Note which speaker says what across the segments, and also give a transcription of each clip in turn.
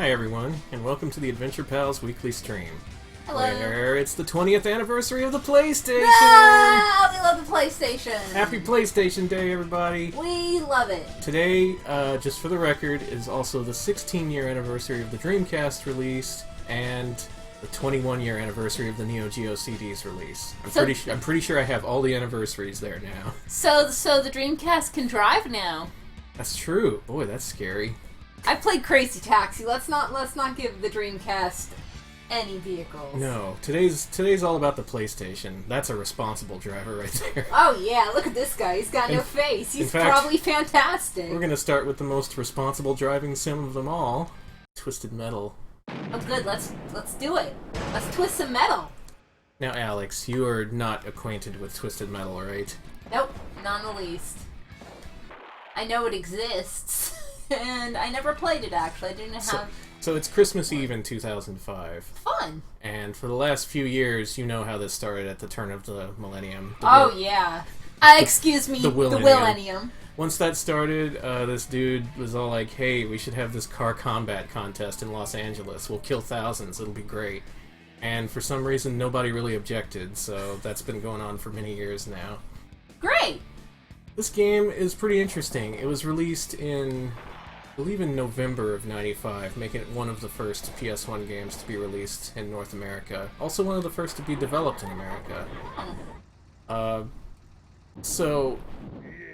Speaker 1: Hi everyone, and welcome to the Adventure Pals weekly stream.
Speaker 2: Hello.
Speaker 1: Where it's the 20th anniversary of the PlayStation!
Speaker 2: Ah, we love the PlayStation!
Speaker 1: Happy PlayStation Day, everybody!
Speaker 2: We love it!
Speaker 1: Today, just for the record, is also the 16-year anniversary of the Dreamcast release, and the 21-year anniversary of the Neo Geo CD's release. I'm pretty sure I have all the anniversaries there now.
Speaker 2: So the Dreamcast can drive now.
Speaker 1: That's true. Boy, that's scary.
Speaker 2: I played Crazy Taxi. Let's not give the Dreamcast any vehicles.
Speaker 1: No, today's all about the PlayStation. That's a responsible driver right there.
Speaker 2: Oh yeah, look at this guy. He's got no face. He's probably fantastic.
Speaker 1: We're gonna start with the most responsible driving sim of them all, Twisted Metal.
Speaker 2: Oh good, let's do it. Let's twist some metal.
Speaker 1: Now, Alex, you are not acquainted with Twisted Metal, right?
Speaker 2: Nope, not in the least. I know it exists, and I never played it actually. I didn't have...
Speaker 1: So it's Christmas Eve in 2005.
Speaker 2: Fun!
Speaker 1: And for the last few years, you know how this started at the turn of the millennium.
Speaker 2: Yeah. Excuse me, the Willennium.
Speaker 1: Once that started, this dude was all like, hey, we should have this car combat contest in Los Angeles. We'll kill thousands. It'll be great. And for some reason, nobody really objected, so that's been going on for many years now.
Speaker 2: Great!
Speaker 1: This game is pretty interesting. It was released in, I believe, in November of '95, making it one of the first PS1 games to be released in North America. Also one of the first to be developed in America. So,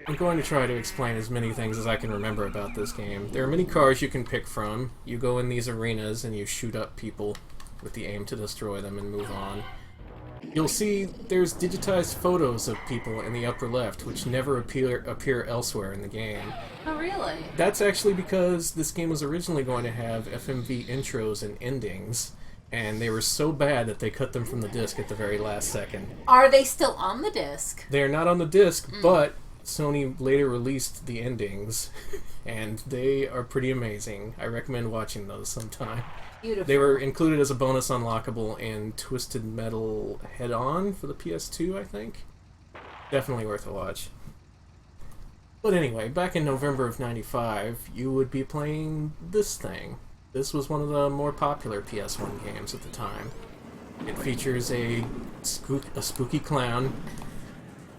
Speaker 1: I'm going to try to explain as many things as I can remember about this game. There are many cars you can pick from. You go in these arenas and you shoot up people with the aim to destroy them and move on. You'll see there's digitized photos of people in the upper left, which never appear elsewhere in the game.
Speaker 2: Oh, really?
Speaker 1: That's actually because this game was originally going to have FMV intros and endings, and they were so bad that they cut them from the disc at the very last second.
Speaker 2: Are they still on the disc?
Speaker 1: They're not on the disc, but Sony later released the endings, and they are pretty amazing. I recommend watching those sometime.
Speaker 2: Beautiful.
Speaker 1: They were included as a bonus unlockable in Twisted Metal Head-On for the PS2, I think. Definitely worth a watch. But anyway, back in November of '95, you would be playing this thing. This was one of the more popular PS1 games at the time. It features a spooky clown.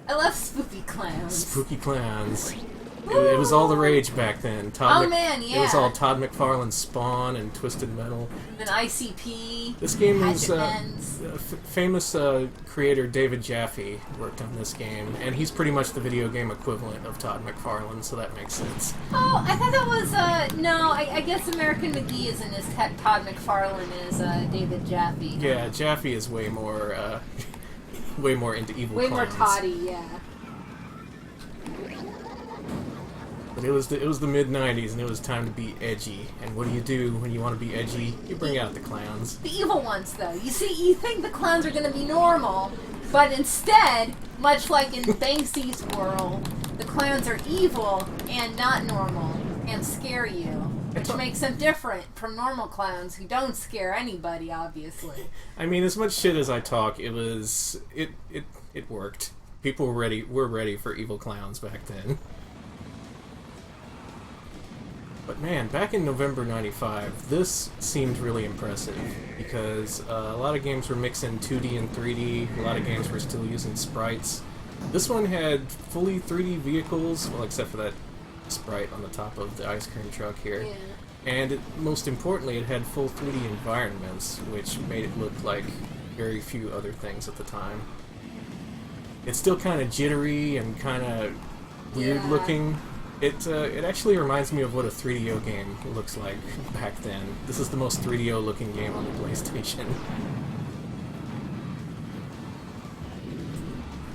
Speaker 2: I love spooky clowns.
Speaker 1: Spooky clowns. It was all the rage back then.
Speaker 2: It was
Speaker 1: all Todd McFarlane's Spawn and Twisted Metal.
Speaker 2: And ICP.
Speaker 1: This game is famous creator David Jaffe worked on this game, and he's pretty much the video game equivalent of Todd McFarlane, so that makes sense.
Speaker 2: Oh, I thought that was no. I guess American McGee isn't as Todd McFarlane as David Jaffe.
Speaker 1: Yeah, Jaffe is way more into evil.
Speaker 2: Way
Speaker 1: clowns.
Speaker 2: more Toddy, yeah.
Speaker 1: But it was the mid-90s, and it was time to be edgy. And what do when you want to be edgy? You bring out the clowns.
Speaker 2: The evil ones, though. You see, you think the clowns are going to be normal, but instead, much like in Banksy's world, the clowns are evil and not normal and scare you, which makes them different from normal clowns who don't scare anybody, obviously.
Speaker 1: I mean, as much shit as I talk, it worked. People were ready for evil clowns back then. But man, back in November '95, this seemed really impressive, because a lot of games were mixing 2D and 3D, a lot of games were still using sprites. This one had fully 3D vehicles, well, except for that sprite on the top of the ice cream truck here. Yeah. And most importantly, it had full 3D environments, which made it look like very few other things at the time. It's still kind of jittery and kind of weird looking. It actually reminds me of what a 3DO game looks like back then. This is the most 3DO looking game on the PlayStation.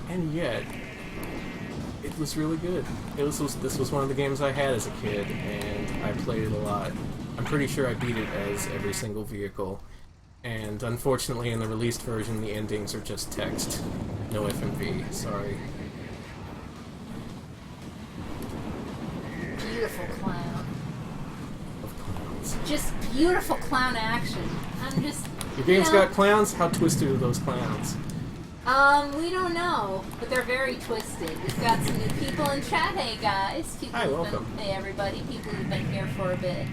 Speaker 1: And yet, it was really good. This was one of the games I had as a kid, and I played it a lot. I'm pretty sure I beat it as every single vehicle. And unfortunately, in the released version, the endings are just text. No FMV, sorry.
Speaker 2: Beautiful clown.
Speaker 1: Of clowns.
Speaker 2: Just beautiful clown action.
Speaker 1: Your game's got clowns? How twisted are those clowns?
Speaker 2: We don't know, but they're very twisted. We've got some new people in chat. Hey guys.
Speaker 1: Hi, welcome.
Speaker 2: Hey everybody. People who've been here for a bit.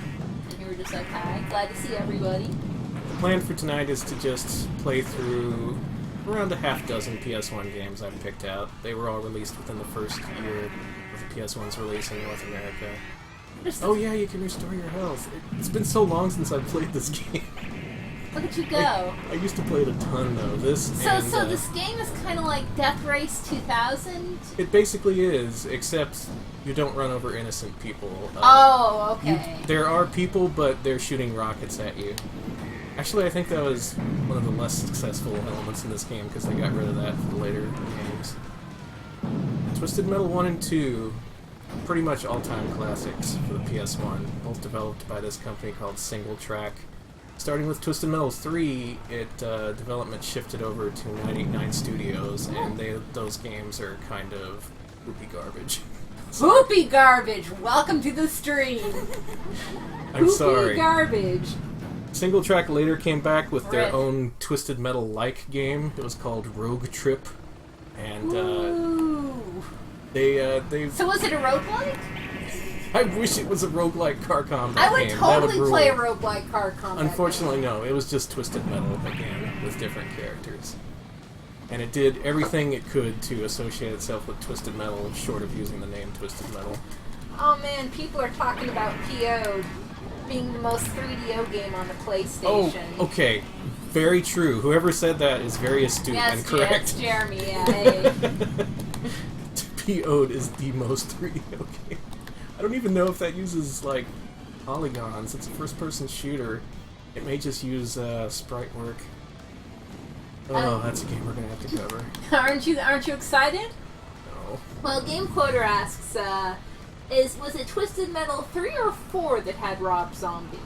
Speaker 2: And who were just like, hi, glad to see everybody.
Speaker 1: The plan for tonight is to just play through around a half dozen PS1 games I've picked out. They were all released within the first year of the PS1's release in North America. Oh yeah, you can restore your health. It's been so long since I've played this game.
Speaker 2: Look at you go.
Speaker 1: I used to play it a ton, though.
Speaker 2: So this game is kind of like Death Race 2000?
Speaker 1: It basically is, except you don't run over innocent people.
Speaker 2: Oh, okay.
Speaker 1: There are people, but they're shooting rockets at you. Actually, I think that was one of the less successful elements in this game, because they got rid of that for the later games. Twisted Metal 1 and 2, pretty much all-time classics for the PS1, both developed by this company called Single Track. Starting with Twisted Metal 3, development shifted over to 989 Studios, and those games are kind of poopy garbage.
Speaker 2: Poopy garbage! Welcome to the stream!
Speaker 1: I'm sorry.
Speaker 2: Poopy garbage!
Speaker 1: Single Track later came back with their
Speaker 2: Rip.
Speaker 1: own Twisted Metal-like game. It was called Rogue Trip, and
Speaker 2: Ooh.
Speaker 1: they.
Speaker 2: So was it a roguelike?
Speaker 1: I wish it was a roguelike car combat
Speaker 2: I would
Speaker 1: game.
Speaker 2: totally
Speaker 1: That would
Speaker 2: play a
Speaker 1: rule.
Speaker 2: roguelike car combat.
Speaker 1: Unfortunately, no. It was just Twisted Metal again, with different characters. And it did everything it could to associate itself with Twisted Metal, short of using the name Twisted Metal.
Speaker 2: Oh man, people are talking about PO being the most 3DO game on the PlayStation.
Speaker 1: Oh, okay. Very true. Whoever said that is very astute and correct.
Speaker 2: Yes, Jeremy, yeah. Hey.
Speaker 1: PO'd is the most 3DO game. I don't even know if that uses, like, polygons. It's a first-person shooter. It may just use sprite work. Oh, that's a game we're gonna have to cover.
Speaker 2: Aren't you excited?
Speaker 1: No.
Speaker 2: Well, Game Quoter asks, was it Twisted Metal 3 or 4 that had Rob Zombie?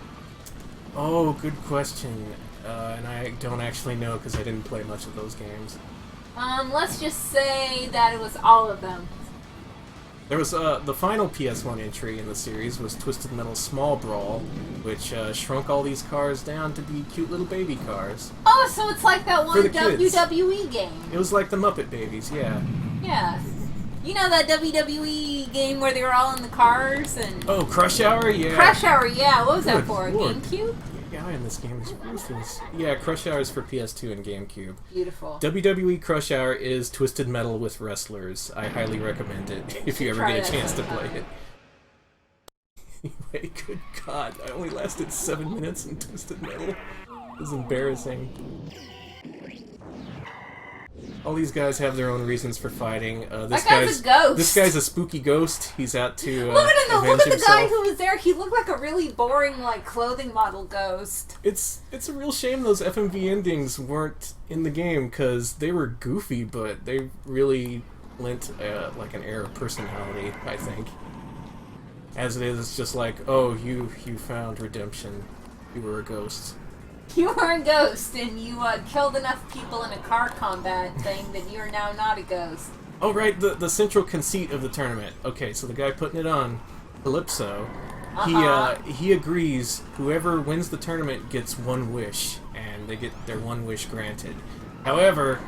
Speaker 1: Oh, good question. And I don't actually know because I didn't play much of those games.
Speaker 2: Let's just say that it was all of them.
Speaker 1: There was the final PS1 entry in the series was Twisted Metal Small Brawl, which shrunk all these cars down to be cute little baby cars.
Speaker 2: Oh, so it's like that one
Speaker 1: the kids.
Speaker 2: WWE game.
Speaker 1: It was like the Muppet Babies, yeah.
Speaker 2: Yeah. You know that WWE game where they were all in the cars and...
Speaker 1: Oh, Crush Hour, yeah.
Speaker 2: Crush Hour, yeah. What was that
Speaker 1: Good
Speaker 2: for?
Speaker 1: Lord.
Speaker 2: GameCube?
Speaker 1: The guy in this game is ruthless. Yeah, Crush Hour is for PS2 and GameCube.
Speaker 2: Beautiful.
Speaker 1: WWE Crush Hour is Twisted Metal with wrestlers. I highly recommend it if you ever
Speaker 2: Try
Speaker 1: get a
Speaker 2: that
Speaker 1: chance to
Speaker 2: sometime.
Speaker 1: play it. Anyway, good God, I only lasted 7 minutes in Twisted Metal. It was embarrassing. All these guys have their own reasons for fighting. This
Speaker 2: That guy's a ghost.
Speaker 1: This guy's a spooky ghost. He's out to
Speaker 2: Look at him!
Speaker 1: avenge
Speaker 2: Look at the
Speaker 1: himself.
Speaker 2: guy who was there. He looked like a really boring, like, clothing model ghost.
Speaker 1: It's a real shame those FMV endings weren't in the game because they were goofy, but they really lent like an air of personality, I think. As it is, it's just like, oh, you found redemption. You were a ghost.
Speaker 2: You were a ghost, and you killed enough people in a car combat thing that you're now not a ghost.
Speaker 1: Oh, right, the central conceit of the tournament. Okay, so the guy putting it on, Calypso, he agrees whoever wins the tournament gets one wish, and they get their one wish granted. However,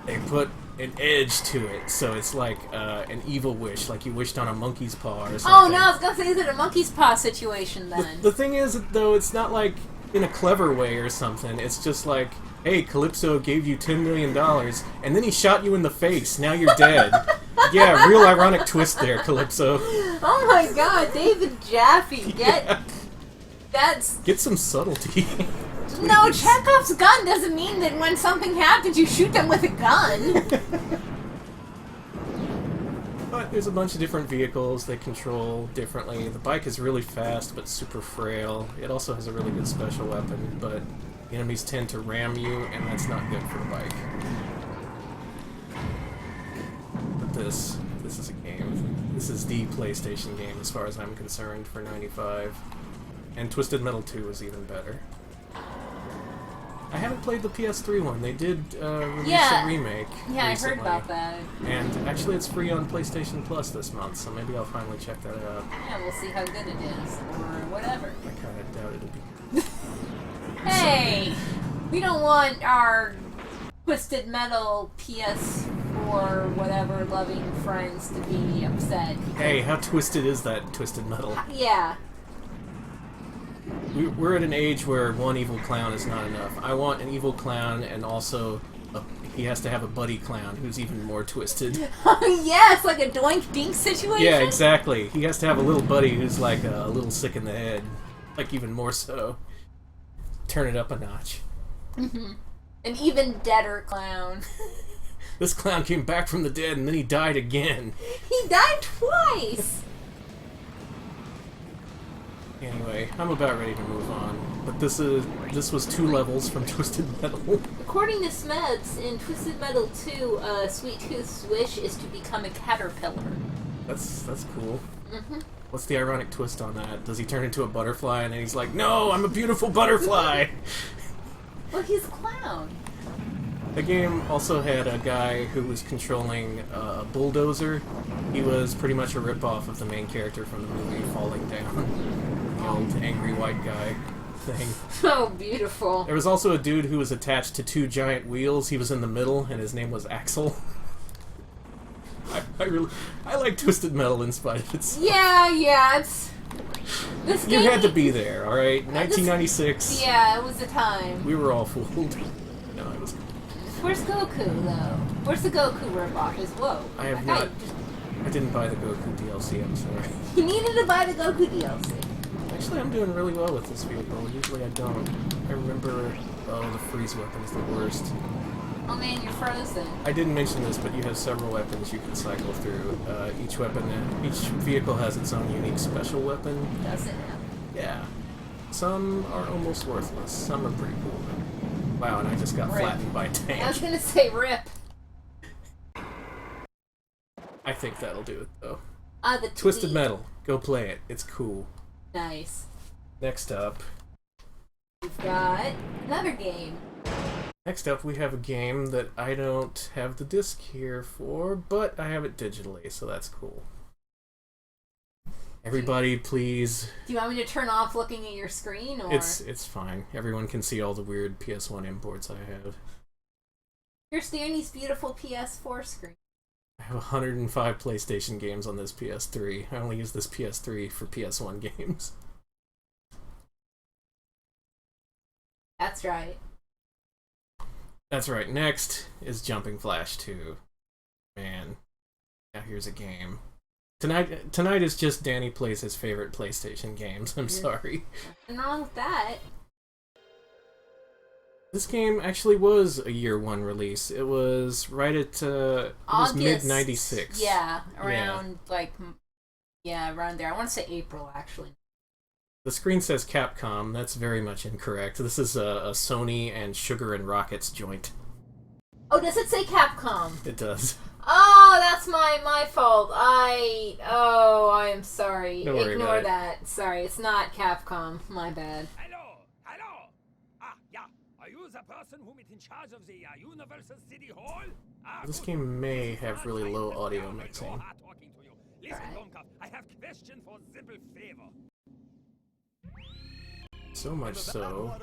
Speaker 1: they put an edge to it, so it's like an evil wish, like you wished on a monkey's paw or something.
Speaker 2: Oh, no, I was going to say, is it a monkey's paw situation, then?
Speaker 1: The thing is, though, it's not like in a clever way or something. It's just like, hey, Calypso gave you $10 million, and then he shot you in the face. Now you're dead. Yeah, real ironic twist there, Calypso.
Speaker 2: Oh my god, David Jaffe,
Speaker 1: Get some subtlety.
Speaker 2: No, Chekhov's gun doesn't mean that when something happens you shoot them with a gun.
Speaker 1: But there's a bunch of different vehicles they control differently. The bike is really fast but super frail. It also has a really good special weapon, but the enemies tend to ram you, and that's not good for the bike. But this is a game. This is the PlayStation game as far as I'm concerned for '95. And Twisted Metal 2 is even better. I haven't played the PS3 one. They did release a remake
Speaker 2: Yeah,
Speaker 1: recently.
Speaker 2: I heard about that.
Speaker 1: And actually it's free on PlayStation Plus this month, so maybe I'll finally check that out.
Speaker 2: Yeah, we'll see how good it is, or whatever.
Speaker 1: I kind of doubt it'll be good.
Speaker 2: Hey! We don't want our Twisted Metal PS4 whatever loving friends to be upset.
Speaker 1: Hey, how twisted is that Twisted Metal?
Speaker 2: Yeah.
Speaker 1: we're at an age where one evil clown is not enough. I want an evil clown, and also he has to have a buddy clown who's even more twisted.
Speaker 2: Yes, like a doink dink situation.
Speaker 1: Yeah, exactly. He has to have a little buddy who's like a little sick in the head, like even more so. Turn it up a notch.
Speaker 2: Mm-hmm. An even deader clown.
Speaker 1: This clown came back from the dead and then he died again.
Speaker 2: He died twice!
Speaker 1: Anyway, I'm about ready to move on. But this was 2 levels from Twisted Metal.
Speaker 2: According to Smeds, in Twisted Metal 2, Sweet Tooth's wish is to become a caterpillar.
Speaker 1: That's cool.
Speaker 2: Mm-hmm.
Speaker 1: What's the ironic twist on that? Does he turn into a butterfly and then he's like, "No, I'm a beautiful butterfly!"
Speaker 2: Well, he's a clown.
Speaker 1: The game also had a guy who was controlling a bulldozer. He was pretty much a ripoff of the main character from the movie Falling Down. The old angry white guy thing.
Speaker 2: Oh, beautiful.
Speaker 1: There was also a dude who was attached to 2 giant wheels. He was in the middle, and his name was Axel. I like Twisted Metal in spite of its...
Speaker 2: Yeah, it's... This
Speaker 1: You
Speaker 2: game...
Speaker 1: had to be there, alright? 1996.
Speaker 2: Yeah, it was a time.
Speaker 1: We were all fooled. No, it was...
Speaker 2: Where's Goku, though? Where's the Goku ripoff? Whoa.
Speaker 1: I have not... I didn't buy the Goku DLC, I'm sorry.
Speaker 2: You needed to buy the Goku DLC.
Speaker 1: Actually, I'm doing really well with this vehicle. Usually I don't. I remember... Oh, the freeze weapon's the worst.
Speaker 2: Oh man, you're frozen.
Speaker 1: I didn't mention this, but you have several weapons you can cycle through. Each vehicle has its own unique special weapon.
Speaker 2: Does it now?
Speaker 1: Yeah. Some are almost worthless. Some are pretty cool. Wow, and I just got flattened by a tank.
Speaker 2: I was gonna say rip.
Speaker 1: I think that'll do it, though.
Speaker 2: The
Speaker 1: Twisted Metal. Go play it. It's cool.
Speaker 2: Nice.
Speaker 1: Next up...
Speaker 2: We've got another game.
Speaker 1: Next up, we have a game that I don't have the disc here for, but I have it digitally, so that's cool. Everybody, please...
Speaker 2: Do you want me to turn off looking at your screen, or...?
Speaker 1: It's fine. Everyone can see all the weird PS1 imports I have.
Speaker 2: Here's Danny's beautiful PS4 screen.
Speaker 1: I have 105 PlayStation games on this PS3. I only use this PS3 for PS1 games.
Speaker 2: That's right.
Speaker 1: That's right. Next is Jumping Flash 2. Man. Now here's a game. Tonight is just Danny plays his favorite PlayStation games. I'm sorry.
Speaker 2: Nothing wrong with that.
Speaker 1: This game actually was a year 1 release. It was right at it was mid-96.
Speaker 2: Yeah, around around there. I want to say April actually.
Speaker 1: The screen says Capcom. That's very much incorrect. This is a Sony and Sugar and Rockets joint.
Speaker 2: Oh, does it say Capcom?
Speaker 1: It does.
Speaker 2: Oh, that's my fault. I am sorry.
Speaker 1: Don't worry
Speaker 2: Ignore
Speaker 1: about it.
Speaker 2: that. Sorry, it's not Capcom. My bad.
Speaker 3: Hello. Ah, yeah. Are you the person who is in charge of the Universal City Hall?
Speaker 1: This game may have really low audio mixing.
Speaker 3: Listen, Donka, I have question for simple favor.
Speaker 1: So much so,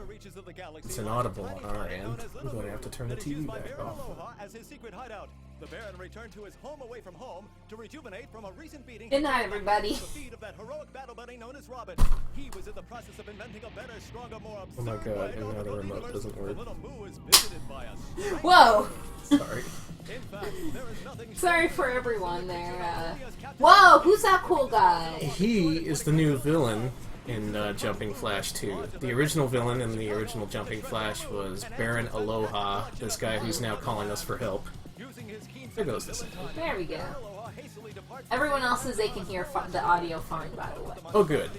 Speaker 1: it's inaudible on our end. We're going to have to turn the TV back off.
Speaker 4: As his secret hideout, the Baron returned to his home away from home to rejuvenate from a recent beating.
Speaker 2: Good night, everybody.
Speaker 4: The feet of that heroic battle buddy known as Robin. He was in the process of inventing a better, stronger, more absurd
Speaker 1: Oh my god, and now the
Speaker 4: way
Speaker 1: remote doesn't work.
Speaker 4: The little Moo is visited by us.
Speaker 2: Whoa.
Speaker 1: Sorry.
Speaker 4: In fact, there is nothing
Speaker 2: Sorry for everyone there. Whoa, who's that cool guy?
Speaker 1: He is the new villain in Jumping Flash 2. The original villain in the original Jumping Flash was Baron Aloha, this guy who's now calling us for help. There goes this.
Speaker 2: There we go. Everyone else says they can hear the audio fine, by the way.
Speaker 1: Oh, good.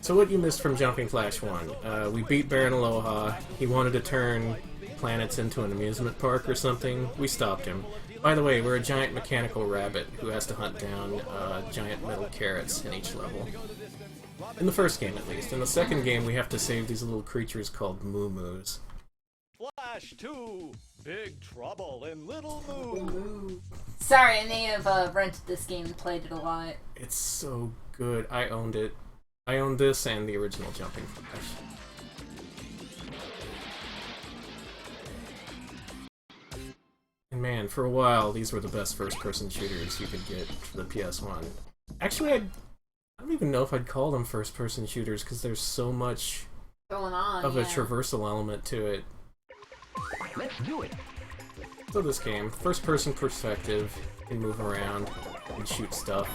Speaker 1: So what you missed from Jumping Flash 1? We beat Baron Aloha. He wanted to turn planets into an amusement park or something. We stopped him. By the way, we're a giant mechanical rabbit who has to hunt down giant metal carrots in each level. In the first game, at least. In the second game, we have to save these little creatures called Moo-Moos.
Speaker 4: Flash 2, Big Trouble in Little Moo.
Speaker 2: Sorry, I may have rented this game and played it a lot.
Speaker 1: It's so good. I owned it. I owned this and the original Jumping Flash. And man, for a while, these were the best first-person shooters you could get for the PS1. Actually, I don't even know if I'd call them first-person shooters, because there's so much
Speaker 2: going on
Speaker 1: of a traversal element to it.
Speaker 3: Let's do it.
Speaker 1: So this game, first-person perspective, you can move around and shoot stuff.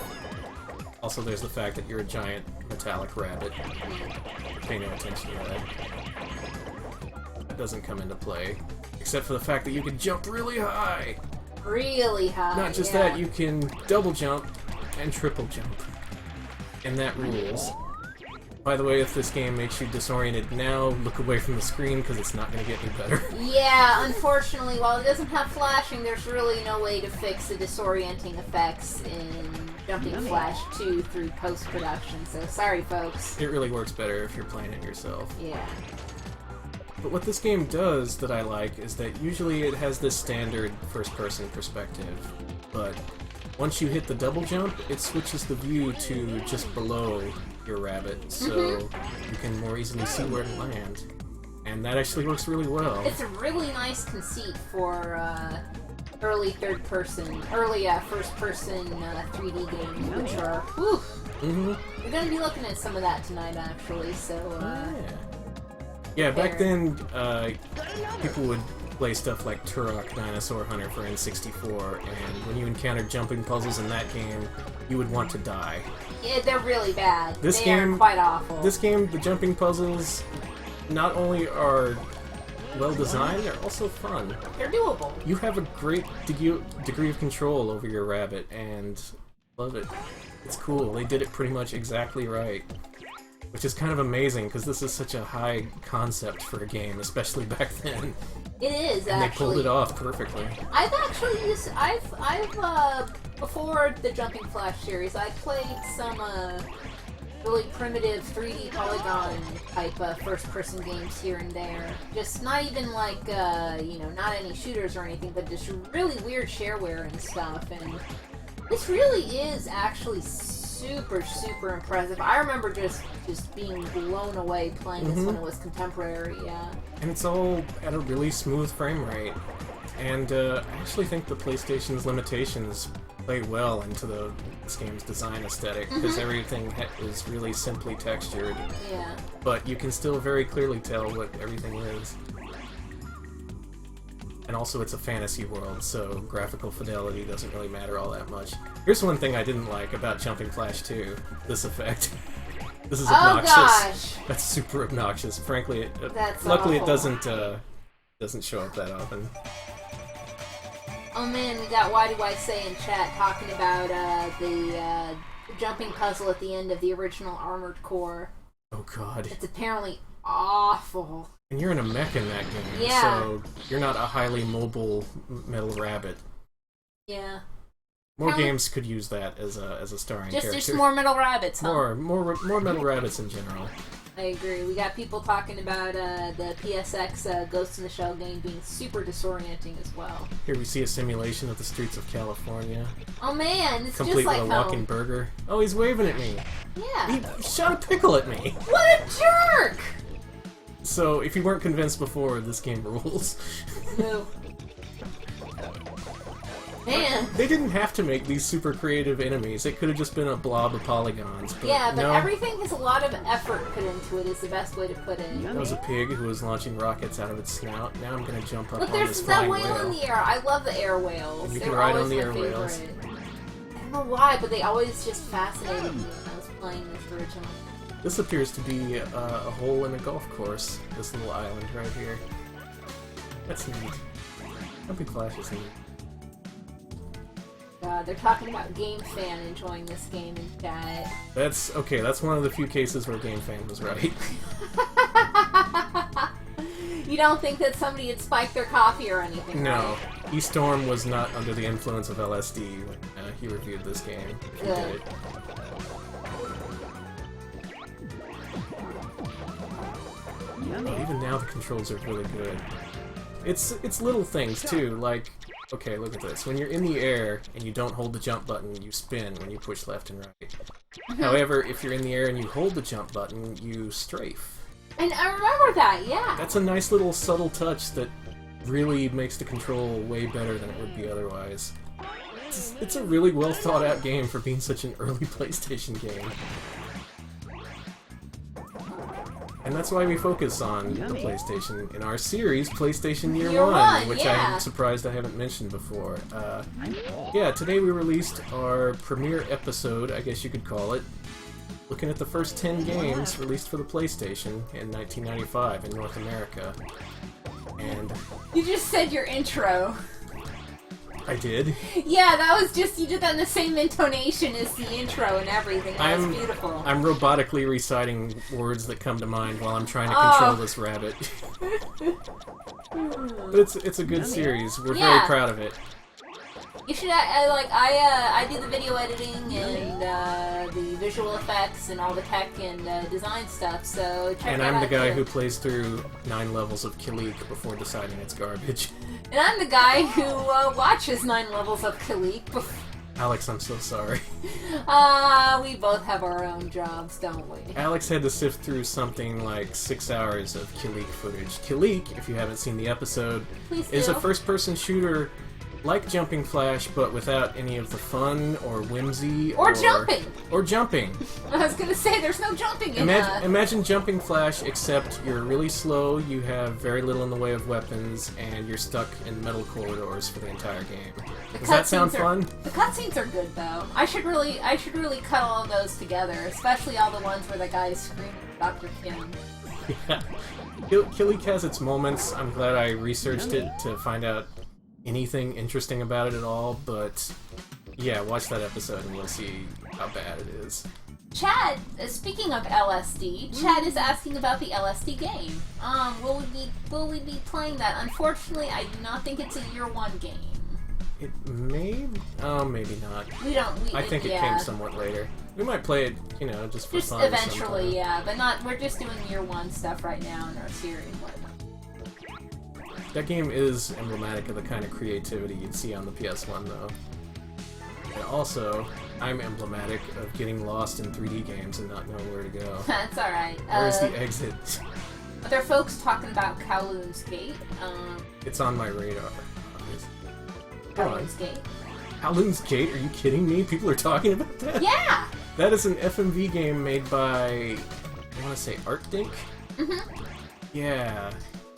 Speaker 1: Also, there's the fact that you're a giant metallic rabbit. Pay no attention to that. That doesn't come into play. Except for the fact that you can jump really high!
Speaker 2: Really high,
Speaker 1: Not just that, you can double jump and triple jump. And that rules. By the way, if this game makes you disoriented now, look away from the screen because it's not going to get any better.
Speaker 2: Yeah, unfortunately, while it doesn't have flashing, there's really no way to fix the disorienting effects in Jumping Flash 2 through post-production, so sorry, folks.
Speaker 1: It really works better if you're playing it yourself.
Speaker 2: Yeah.
Speaker 1: But what this game does that I like is that usually it has this standard first-person perspective, but once you hit the double jump, it switches the view to just below your rabbit, so you can more easily see where to land. And that actually works really well.
Speaker 2: It's a really nice conceit for early first-person 3D games, which are, whew, we're going to be looking at some of that tonight, actually, so,
Speaker 1: Yeah, back then, people would play stuff like Turok Dinosaur Hunter for N64, and when you encountered jumping puzzles in that game, you would want to die.
Speaker 2: Yeah, they're really bad.
Speaker 1: This
Speaker 2: they
Speaker 1: game,
Speaker 2: are quite awful.
Speaker 1: This game, the jumping puzzles, not only are well designed, they're also fun.
Speaker 2: They're doable.
Speaker 1: You have a great degree of control over your rabbit, and love it. It's cool. They did it pretty much exactly right. Which is kind of amazing, because this is such a high concept for a game, especially back then.
Speaker 2: It is,
Speaker 1: and
Speaker 2: actually.
Speaker 1: they pulled it off perfectly.
Speaker 2: I've actually used... before the Jumping Flash series, I played some, really primitive 3D polygon type first-person games here and there. Just not even like, you know, not any shooters or anything, but just really weird shareware and stuff, and this really is actually super, super impressive. I remember just being blown away playing this when it was contemporary, yeah.
Speaker 1: And it's all at a really smooth frame rate. And I actually think the PlayStation's limitations play well into this game's design aesthetic, because everything is really simply textured.
Speaker 2: Yeah.
Speaker 1: But you can still very clearly tell what everything is. And also it's a fantasy world, so graphical fidelity doesn't really matter all that much. Here's one thing I didn't like about Jumping Flash 2, this effect. This is obnoxious.
Speaker 2: Oh gosh!
Speaker 1: That's super obnoxious. Frankly,
Speaker 2: That's
Speaker 1: luckily
Speaker 2: awful.
Speaker 1: it doesn't show up that often.
Speaker 2: Oh man, we got Why Do I Say in chat talking about the jumping puzzle at the end of the original Armored Core.
Speaker 1: Oh god.
Speaker 2: It's apparently awful.
Speaker 1: And you're in a mech in that game,
Speaker 2: Yeah.
Speaker 1: so you're not a highly mobile metal rabbit.
Speaker 2: Yeah.
Speaker 1: More games could use that as a starring
Speaker 2: Just
Speaker 1: character.
Speaker 2: there's more metal rabbits, huh?
Speaker 1: More metal rabbits in general.
Speaker 2: I agree. We got people talking about the PSX Ghost in the Shell game being super disorienting as well.
Speaker 1: Here we see a simulation of the streets of California,
Speaker 2: Oh man, it's
Speaker 1: complete
Speaker 2: just like
Speaker 1: with a walking
Speaker 2: home.
Speaker 1: burger. Oh, he's waving at me.
Speaker 2: Yeah.
Speaker 1: He shot a pickle at me.
Speaker 2: What a jerk!
Speaker 1: So, if you weren't convinced before, this game rules.
Speaker 2: No. Man.
Speaker 1: They didn't have to make these super creative enemies. It could have just been a blob of polygons. But
Speaker 2: Yeah, but
Speaker 1: no,
Speaker 2: everything has a lot of effort put into it, is the best way to put it.
Speaker 1: that was a pig who was launching rockets out of its snout. Now I'm gonna jump up
Speaker 2: Look,
Speaker 1: on
Speaker 2: there's
Speaker 1: this
Speaker 2: that
Speaker 1: flying
Speaker 2: whale in the air. I love the air whales.
Speaker 1: And you
Speaker 2: They
Speaker 1: can
Speaker 2: were
Speaker 1: ride
Speaker 2: always
Speaker 1: on the
Speaker 2: my
Speaker 1: air
Speaker 2: favorite.
Speaker 1: whales.
Speaker 2: I don't know why, but they always just fascinated me when I was playing this original.
Speaker 1: This appears to be a hole in a golf course, this little island right here. That's neat. Jumping Flash is neat.
Speaker 2: They're talking about Game Fan enjoying this game in chat.
Speaker 1: That's one of the few cases where Game Fan was right.
Speaker 2: You don't think that somebody had spiked their coffee or anything,
Speaker 1: No,
Speaker 2: right?
Speaker 1: E-Storm was not under the influence of LSD when he reviewed this game. He
Speaker 2: Good.
Speaker 1: did it. Even now the controls are really good. It's little things too, like, okay, look at this. When you're in the air and you don't hold the jump button, you spin when you push left and right. However, if you're in the air and you hold the jump button, you strafe.
Speaker 2: And I remember that, yeah.
Speaker 1: That's a nice little subtle touch that really makes the control way better than it would be otherwise. It's a really well thought out game for being such an early PlayStation game. And that's why we focus on the PlayStation in our series, PlayStation Year
Speaker 2: Year
Speaker 1: One,
Speaker 2: One,
Speaker 1: which
Speaker 2: yeah.
Speaker 1: I'm surprised I haven't mentioned before. Yeah, today we released our premiere episode, I guess you could call it, looking at the first 10 games released for the PlayStation in 1995 in North America. And
Speaker 2: You just said your intro.
Speaker 1: I did.
Speaker 2: Yeah, that was just, you did that in the same intonation as the intro and everything. That was beautiful.
Speaker 1: I'm robotically reciting words that come to mind while I'm trying to control this rabbit. But it's a good series. We're very proud of it.
Speaker 2: You should, I do the video editing and the visual effects and all the tech and design stuff, so check
Speaker 1: And
Speaker 2: that
Speaker 1: I'm
Speaker 2: out
Speaker 1: the guy
Speaker 2: too.
Speaker 1: who plays through 9 levels of Kilik before deciding it's garbage.
Speaker 2: And I'm the guy who watches 9 levels of Kilik.
Speaker 1: Alex, I'm so sorry.
Speaker 2: We both have our own jobs, don't we?
Speaker 1: Alex had to sift through something like 6 hours of Kilik footage. Kilik, if you haven't seen the episode,
Speaker 2: Please
Speaker 1: is a
Speaker 2: do.
Speaker 1: first-person shooter like Jumping Flash, but without any of the fun or whimsy
Speaker 2: Or jumping!
Speaker 1: Or jumping.
Speaker 2: I was gonna say, there's no jumping in
Speaker 1: Imagine Jumping Flash, except you're really slow, you have very little in the way of weapons, and you're stuck in metal corridors for the entire game. Does that sound fun?
Speaker 2: The cutscenes are good, though. I should really cut all of those together, especially all the ones where the guy is screaming Dr. Kim.
Speaker 1: Yeah. Kilik has its moments. I'm glad I researched it to find out anything interesting about it at all, but yeah, watch that episode and you'll see how bad it is.
Speaker 2: Chad, speaking of LSD, Chad is asking about the LSD game. Will we be playing that? Unfortunately, I do not think it's a year 1 game.
Speaker 1: It may... Oh, maybe not. I think it came somewhat later. We might play it, just for fun.
Speaker 2: Eventually, yeah, but not. We're just doing year 1 stuff right now in our series.
Speaker 1: That game is emblematic of the kind of creativity you'd see on the PS1, though. And also, I'm emblematic of getting lost in 3D games and not knowing where to go.
Speaker 2: That's alright.
Speaker 1: Where's the exit?
Speaker 2: Are there folks talking about Kowloon's Gate?
Speaker 1: It's on my radar.
Speaker 2: Kowloon's Gate?
Speaker 1: Kowloon's Gate? Are you kidding me? People are talking about that?
Speaker 2: Yeah!
Speaker 1: That is an FMV game made by, I want to say, Artdink?
Speaker 2: Mm-hmm.
Speaker 1: Yeah.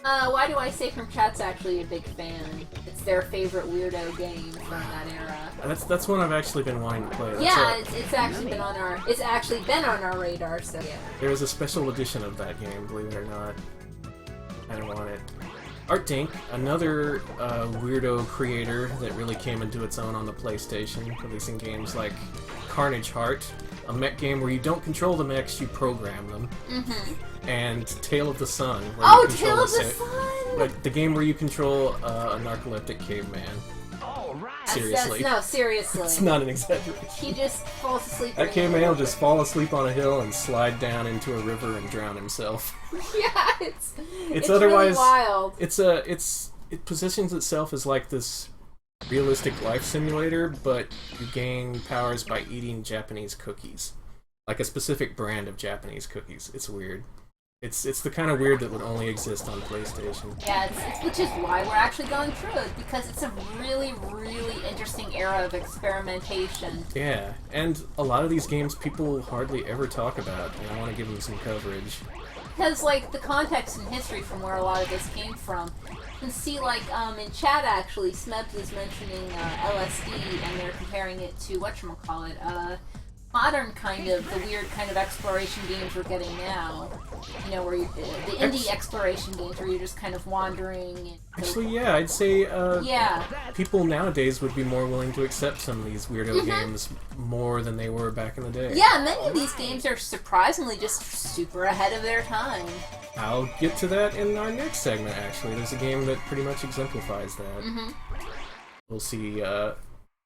Speaker 2: Why do I say from chat's actually a big fan? It's their favorite weirdo game from that era.
Speaker 1: That's one I've actually been wanting to play.
Speaker 2: It's actually been on our radar. So yeah.
Speaker 1: There was a special edition of that game, believe it or not. I don't want it. Artdink, another weirdo creator that really came into its own on the PlayStation, releasing games like Carnage Heart, a mech game where you don't control the mechs, you program them. Mm-hmm. And Tale of the Sun. Where you
Speaker 2: Tale of the Sun!
Speaker 1: Like the game where you control a narcoleptic caveman. Seriously.
Speaker 2: No, seriously.
Speaker 1: It's not an exaggeration.
Speaker 2: He just falls asleep.
Speaker 1: That caveman will just fall asleep on a hill and slide down into a river and drown himself.
Speaker 2: Yeah, it's
Speaker 1: otherwise
Speaker 2: really wild.
Speaker 1: It positions itself as like this realistic life simulator, but you gain powers by eating Japanese cookies. Like a specific brand of Japanese cookies. It's weird. It's the kind of weird that would only exist on PlayStation.
Speaker 2: Yeah, which is why we're actually going through it, because it's a really, really interesting era of experimentation.
Speaker 1: Yeah, and a lot of these games people hardly ever talk about, and I want to give them some coverage.
Speaker 2: Because, like, the context and history from where a lot of this came from. You can see, like, in chat, actually, Smebs is mentioning LSD, and they're comparing it to, whatchamacallit, modern kind of, the weird kind of exploration games we're getting now. You know, where the indie exploration games where you're just kind of wandering. And
Speaker 1: Actually, yeah, I'd say people nowadays would be more willing to accept some of these weirdo games more than they were back in the day.
Speaker 2: Yeah, many of these games are surprisingly just super ahead of their time.
Speaker 1: I'll get to that in our next segment, actually. There's a game that pretty much exemplifies that.
Speaker 2: Mm-hmm.
Speaker 1: We'll see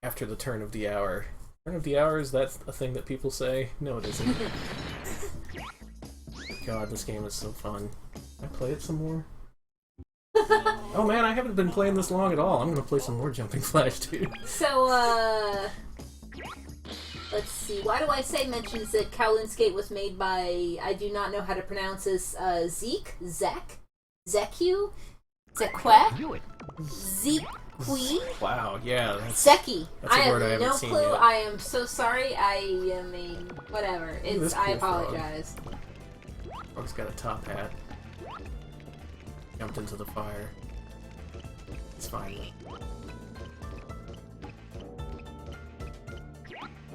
Speaker 1: after the turn of the hour. Turn of the hour, is that a thing that people say? No, it isn't. God, this game is so fun. Can I play it some more? Oh man, I haven't been playing this long at all. I'm gonna play some more Jumping Flash, too.
Speaker 2: So, let's see. Why do I say mentions that Kowloon's Gate was made by, I do not know how to pronounce this, Zeku?
Speaker 1: Wow, yeah.
Speaker 2: Zeki.
Speaker 1: That's a word I
Speaker 2: have
Speaker 1: haven't
Speaker 2: no
Speaker 1: seen
Speaker 2: clue.
Speaker 1: yet.
Speaker 2: I am so sorry. I mean, whatever.
Speaker 1: This
Speaker 2: I
Speaker 1: cool
Speaker 2: apologize.
Speaker 1: Frog's got a top hat. Jumped into the fire. It's fine.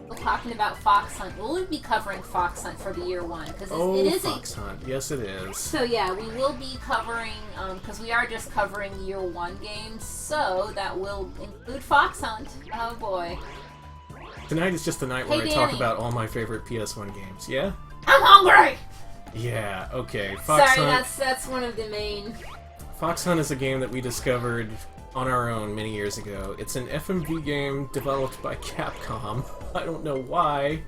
Speaker 2: We're talking about Fox Hunt. Will we be covering Fox Hunt for the year one? Because
Speaker 1: Oh,
Speaker 2: it is
Speaker 1: Fox Hunt. Yes, it is.
Speaker 2: So yeah, we will be covering, because we are just covering year one games, so that will include Fox Hunt. Oh boy.
Speaker 1: Tonight is just the night where
Speaker 2: Hey,
Speaker 1: I talk
Speaker 2: Danny.
Speaker 1: about all my favorite PS1 games. Yeah?
Speaker 2: I'm hungry!
Speaker 1: Yeah, okay. Fox
Speaker 2: Sorry,
Speaker 1: Hunt.
Speaker 2: that's one of the main...
Speaker 1: Fox Hunt is a game that we discovered on our own many years ago. It's an FMV game developed by Capcom. I don't know why.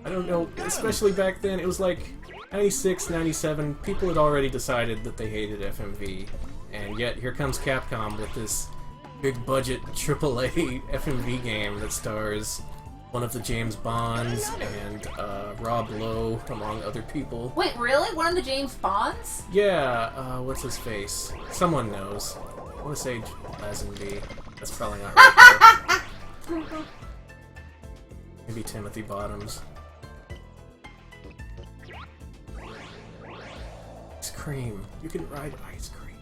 Speaker 1: I don't know, especially back then, it was like 96, 97, people had already decided that they hated FMV. And yet, here comes Capcom with this big budget AAA FMV game that stars one of the James Bonds and Rob Lowe, among other people.
Speaker 2: Wait, really? One of the James Bonds?
Speaker 1: Yeah, what's his face? Someone knows. I want to say Lazenby. That's probably not right. Though. Maybe Timothy Bottoms. Ice cream. You can ride ice cream.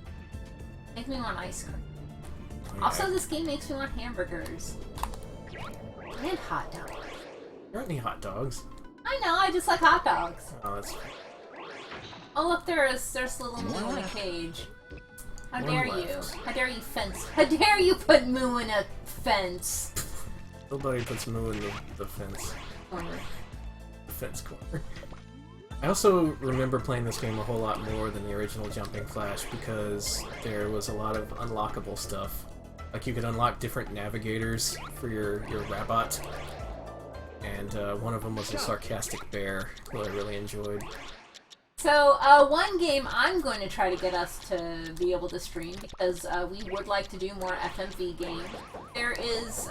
Speaker 2: Make me want ice cream.
Speaker 1: Oh,
Speaker 2: Also,
Speaker 1: yeah.
Speaker 2: this game makes me want hamburgers. And hot dogs.
Speaker 1: There aren't any hot dogs.
Speaker 2: I know, I just like hot dogs.
Speaker 1: Oh, that's
Speaker 2: Oh look, there's little Moo in a cage. How
Speaker 1: One
Speaker 2: dare you?
Speaker 1: left.
Speaker 2: How dare you fence? How dare you put Moo in a fence?
Speaker 1: nobody puts Moo in the fence.
Speaker 2: Corner.
Speaker 1: The fence corner. I also remember playing this game a whole lot more than the original Jumping Flash because there was a lot of unlockable stuff. Like you could unlock different navigators for your Rabot, and one of them was a sarcastic bear, who I really enjoyed.
Speaker 2: So, one game I'm going to try to get us to be able to stream, because we would like to do more FMV games. There is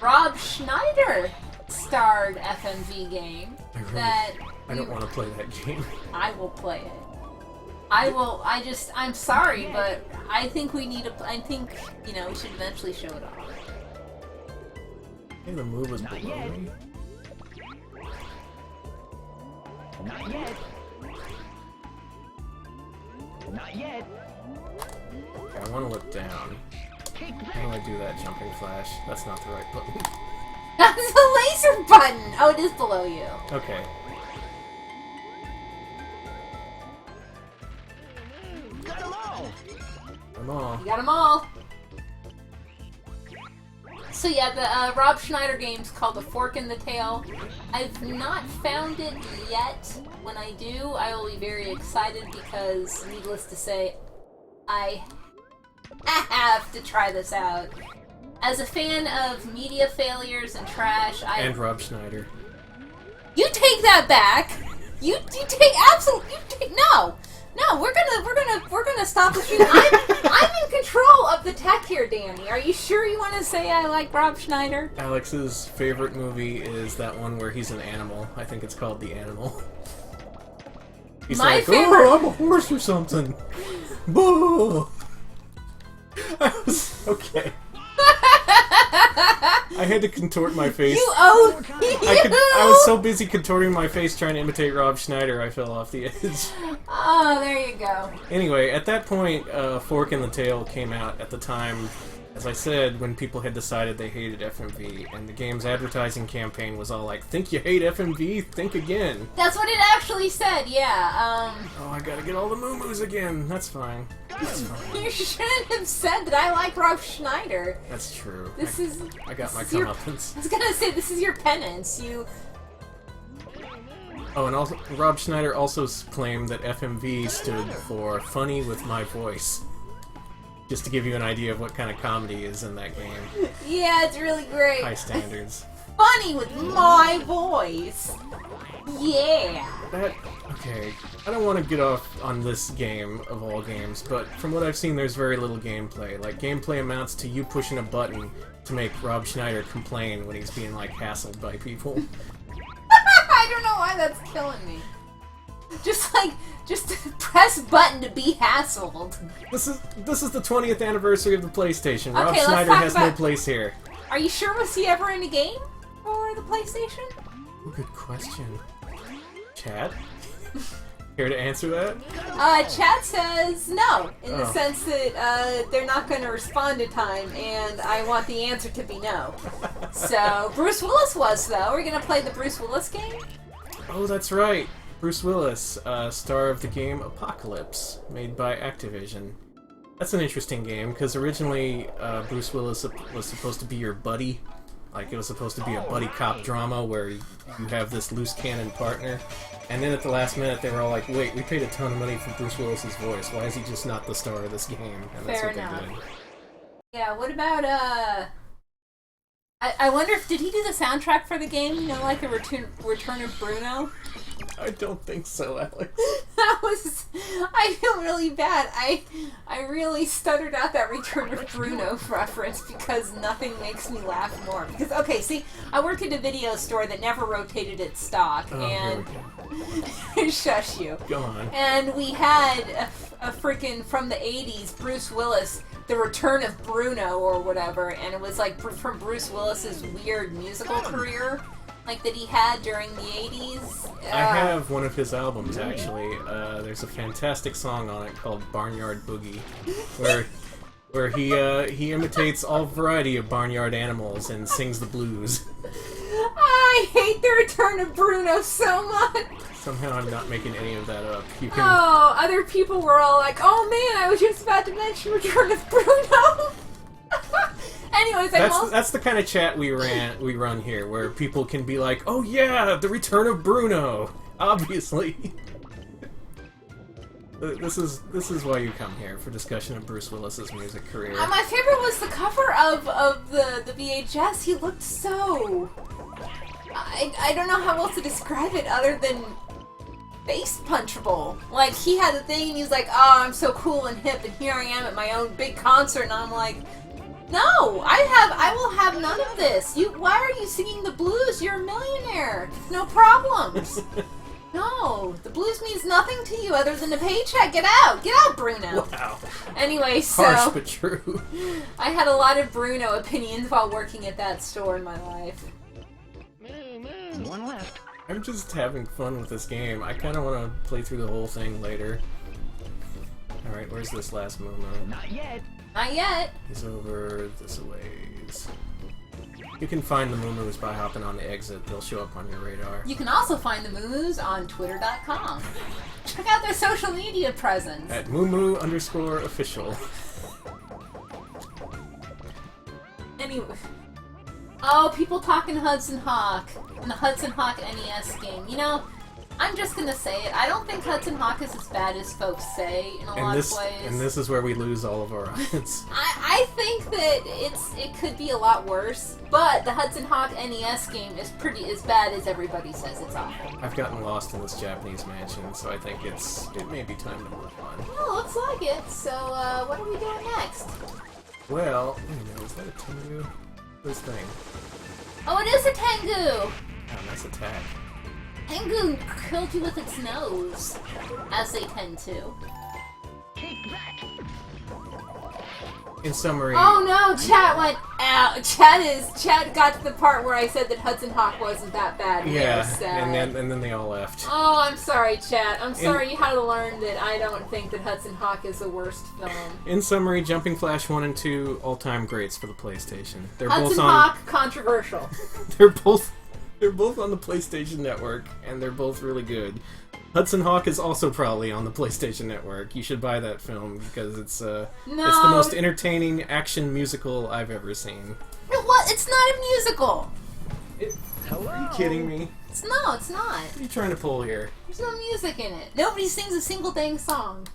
Speaker 2: Rob Schneider starred FMV game that
Speaker 1: I don't want to play that game.
Speaker 2: I will play it. I'm sorry, but I think we need I think, we should eventually show it off.
Speaker 1: Hey, the move was below me.
Speaker 5: Not yet. Not yet.
Speaker 1: Okay, I want to look down. How do I do that Jumping Flash? That's not the right button.
Speaker 2: That's the laser button! Oh, it is below you.
Speaker 1: Okay.
Speaker 5: Got them all.
Speaker 1: I'm all.
Speaker 2: You got them all. So yeah, the Rob Schneider game's called The Fork in the Tail. I've not found it yet. When I do, I will be very excited because, needless to say, I have to try this out. As a fan of media failures and trash,
Speaker 1: And Rob Schneider.
Speaker 2: You take that back. You take absolutely. No, we're gonna stop the stream. I'm in control of the tech here, Danny. Are you sure you want to say I like Rob Schneider?
Speaker 1: Alex's favorite movie is that one where he's an animal. I think it's called The Animal. He's
Speaker 2: My
Speaker 1: like,
Speaker 2: favorite-
Speaker 1: oh, I'm a horse or something. Boo! I was okay. I had to contort my face. I was so busy contorting my face trying to imitate Rob Schneider, I fell off the edge.
Speaker 2: Oh, there you go.
Speaker 1: Anyway, at that point, Fork in the Tail came out at the time, as I said, when people had decided they hated FMV, and the game's advertising campaign was all like, think you hate FMV? Think again.
Speaker 2: That's what it actually said. Yeah.
Speaker 1: Oh, I gotta get all the moo-moos again. That's fine. That's fine.
Speaker 2: You shouldn't have said that I like Rob Schneider.
Speaker 1: That's true. I got my
Speaker 2: this is your-
Speaker 1: comeuppance.
Speaker 2: I was gonna say this is your penance. You.
Speaker 1: Oh, and also, Rob Schneider also claimed that FMV stood for Funny with My Voice. Just to give you an idea of what kind of comedy is in that game.
Speaker 2: Yeah, it's really great.
Speaker 1: High standards.
Speaker 2: Funny with my voice. Yeah.
Speaker 1: Okay, I don't want to get off on this game of all games, but from what I've seen, there's very little gameplay. Like, gameplay amounts to you pushing a button to make Rob Schneider complain when he's being, like, hassled by people.
Speaker 2: I don't know why that's killing me. Just press button to be hassled.
Speaker 1: This is the 20th anniversary of the PlayStation. Rob
Speaker 2: Okay, let's
Speaker 1: Schneider
Speaker 2: talk
Speaker 1: has no
Speaker 2: about-
Speaker 1: place here.
Speaker 2: Are you sure was he ever in a game for the PlayStation?
Speaker 1: Good question. Chad? Care to answer that?
Speaker 2: Chat says no, in the
Speaker 1: Oh.
Speaker 2: sense that they're not going to respond in time, and I want the answer to be no. So, Bruce Willis was, though. We're going to play the Bruce Willis game?
Speaker 1: Oh, that's right. Bruce Willis, star of the game Apocalypse, made by Activision. That's an interesting game, because originally Bruce Willis was supposed to be your buddy. Like, it was supposed to be a buddy cop drama where you have this loose cannon partner. And then at the last minute, they were all like, wait, we paid a ton of money for Bruce Willis's voice. Why is he just not the star of this game? And that's
Speaker 2: Fair
Speaker 1: what
Speaker 2: enough.
Speaker 1: they did.
Speaker 2: Yeah, what about, I wonder if, did he do the soundtrack for the game? You know, like the Return of Bruno?
Speaker 1: I don't think so, Alex.
Speaker 2: That was, I feel really bad. I really stuttered out that Return of Bruno reference because nothing makes me laugh more. Because, okay, see, I worked at a video store that never rotated its stock,
Speaker 1: Oh,
Speaker 2: and
Speaker 1: here we
Speaker 2: shush you.
Speaker 1: go. Go on.
Speaker 2: And we had a freaking, from the 80s, Bruce Willis, The Return of Bruno or whatever, and it was like from Bruce Willis's weird musical career, like that he had during the 80s.
Speaker 1: I have one of his albums, actually. There's a fantastic song on it called Barnyard Boogie, where he imitates all variety of barnyard animals and sings the blues.
Speaker 2: I hate The Return of Bruno so much.
Speaker 1: Somehow I'm not making any of that up. You can.
Speaker 2: Oh, other people were all like, "Oh man, I was just about to mention Return of Bruno." Anyways,
Speaker 1: That's the kind of chat we run here, where people can be like, "Oh yeah, the Return of Bruno." Obviously, this is why you come here, for discussion of Bruce Willis's music career.
Speaker 2: my favorite was the cover of the VHS. He looked so. I don't know how else to describe it other than face punchable. Like, he had the thing and he was like, "Oh, I'm so cool and hip, and here I am at my own big concert," and I'm like, "No, I will have none of this. Why are you singing the blues? You're a millionaire. No problems." No, the blues means nothing to you other than a paycheck. Get out, Bruno.
Speaker 1: Wow.
Speaker 2: Anyway, so
Speaker 1: Harsh but true.
Speaker 2: I had a lot of Bruno opinions while working at that store in my life.
Speaker 5: One left.
Speaker 1: I'm just having fun with this game. I kind of want to play through the whole thing later. Alright, where's this last Momo?
Speaker 5: Not yet.
Speaker 2: Not yet.
Speaker 1: He's over this a ways. You can find the Moomoos by hopping on the exit. They'll show up on your radar.
Speaker 2: You can also find the Moos on Twitter.com. Check out their social media presence.
Speaker 1: At Moomoo_official.
Speaker 2: Anyway. Oh, people talking Hudson Hawk and the Hudson Hawk NES game. You know, I'm just gonna say it. I don't think Hudson Hawk is as bad as folks say in a lot of ways.
Speaker 1: And this is where we lose all of our audience.
Speaker 2: I think that it could be a lot worse, but the Hudson Hawk NES game is pretty as bad as everybody says it's awful.
Speaker 1: I've gotten lost in this Japanese mansion, so I think it may be time to move on.
Speaker 2: Well, looks like it. So, what are we doing next?
Speaker 1: Well, wait a minute, is that a Tengu? This thing.
Speaker 2: Oh, it is a Tengu!
Speaker 1: Oh, nice attack.
Speaker 2: Tengu killed you with its nose, as they tend to.
Speaker 5: Take that.
Speaker 1: In summary,
Speaker 2: Oh no, chat went out. Chat got to the part where I said that Hudson Hawk wasn't that bad. And
Speaker 1: yeah,
Speaker 2: they were sad.
Speaker 1: and then they all left.
Speaker 2: Oh, I'm sorry, chat. I'm sorry you had to learn that I don't think that Hudson Hawk is the worst film.
Speaker 1: In summary, Jumping Flash 1 and 2, all-time greats for the PlayStation. They're
Speaker 2: Hudson
Speaker 1: both on.
Speaker 2: Hawk, controversial.
Speaker 1: They're both on the PlayStation Network, and they're both really good. Hudson Hawk is also probably on the PlayStation Network. You should buy that film because it's the most entertaining action musical I've ever seen.
Speaker 2: What? It's not a musical.
Speaker 1: Are you kidding me?
Speaker 2: It's not.
Speaker 1: What are you trying to pull here?
Speaker 2: There's no music in it. Nobody sings a single dang song.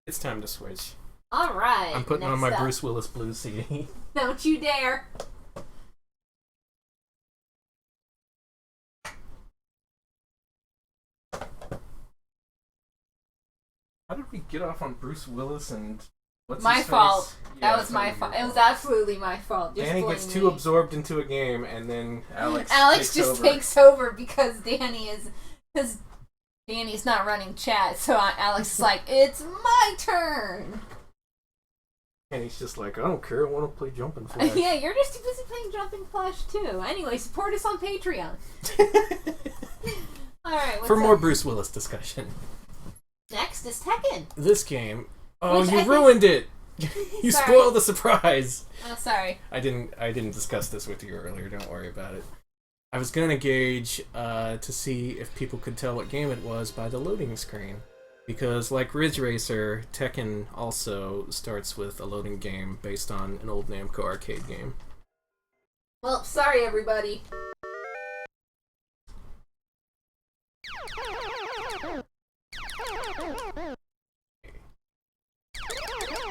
Speaker 1: It's time to switch.
Speaker 2: All right.
Speaker 1: I'm putting on
Speaker 2: next
Speaker 1: my
Speaker 2: up.
Speaker 1: Bruce Willis Blues CD.
Speaker 2: Don't you dare.
Speaker 1: How did we get off on Bruce Willis and what's
Speaker 2: My
Speaker 1: his
Speaker 2: fault.
Speaker 1: face?
Speaker 2: That
Speaker 1: Yeah,
Speaker 2: was my
Speaker 1: your
Speaker 2: fault. It was absolutely my fault. Just
Speaker 1: Danny
Speaker 2: blame
Speaker 1: gets
Speaker 2: me.
Speaker 1: too absorbed into a game, and then Alex
Speaker 2: just takes over because Danny's not running chat. So Alex is like, "It's my turn."
Speaker 1: And he's just like, I don't care, I want to play Jumping Flash.
Speaker 2: Yeah, you're just too busy playing Jumping Flash too. Anyway, support us on Patreon. Alright,
Speaker 1: For more Bruce Willis discussion.
Speaker 2: Next is Tekken.
Speaker 1: This game... Oh,
Speaker 2: Which
Speaker 1: you
Speaker 2: I think-
Speaker 1: ruined it! You
Speaker 2: Sorry.
Speaker 1: spoiled the surprise!
Speaker 2: Oh, sorry.
Speaker 1: I didn't discuss this with you earlier, don't worry about it. I was gonna gauge to see if people could tell what game it was by the loading screen. Because, like Ridge Racer, Tekken also starts with a loading game based on an old Namco arcade game.
Speaker 2: Well, sorry, everybody.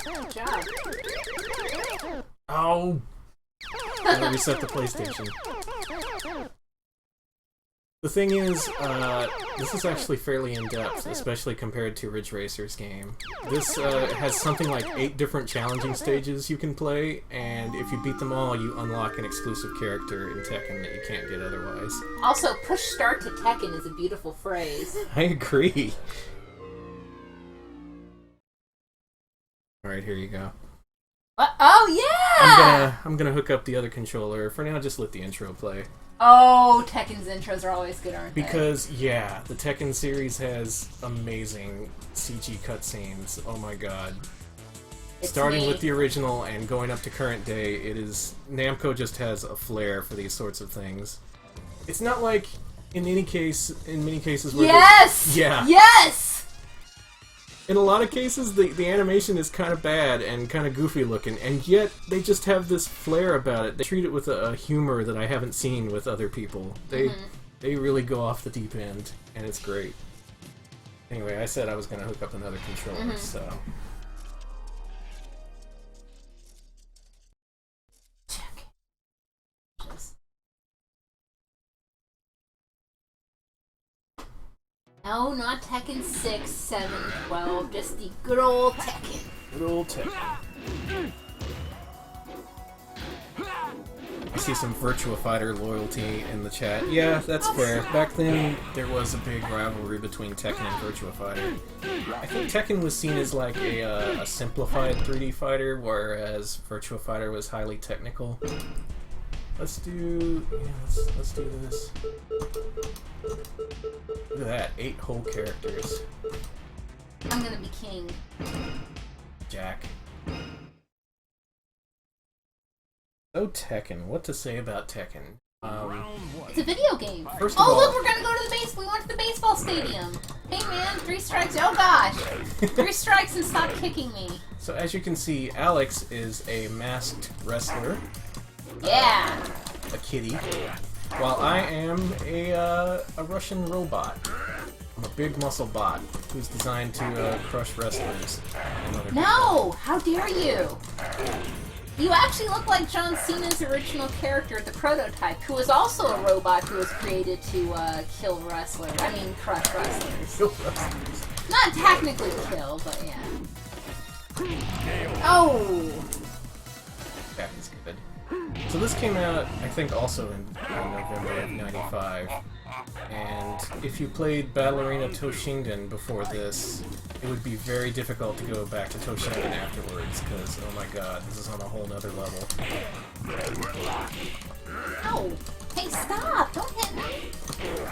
Speaker 2: Good job.
Speaker 1: Oh! I reset the PlayStation. The thing is, this is actually fairly in-depth, especially compared to Ridge Racer's game. This has something like 8 different challenging stages you can play, and if you beat them all, you unlock an exclusive character in Tekken that you can't get otherwise.
Speaker 2: Also, push start to Tekken is a beautiful phrase.
Speaker 1: I agree. Alright, here you go.
Speaker 2: What? Oh, yeah!
Speaker 1: I'm gonna hook up the other controller. For now, just let the intro play.
Speaker 2: Oh, Tekken's intros are always good, aren't they?
Speaker 1: Because, yeah, the Tekken series has amazing CG cutscenes. Oh my god.
Speaker 2: It's
Speaker 1: Starting
Speaker 2: me.
Speaker 1: with the original and going up to current day, it is... Namco just has a flair for these sorts of things. It's not like, in many cases where...
Speaker 2: Yes!
Speaker 1: Yeah.
Speaker 2: Yes!
Speaker 1: In a lot of cases, the animation is kind of bad and kind of goofy looking, and yet they just have this flair about it. They treat it with a humor that I haven't seen with other people. They really go off the deep end, and it's great. Anyway, I said I was going to hook up another controller, so...
Speaker 2: No, not Tekken 6, 7, 12, just the good old Tekken.
Speaker 1: Good old Tekken. I see some Virtua Fighter loyalty in the chat. Yeah, that's fair. Back then, there was a big rivalry between Tekken and Virtua Fighter. I think Tekken was seen as like a simplified 3D fighter, whereas Virtua Fighter was highly technical. Let's do this. Look at that, 8 whole characters.
Speaker 2: I'm gonna be king.
Speaker 1: Jack. So Tekken, what to say about Tekken?
Speaker 2: It's a video game.
Speaker 1: First of
Speaker 2: Oh,
Speaker 1: all,
Speaker 2: look, we're gonna go to the base. We went to the baseball stadium. Hey, man, 3 strikes. Oh, gosh. 3 strikes and stop kicking me.
Speaker 1: so as you can see, Alex is a masked wrestler,
Speaker 2: Yeah.
Speaker 1: a kitty, while I am a Russian robot. I'm a big muscle bot who's designed to crush wrestlers and other
Speaker 2: No! How dare you? You actually look like John Cena's original character, the prototype, who was also a robot who was created to kill wrestlers. I mean, crush wrestlers.
Speaker 1: people. Wrestlers.
Speaker 2: Not technically kill, but yeah. Oh!
Speaker 1: That is good. So this came out, I think, also in November of '95. And if you played Battle Arena Toshinden before this, it would be very difficult to go back to Toshinden afterwards, because, oh my god, this is on a whole nother level.
Speaker 2: Ow! Hey, stop! Don't hit me!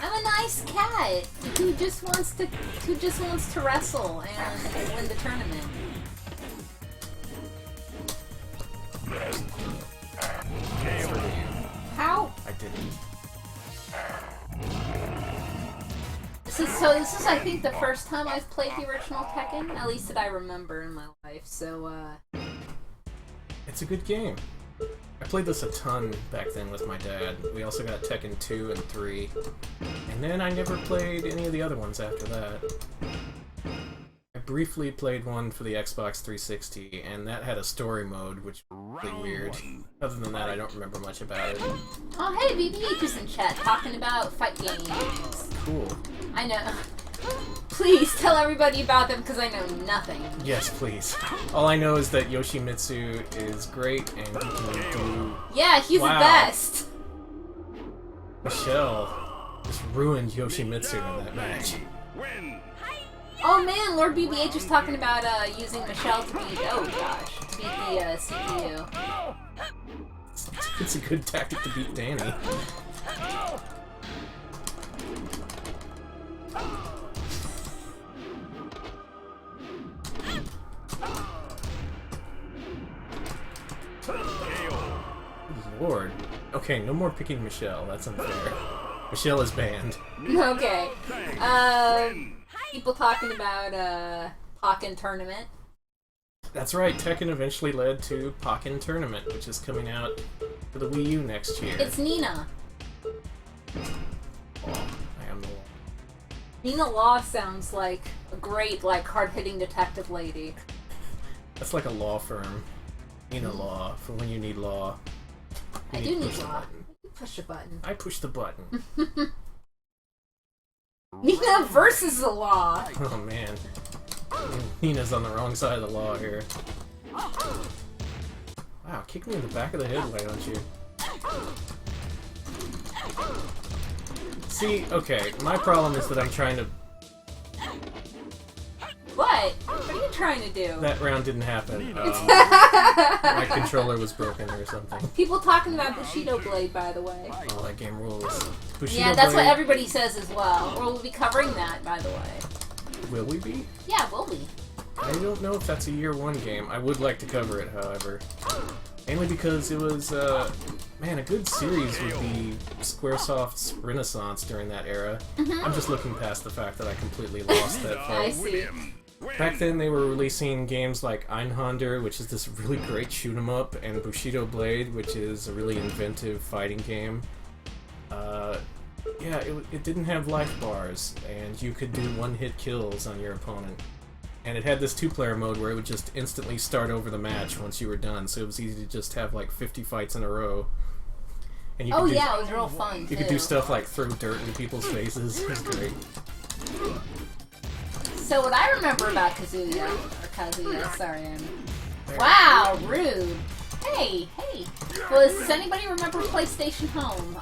Speaker 2: I'm a nice cat who just wants to wrestle and win the tournament. How?
Speaker 1: I didn't.
Speaker 2: This is I think the first time I've played the original Tekken, at least that I remember in my life. So
Speaker 1: It's a good game. I played this a ton back then with my dad. We also got Tekken 2 and 3. And then I never played any of the other ones after that. I briefly played one for the Xbox 360, and that had a story mode, which was really weird. Other than that, I don't remember much about it.
Speaker 2: oh hey, BBH is in chat talking about fight games.
Speaker 1: Cool.
Speaker 2: I know. Please tell everybody about them because I know nothing.
Speaker 1: Yes, please. All I know is that Yoshimitsu is great, and he can do...
Speaker 2: Yeah, he's
Speaker 1: Wow.
Speaker 2: the best.
Speaker 1: Michelle just ruined Yoshimitsu in that match.
Speaker 2: Oh man, Lord BBH is talking about using Michelle to beat. Oh gosh, to beat the CPU.
Speaker 1: It's a good tactic to beat Danny. reward. Okay, no more picking Michelle. That's unfair. Michelle is banned.
Speaker 2: Okay. People talking about Tekken Tournament.
Speaker 1: That's right, Tekken eventually led to Tekken Tournament, which is coming out for the Wii U next year.
Speaker 2: It's Nina.
Speaker 1: Oh, I am the law.
Speaker 2: Nina Law sounds like a great, like, hard-hitting detective lady.
Speaker 1: That's like a law firm. Nina Law, for when you need law.
Speaker 2: I
Speaker 1: You
Speaker 2: do need
Speaker 1: push the
Speaker 2: law.
Speaker 1: button.
Speaker 2: Push a button.
Speaker 1: I push the button.
Speaker 2: Nina versus the law.
Speaker 1: Oh man. Nina's on the wrong side of the law here. Wow, kick me in the back of the head, why don't you? See, okay, my problem is that I'm trying to...
Speaker 2: What? What are you trying to do?
Speaker 1: That round didn't happen. My controller was broken or something.
Speaker 2: People talking about Bushido Blade, by the way.
Speaker 1: Oh, that game rules. Bushido
Speaker 2: Yeah, that's what
Speaker 1: Blade-
Speaker 2: everybody says as well. Or we'll be covering that, by the way.
Speaker 1: Will we be?
Speaker 2: Yeah, will we?
Speaker 1: I don't know if that's a year one game. I would like to cover it, however. Mainly because it was, man, a good series would be Squaresoft's renaissance during that era. I'm just looking past the fact that I completely lost that
Speaker 2: I
Speaker 1: fight.
Speaker 2: see.
Speaker 1: Back then, they were releasing games like Einhander, which is this really great shoot-'em-up, and Bushido Blade, which is a really inventive fighting game. Yeah, it didn't have life bars, and you could do one-hit kills on your opponent. And it had this two-player mode where it would just instantly start over the match once you were done, so it was easy to just have like 50 fights in a row. And you
Speaker 2: Oh
Speaker 1: could do,
Speaker 2: yeah, it was real fun,
Speaker 1: you
Speaker 2: too.
Speaker 1: could do stuff like throw dirt in people's faces. It was great.
Speaker 2: So what I remember about Kazuya, sorry, wow, rude. Hey, does anybody remember PlayStation Home?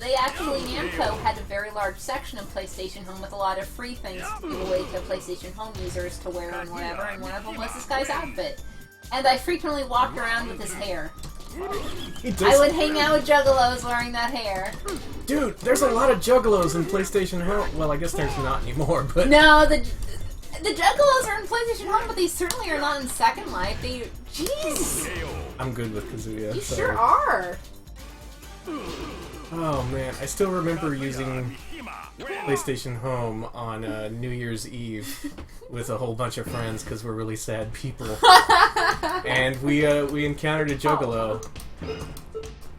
Speaker 2: They actually, Namco had a very large section of PlayStation Home with a lot of free things to give away to PlayStation Home users to wear and whatever, and one of them was this guy's outfit. And I frequently walked around with his hair. I would hang out with juggalos wearing that hair.
Speaker 1: Dude, there's a lot of juggalos in PlayStation Home. Well, I guess there's not anymore, but...
Speaker 2: No, the juggalos are in PlayStation Home, but they certainly are not in Second Life. Jeez!
Speaker 1: I'm good with Kazuya.
Speaker 2: You
Speaker 1: so.
Speaker 2: sure are.
Speaker 1: Oh man, I still remember using PlayStation Home on New Year's Eve with a whole bunch of friends because we're really sad people. And we encountered a juggalo.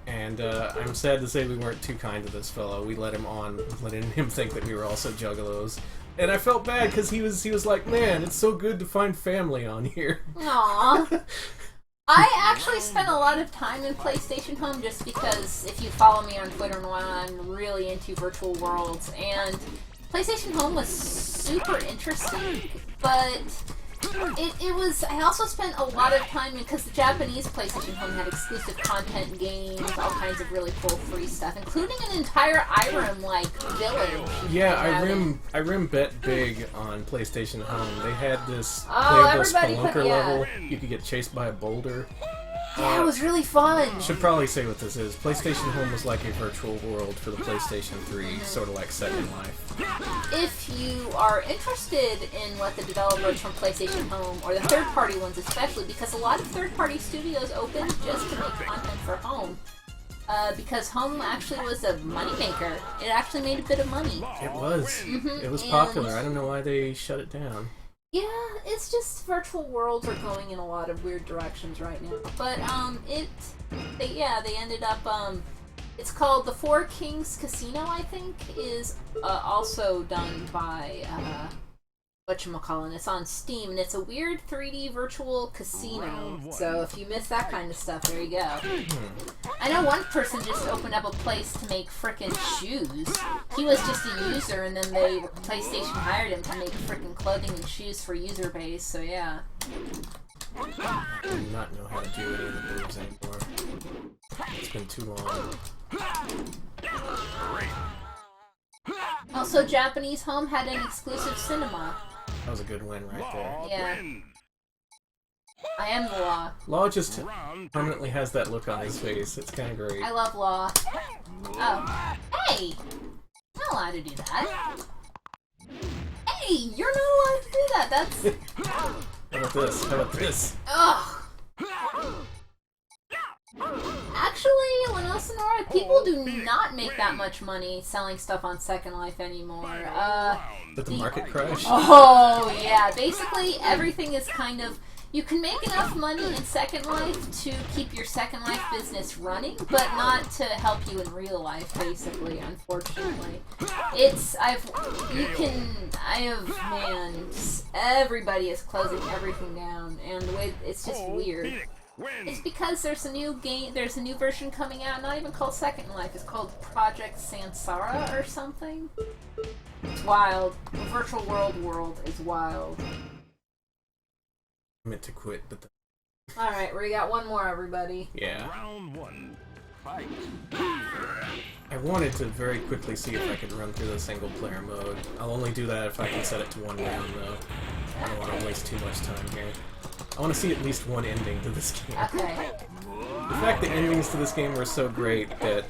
Speaker 1: And I'm sad to say we weren't too kind to this fellow. We let him on, letting him think that we were also juggalos. And I felt bad because he was like, man, it's so good to find family on here.
Speaker 2: Aww. I actually spent a lot of time in PlayStation Home just because if you follow me on Twitter and whatnot, I'm really into virtual worlds. And PlayStation Home was super interesting, but it was... I also spent a lot of time because the Japanese PlayStation Home had exclusive content, games, all kinds of really cool free stuff, including an entire Irem-like village.
Speaker 1: Yeah, Irem bet big on PlayStation Home. They had this
Speaker 2: Oh,
Speaker 1: playable
Speaker 2: everybody
Speaker 1: spelunker
Speaker 2: yeah.
Speaker 1: level. You could get chased by a boulder.
Speaker 2: Yeah, it was really fun.
Speaker 1: Should probably say what this is. PlayStation Home was like a virtual world for the PlayStation 3, sort of like Second Life.
Speaker 2: If you are interested in what the developers from PlayStation Home, or the third-party ones especially, because a lot of third-party studios opened just to make content for Home, because Home actually was a moneymaker. It actually made a bit of money.
Speaker 1: It was. It was popular. I don't know why they shut it down.
Speaker 2: Yeah, it's just virtual worlds are going in a lot of weird directions right now. But, they ended up, it's called The Four Kings Casino, I think, is also done by, whatchamacallin', it's on Steam, and it's a weird 3D virtual casino. So if you miss that kind of stuff, there you go. I know one person just opened up a place to make frickin' shoes. He was just a user, and then PlayStation hired him to make frickin' clothing and shoes for user base, so yeah.
Speaker 1: I do not know how to do any of the moves anymore. It's been too long.
Speaker 2: Also, Japanese Home had an exclusive cinema.
Speaker 1: That was a good win right there.
Speaker 2: Yeah. I am the Law.
Speaker 1: Law just permanently has that look on his face. It's kind of great.
Speaker 2: I love Law. Oh. Hey! I'm not allowed to do that. Hey! You're not allowed to do that! That's...
Speaker 1: How about this? How about this?
Speaker 2: Ugh! Actually, know, Sonora, people do not make that much money selling stuff on Second Life anymore.
Speaker 1: Did the market crash?
Speaker 2: Oh, yeah. Basically, everything is kind of... You can make enough money in Second Life to keep your Second Life business running, but not to help you in real life, basically, unfortunately. Man, everybody is closing everything down, and the way, it's just weird. It's because there's a new version coming out, not even called Second Life, it's called Project Sansara or something. It's wild. The virtual world is wild.
Speaker 1: I meant to quit, but...
Speaker 2: Alright, we got one more, everybody.
Speaker 1: Yeah.
Speaker 3: Round 1. Fight.
Speaker 1: I wanted to very quickly see if I could run through the single-player mode. I'll only do that if I can set it to 1 round, though. I don't want to waste too much time here. I want to see at least one ending to this game.
Speaker 2: Okay.
Speaker 1: The fact that endings to this game were so great that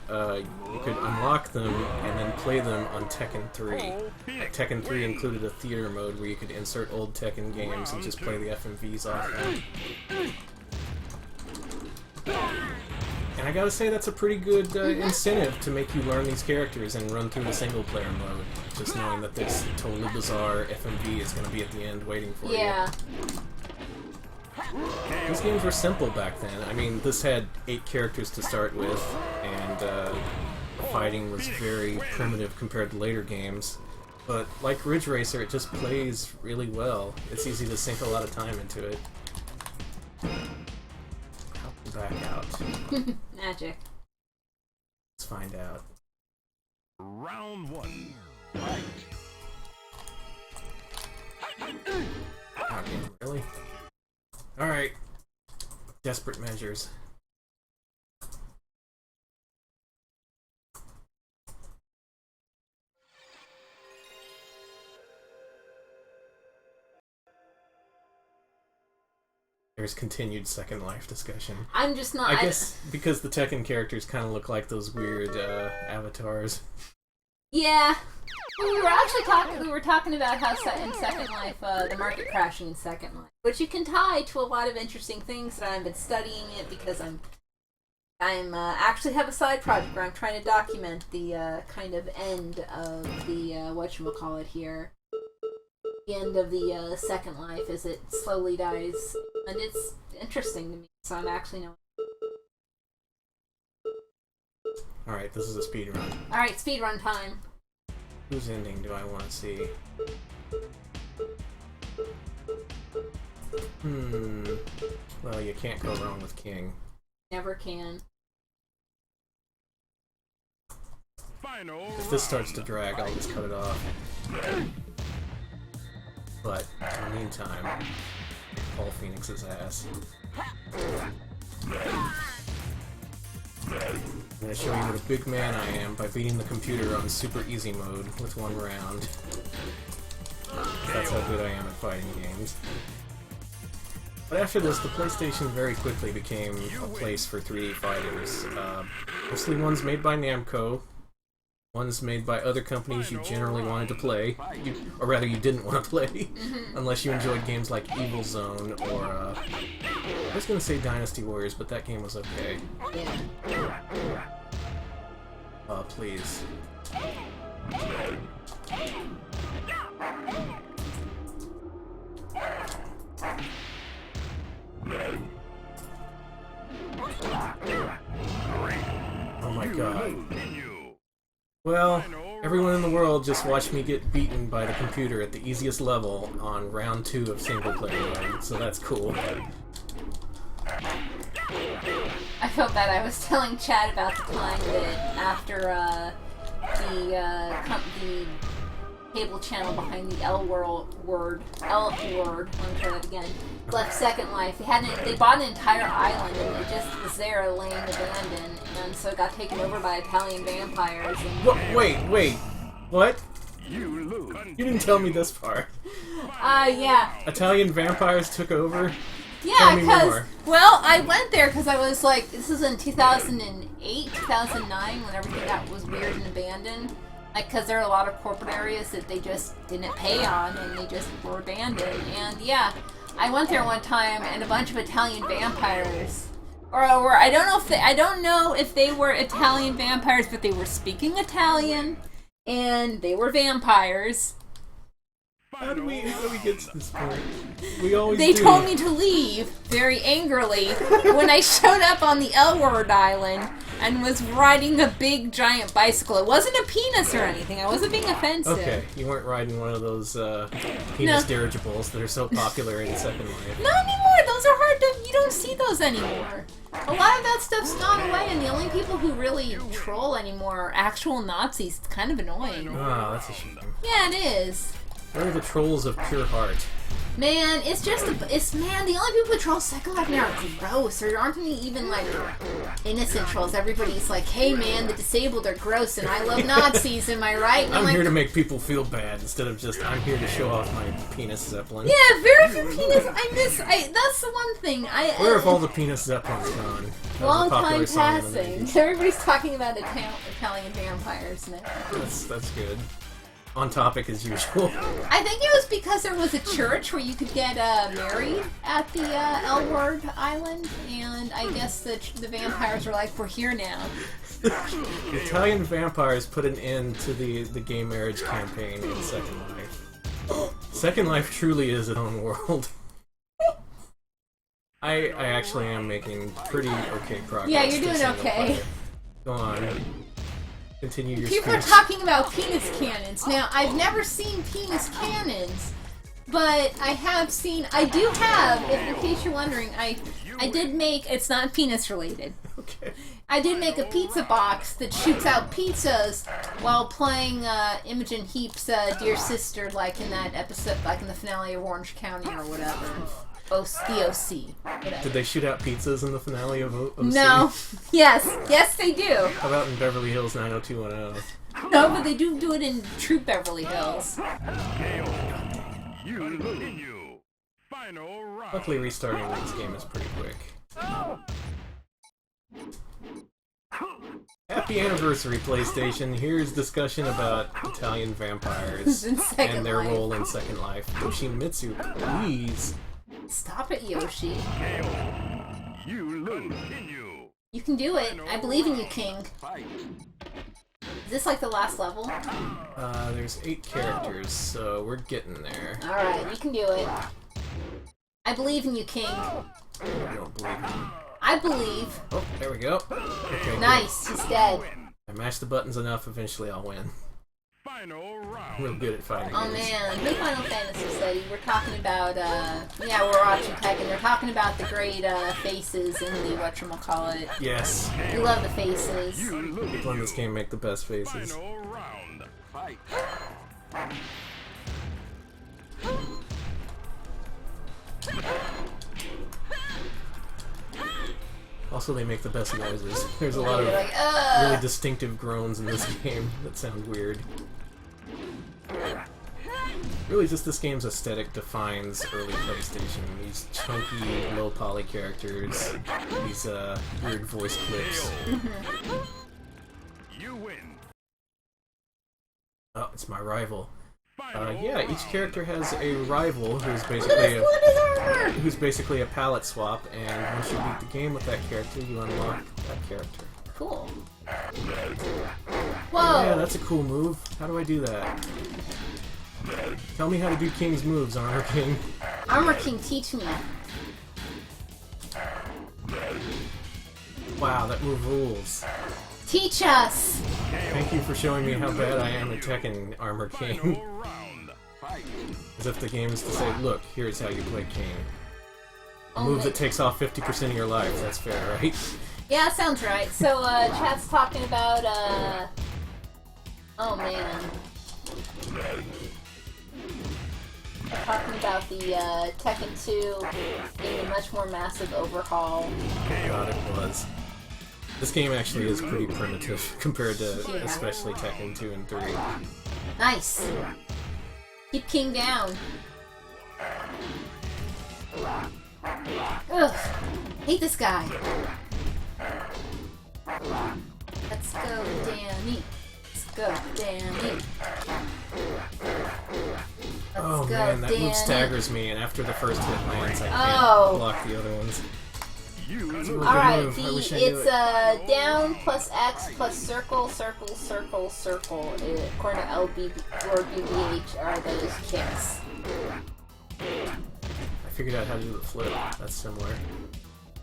Speaker 1: you could unlock them and then play them on Tekken 3. Tekken 3 included a theater mode where you could insert old Tekken games and just play the FMVs off them. And I gotta say, that's a pretty good incentive to make you learn these characters and run through the single-player mode, just knowing that this totally bizarre FMV is gonna be at the end waiting for you.
Speaker 2: Yeah.
Speaker 1: These games were simple back then. I mean, this had 8 characters to start with, and fighting was very primitive compared to later games. But like Ridge Racer, it just plays really well. It's easy to sink a lot of time into it. Back out.
Speaker 2: Magic.
Speaker 1: Let's find out.
Speaker 3: Round 1.
Speaker 1: Okay, really? Alright. Desperate measures. There's continued Second Life discussion.
Speaker 2: I'm just not...
Speaker 1: I guess because the Tekken characters kind of look like those weird avatars.
Speaker 2: Yeah. We were talking about how in Second Life, the market crashing in Second Life, which you can tie to a lot of interesting things that I've been studying it because I'm actually have a side project where I'm trying to document the kind of end of the whatchamacallit here. The end of the Second Life as it slowly dies, and it's interesting to me. So I'm actually knowing.
Speaker 1: All right, this is a speed run.
Speaker 2: All right, speed run time.
Speaker 1: Whose ending do I want to see? Well, you can't go wrong with King.
Speaker 2: Never can.
Speaker 1: If this starts to drag, I'll just cut it off. But, in the meantime, Paul Phoenix's ass. I'm gonna show you what a big man I am by beating the computer on super easy mode with 1 round. That's how good I am at fighting games. But after this, the PlayStation very quickly became a place for 3D fighters. Mostly ones made by Namco, ones made by other companies you generally wanted to play, or rather you didn't want to play, unless you enjoyed games like Evil Zone or, I was gonna say Dynasty Warriors, but that game was okay. Please. Oh my god. Well, everyone in the world just watched me get beaten by the computer at the easiest level on round 2 of single player mode, so that's cool.
Speaker 2: I felt bad. I was telling Chad about the time that after the cable channel behind the L word, let me try that again, left Second Life. They bought an entire island and it just was there laying abandoned, and so it got taken over by Italian vampires. And
Speaker 1: Wait, what? You didn't tell me this part.
Speaker 2: Yeah.
Speaker 1: Italian vampires took over?
Speaker 2: Yeah, because, well, I went there because I was like, this is in 2008, 2009, when everything was weird and abandoned. Like, because there are a lot of corporate areas that they just didn't pay on, and they just were abandoned. And yeah, I went there one time, and a bunch of Italian vampires Or I don't know if they were Italian vampires, but they were speaking Italian, and they were vampires.
Speaker 1: How do we get to this point? We always
Speaker 2: They
Speaker 1: do.
Speaker 2: told me to leave very angrily when I showed up on the L-word island and was riding a big giant bicycle. It wasn't a penis or anything. I wasn't being offensive.
Speaker 1: Okay, you weren't riding one of those penis dirigibles that are so popular in Second Life.
Speaker 2: Not anymore. Those are hard to... You don't see those anymore. A lot of that stuff's gone away, and the only people who really troll anymore are actual Nazis. It's kind of annoying.
Speaker 1: Oh, that's a shame.
Speaker 2: Yeah, it is.
Speaker 1: Where are the trolls of pure heart?
Speaker 2: Man, it's just the only people who troll Second Life now are gross. There aren't any even, like, innocent trolls. Everybody's like, hey man, the disabled are gross and I love Nazis, am I right? And
Speaker 1: I'm
Speaker 2: like,
Speaker 1: here to make people feel bad instead of just, I'm here to show off my penis zeppelin.
Speaker 2: yeah, very few penis, that's the one thing.
Speaker 1: Where have all the penis zeppelins gone? That was a
Speaker 2: long
Speaker 1: popular
Speaker 2: time
Speaker 1: song in the
Speaker 2: passing.
Speaker 1: 90s.
Speaker 2: Everybody's talking about Italian vampires now.
Speaker 1: That's good. On topic as usual.
Speaker 2: I think it was because there was a church where you could get married at the L-word island, and I guess the vampires were like, we're here now.
Speaker 1: Italian vampires put an end to the gay marriage campaign in Second Life. Second Life truly is its own world. I actually am making pretty okay progress.
Speaker 2: Yeah, you're doing
Speaker 1: single
Speaker 2: okay.
Speaker 1: player. Go on. Continue your
Speaker 2: People are
Speaker 1: speech.
Speaker 2: talking about penis cannons. Now, I've never seen penis cannons, but I do have, in case you're wondering, I did make, it's not penis related.
Speaker 1: Okay.
Speaker 2: I did make a pizza box that shoots out pizzas while playing Imogen Heap's Dear Sister, like in that episode, like in the finale of Orange County or whatever. The OC. Whatever.
Speaker 1: Did they shoot out pizzas in the finale of OC?
Speaker 2: No. Yes, they do.
Speaker 1: How about in Beverly Hills 90210?
Speaker 2: No, but they do it in true Beverly Hills.
Speaker 1: Luckily, restarting this game is pretty quick. Happy anniversary, PlayStation. Here's discussion about Italian vampires
Speaker 2: In Second
Speaker 1: and their
Speaker 2: Life.
Speaker 1: role in Second Life. Yoshimitsu, please.
Speaker 2: Stop it, Yoshi. You can do it. I believe in you, King. Is this like the last level?
Speaker 1: There's 8 characters, so we're getting there.
Speaker 2: Alright, you can do it. I believe in you, King.
Speaker 1: I don't believe him.
Speaker 2: I believe.
Speaker 1: Oh, there we go. Okay, good.
Speaker 2: Nice, he's dead.
Speaker 1: I mashed the buttons enough, eventually I'll win. I'm real good at fighting
Speaker 2: Oh
Speaker 1: games.
Speaker 2: man, the Final Fantasy study. We're talking about, yeah, we're watching Tekken. They're talking about the great faces in the whatchamacallit.
Speaker 1: Yes.
Speaker 2: We love the faces.
Speaker 1: People in this game make the best faces. Also, they make the best noises. There's a lot of
Speaker 2: You're like,
Speaker 1: really distinctive groans in this game that sound weird. Really, just this game's aesthetic defines early PlayStation. These chunky, low-poly characters, these weird voice clips.
Speaker 3: You win.
Speaker 1: Oh, it's my rival. Yeah, each character has a rival who's
Speaker 2: Look at his
Speaker 1: basically a palette swap, and once you beat the game with that character, you unlock that character.
Speaker 2: Cool.
Speaker 1: Yeah,
Speaker 2: Whoa!
Speaker 1: that's a cool move. How do I do that? Tell me how to do King's moves, Armor King.
Speaker 2: Armor King, teach me.
Speaker 1: Wow, that move rules.
Speaker 2: Teach us!
Speaker 1: Thank you for showing me how bad I am at Tekken, Armor King. As if the game is to say, look, here's how you play King. A move that takes off 50% of your life, that's fair, right?
Speaker 2: Yeah, sounds right. So, chat's talking about, oh man. They're talking about the, Tekken 2 getting a much more massive overhaul.
Speaker 1: God, it was. This game actually is pretty primitive compared to
Speaker 2: Yeah.
Speaker 1: especially Tekken 2 and 3.
Speaker 2: Nice! Keep King down. Ugh. Hate this guy. Let's go, Danny. Let's go, Danny.
Speaker 1: Oh
Speaker 2: Let's go,
Speaker 1: man, that
Speaker 2: Danny.
Speaker 1: move staggers me, and after the first hit lands, I
Speaker 2: Oh.
Speaker 1: can't block the other ones.
Speaker 2: Alright,
Speaker 1: it's
Speaker 2: down plus X plus circle, circle, circle, circle. According to LB or BBH are those kicks.
Speaker 1: I figured out how to do the flip. That's similar.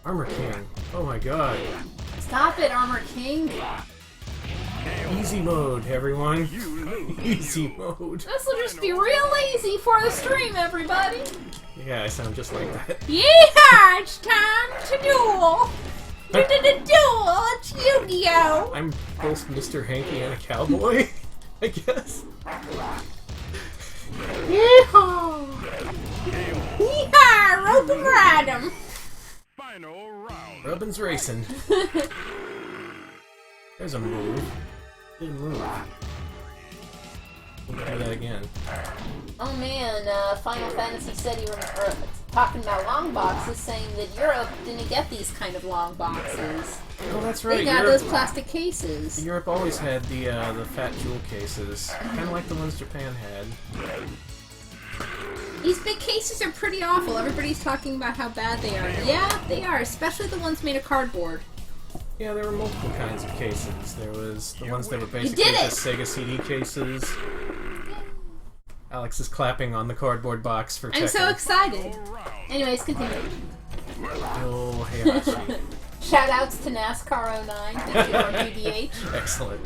Speaker 1: Armor King. Oh my god.
Speaker 2: Stop it, Armor King.
Speaker 1: Easy mode, everyone. Easy mode.
Speaker 2: This will just be real easy for the stream, everybody.
Speaker 1: Yeah, I sound just like that.
Speaker 2: Yeehaw! It's time to duel! Duel! It's Yu-Gi-Oh!
Speaker 1: I'm both Mr. Hanky and a cowboy, I guess.
Speaker 2: Yeehaw! Yeehaw! Rope and ride 'em!
Speaker 3: Final round.
Speaker 1: Robin's racing. There's a move. Didn't move. We'll do that again.
Speaker 2: Oh man, Final Fantasy said he talking about long boxes, saying that Europe didn't get these kind of long boxes.
Speaker 1: Oh, that's right.
Speaker 2: They got those plastic cases.
Speaker 1: Europe always had the fat jewel cases, kind of like the ones Japan had.
Speaker 2: These big cases are pretty awful. Everybody's talking about how bad they are. Yeah, they are, especially the ones made of cardboard.
Speaker 1: Yeah, there were multiple kinds of cases. There was the ones that were basically just Sega CD cases. Alex is clapping on the cardboard box for Tekken.
Speaker 2: I'm so excited. Anyways, continue.
Speaker 1: Oh, Heihachi.
Speaker 2: Shoutouts to NASCAR 09. Thank you, RGBH.
Speaker 1: Excellent.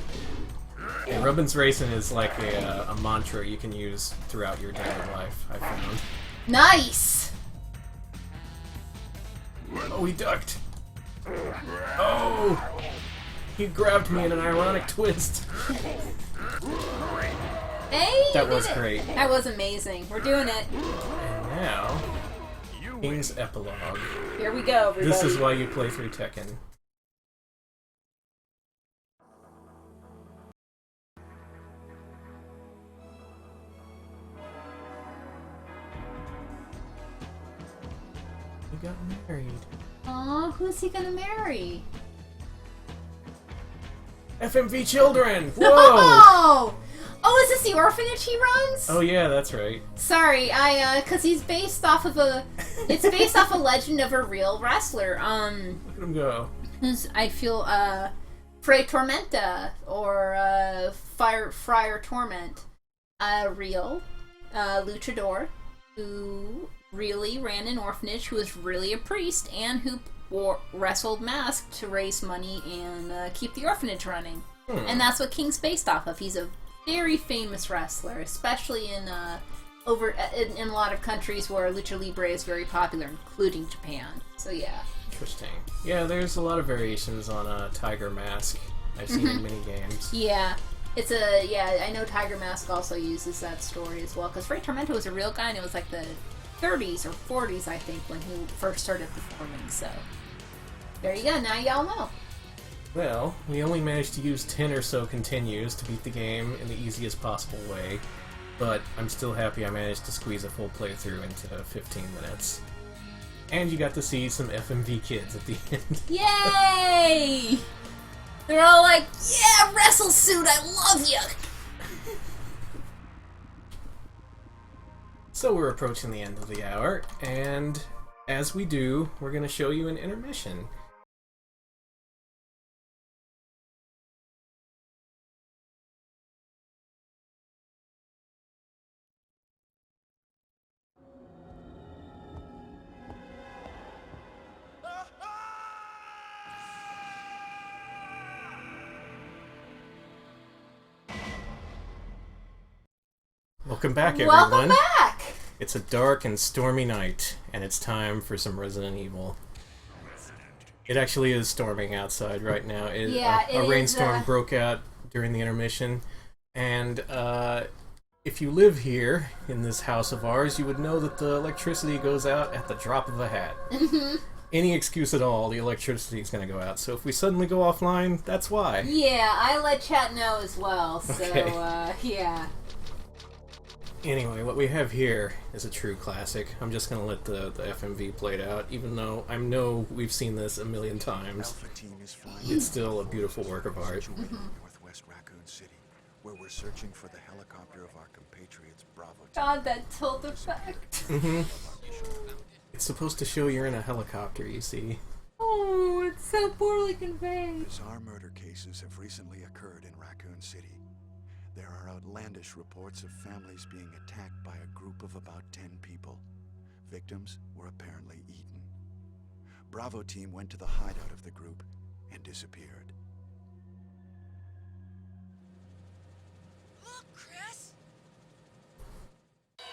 Speaker 1: Yeah, Robin's Racing is like a mantra you can use throughout your daily life, I found.
Speaker 2: Nice!
Speaker 1: Oh, he ducked. Oh! He grabbed me in an ironic twist.
Speaker 2: Hey,
Speaker 1: That was great.
Speaker 2: That was amazing. We're doing it.
Speaker 1: And now, King's Epilogue.
Speaker 2: Here we go, everybody.
Speaker 1: This is why you play through Tekken. You got married.
Speaker 2: Aw, who's he gonna marry?
Speaker 1: FMV Children! Whoa!
Speaker 2: Oh! Oh, is this the orphanage he runs?
Speaker 1: Oh yeah, that's right.
Speaker 2: Sorry, cause he's based off of it's based off a legend of a real wrestler,
Speaker 1: Look at him go.
Speaker 2: who's, I feel, Fray Tormenta, or, Friar Torment, a real, luchador, who really ran an orphanage, who was really a priest, and who wrestled masked to raise money and, keep the orphanage running. And that's what King's based off of. He's a very famous wrestler, especially in a lot of countries where lucha libre is very popular, including Japan. So yeah.
Speaker 1: Interesting. Yeah, there's a lot of variations on a Tiger Mask I've seen in mini games.
Speaker 2: Yeah. I know Tiger Mask also uses that story as well, because Fray Tormento was a real guy, and it was like the 30s or 40s, I think, when he first started performing, so there you go, now y'all know.
Speaker 1: Well, we only managed to use 10 or so continues to beat the game in the easiest possible way, but I'm still happy I managed to squeeze a full playthrough into 15 minutes. And you got to see some FMV kids at the end.
Speaker 2: Yay! They're all like, yeah, Wrestle Suit, I love you!
Speaker 1: So we're approaching the end of the hour, and as we do, we're going to show you an intermission. Welcome back, everyone.
Speaker 2: Welcome back!
Speaker 1: It's a dark and stormy night, and it's time for some Resident Evil. It actually is storming outside right now. A rainstorm broke out during the intermission, and if you live here in this house of ours, you would know that the electricity goes out at the drop of a hat. Any excuse at all, the electricity is going to go out. So if we suddenly go offline, that's why.
Speaker 2: Yeah, I let chat know as well, so,
Speaker 1: Okay.
Speaker 2: Yeah.
Speaker 1: Anyway, what we have here is a true classic. I'm just going to let the FMV play it out, even though I know we've seen this a million times. It's still a beautiful work of art.
Speaker 6: Northwest Raccoon City, where we're searching for the helicopter of our compatriots Bravo.
Speaker 2: God, that tilt effect.
Speaker 1: It's supposed to show you're in a helicopter, you see.
Speaker 2: Oh, it's so poorly conveyed.
Speaker 6: Bizarre murder cases have recently occurred in Raccoon City. There are outlandish reports of families being attacked by a group of about 10 people. Victims were apparently eaten. Bravo team went to the hideout of the group and disappeared.
Speaker 5: Look, Chris!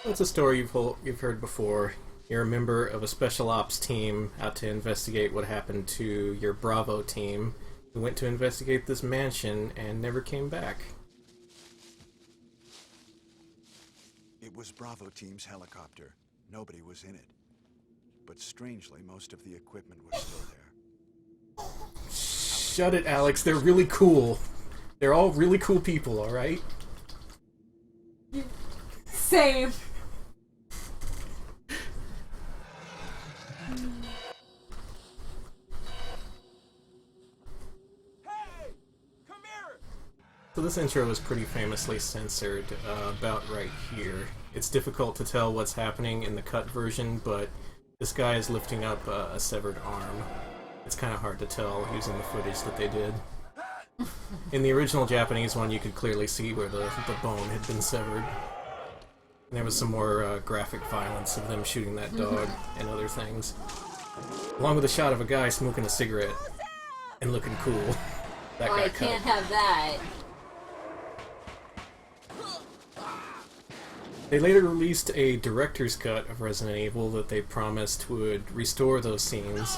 Speaker 1: It's a story you've heard before. You're a member of a special ops team out to investigate what happened to your Bravo team, who went to investigate this mansion and never came back.
Speaker 6: It was Bravo team's helicopter. Nobody was in it. But strangely, most of the equipment was still there.
Speaker 1: Shut it, Alex. They're really cool. They're all really cool people, alright?
Speaker 2: Same.
Speaker 1: So this intro is pretty famously censored, about right here. It's difficult to tell what's happening in the cut version, but this guy is lifting up a severed arm. It's kind of hard to tell using the footage that they did. In the original Japanese one, you could clearly see where the bone had been severed. And there was some more graphic violence of them shooting that dog and other things. Along with a shot of a guy smoking a cigarette and looking cool. That
Speaker 2: I
Speaker 1: got cut.
Speaker 2: can't have that.
Speaker 1: They later released a director's cut of Resident Evil that they promised would restore those scenes.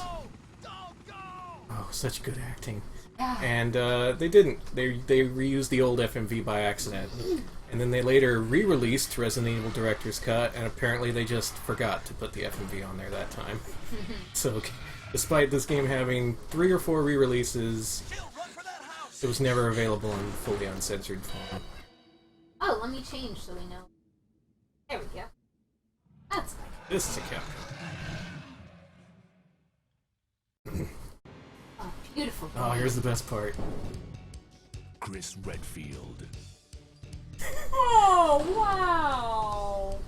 Speaker 1: Oh, such good acting. And they didn't. They reused the old FMV by accident. And then they later re-released Resident Evil Director's Cut, and apparently they just forgot to put the FMV on there that time. So, despite this game having 3 or 4 re-releases, it was never available in fully uncensored form.
Speaker 2: Oh, let me change so we know. There we go. That's fine.
Speaker 1: This is a Capcom.
Speaker 2: Oh, beautiful.
Speaker 1: Oh, here's the best part.
Speaker 7: Chris Redfield.
Speaker 2: Oh, wow!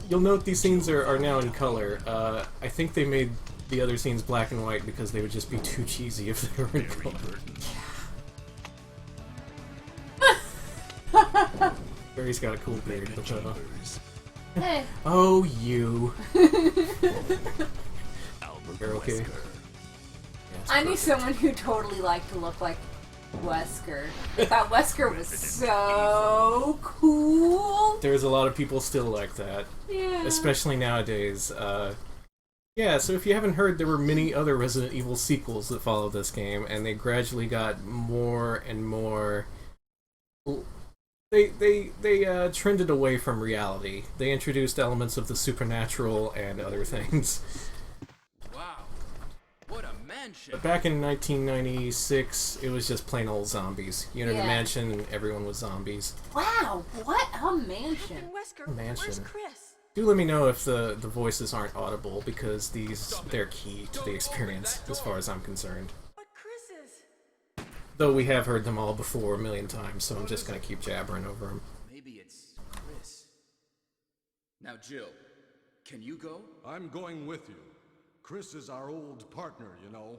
Speaker 1: You'll note these scenes are now in color. I think they made the other scenes black and white because they would just be too cheesy if they were in color. Barry's got a cool beard.
Speaker 2: Hey.
Speaker 1: Oh, you.
Speaker 7: Albert
Speaker 1: You're okay?
Speaker 7: Wesker.
Speaker 2: I knew someone who totally liked to look like Wesker. I thought Wesker was so cool.
Speaker 1: There's a lot of people still like that.
Speaker 2: Yeah.
Speaker 1: Especially nowadays. Yeah, so if you haven't heard, there were many other Resident Evil sequels that followed this game, and they gradually got more and more... They trended away from reality. They introduced elements of the supernatural and other things.
Speaker 8: Wow, what a mansion!
Speaker 1: But back in 1996, it was just plain old zombies. You know, the
Speaker 2: Yeah.
Speaker 1: mansion, and everyone was zombies.
Speaker 2: Wow, what a mansion.
Speaker 5: Wesker,
Speaker 1: Mansion.
Speaker 5: where's Chris?
Speaker 1: Do let me know if the voices aren't audible, because they're key to the experience, as far as I'm concerned.
Speaker 5: But Chris is...
Speaker 1: Though we have heard them all before a million times, so I'm just gonna keep jabbering over them.
Speaker 8: Maybe it's Chris. Now, Jill, can you go?
Speaker 9: I'm going with you. Chris is our old partner, you know.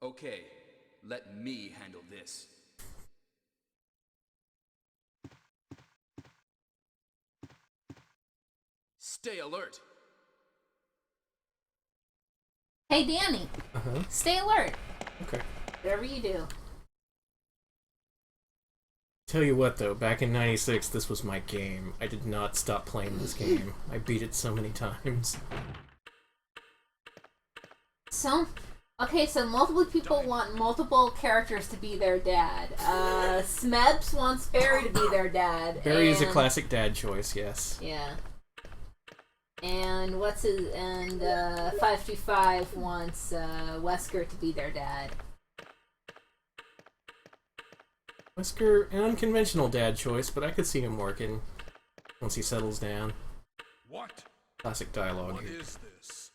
Speaker 8: Okay, let me handle this. Stay alert.
Speaker 2: Hey, Danny.
Speaker 1: Uh-huh.
Speaker 2: Stay alert.
Speaker 1: Okay.
Speaker 2: Whatever you do.
Speaker 1: Tell you what, though, back in '96, this was my game. I did not stop playing this game. I beat it so many times.
Speaker 2: So, okay, so multiple people want multiple characters to be their dad. Smebs wants Barry to be their dad.
Speaker 1: Barry is a
Speaker 2: and-
Speaker 1: classic dad choice, yes.
Speaker 2: Yeah. And 525 wants Wesker to be their dad.
Speaker 1: Wesker, an unconventional dad choice, but I could see him working once he settles down.
Speaker 9: What?
Speaker 1: Classic dialogue.
Speaker 9: What is this?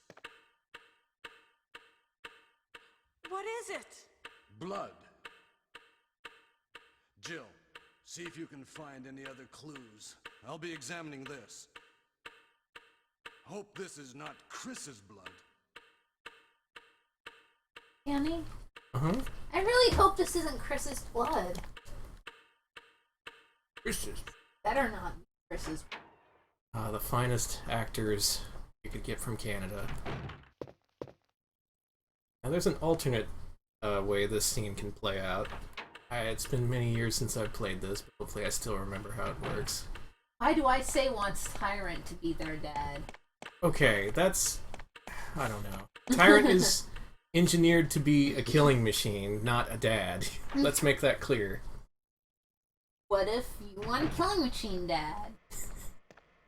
Speaker 5: What is it?
Speaker 9: Blood. Jill, see if you can find any other clues. I'll be examining this. Hope this is not Chris's blood.
Speaker 2: Annie?
Speaker 1: Uh-huh.
Speaker 2: I really hope this isn't Chris's blood.
Speaker 1: Chris's.
Speaker 2: Better not be Chris's.
Speaker 1: The finest actors you could get from Canada. Now there's an alternate way this scene can play out. It's been many years since I've played this, but hopefully I still remember how it works.
Speaker 2: Why do I say wants Tyrant to be their dad?
Speaker 1: Okay, that's... I don't know. Tyrant is engineered to be a killing machine, not a dad. Let's make that clear.
Speaker 2: What if you want a killing machine dad?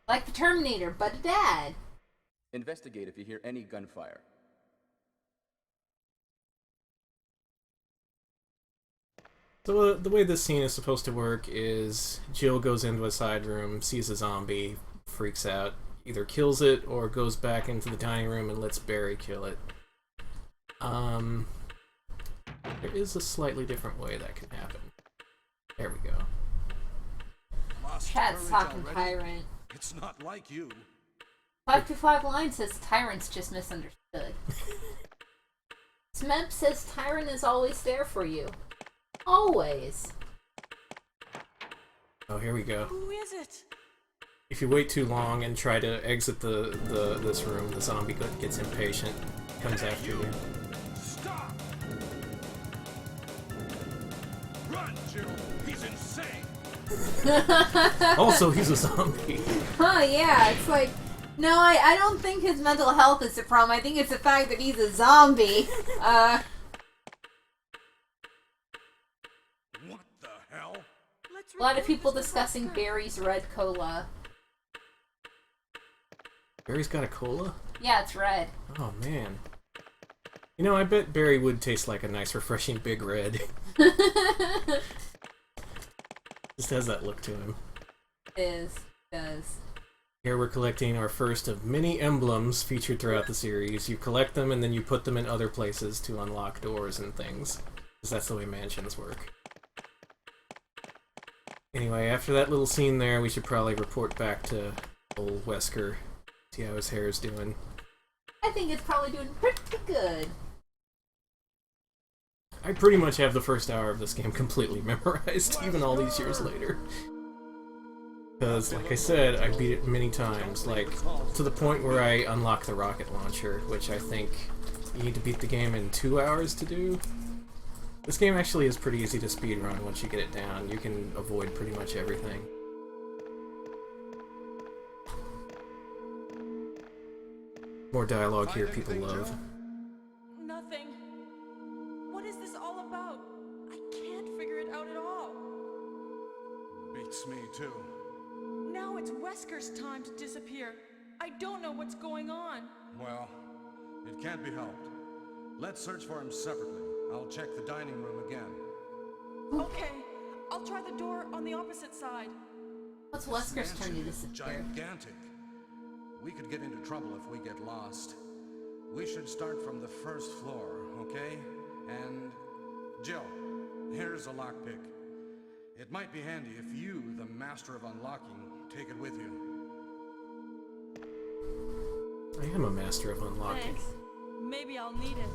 Speaker 2: Like the Terminator, but a dad.
Speaker 8: Investigate if you hear any gunfire.
Speaker 1: So the way this scene is supposed to work is Jill goes into a side room, sees a zombie, freaks out, either kills it or goes back into the dining room and lets Barry kill it. There is a slightly different way that can happen. There we go.
Speaker 9: Lost
Speaker 2: Chat's
Speaker 9: courage
Speaker 2: talking
Speaker 9: already?
Speaker 2: Tyrant.
Speaker 9: It's not like you.
Speaker 2: 525 line says Tyrant's just misunderstood. Smeb says Tyrant is always there for you. Always.
Speaker 1: Oh, here we go.
Speaker 5: Who is it?
Speaker 1: If you wait too long and try to exit this room, the zombie gets impatient, comes after you.
Speaker 3: Stop! Run, Jill! He's insane!
Speaker 1: Also, he's a zombie.
Speaker 2: Huh, yeah, it's like, no, I don't think his mental health is the problem. I think it's the fact that he's a zombie.
Speaker 9: What the hell?
Speaker 2: A lot of people discussing Barry's red cola.
Speaker 1: Barry's got a cola?
Speaker 2: Yeah, it's red.
Speaker 1: Oh, man. You know, I bet Barry would taste like a nice, refreshing Big Red. Just has that look to him.
Speaker 2: Does.
Speaker 1: Here we're collecting our first of many emblems featured throughout the series. You collect them and then you put them in other places to unlock doors and things. Because that's the way mansions work. Anyway, after that little scene there, we should probably report back to old Wesker. See how his hair is doing.
Speaker 2: I think it's probably doing pretty good.
Speaker 1: I pretty much have the first hour of this game completely memorized, even all these years later. Because, like I said, I beat it many times, like, to the point where I unlock the rocket launcher, which I think you need to beat the game in 2 hours to do. This game actually is pretty easy to speedrun once you get it down. You can avoid pretty much everything. More dialogue here people love.
Speaker 5: Nothing. What is this all about? I can't figure it out at all.
Speaker 9: Beats me too.
Speaker 5: Now it's Wesker's time to disappear. I don't know what's going on.
Speaker 9: Well, it can't be helped. Let's search for him separately. I'll check the dining room again.
Speaker 5: Okay, I'll try the door on the opposite side.
Speaker 2: What's Wesker's turn to
Speaker 9: Mansion is
Speaker 2: disappear?
Speaker 9: gigantic. We could get into trouble if we get lost. We should start from the first floor, okay? And Jill, here's a lockpick. It might be handy if you, the master of unlocking, take it with you.
Speaker 1: I am a master of unlocking.
Speaker 5: Thanks. Maybe I'll need it.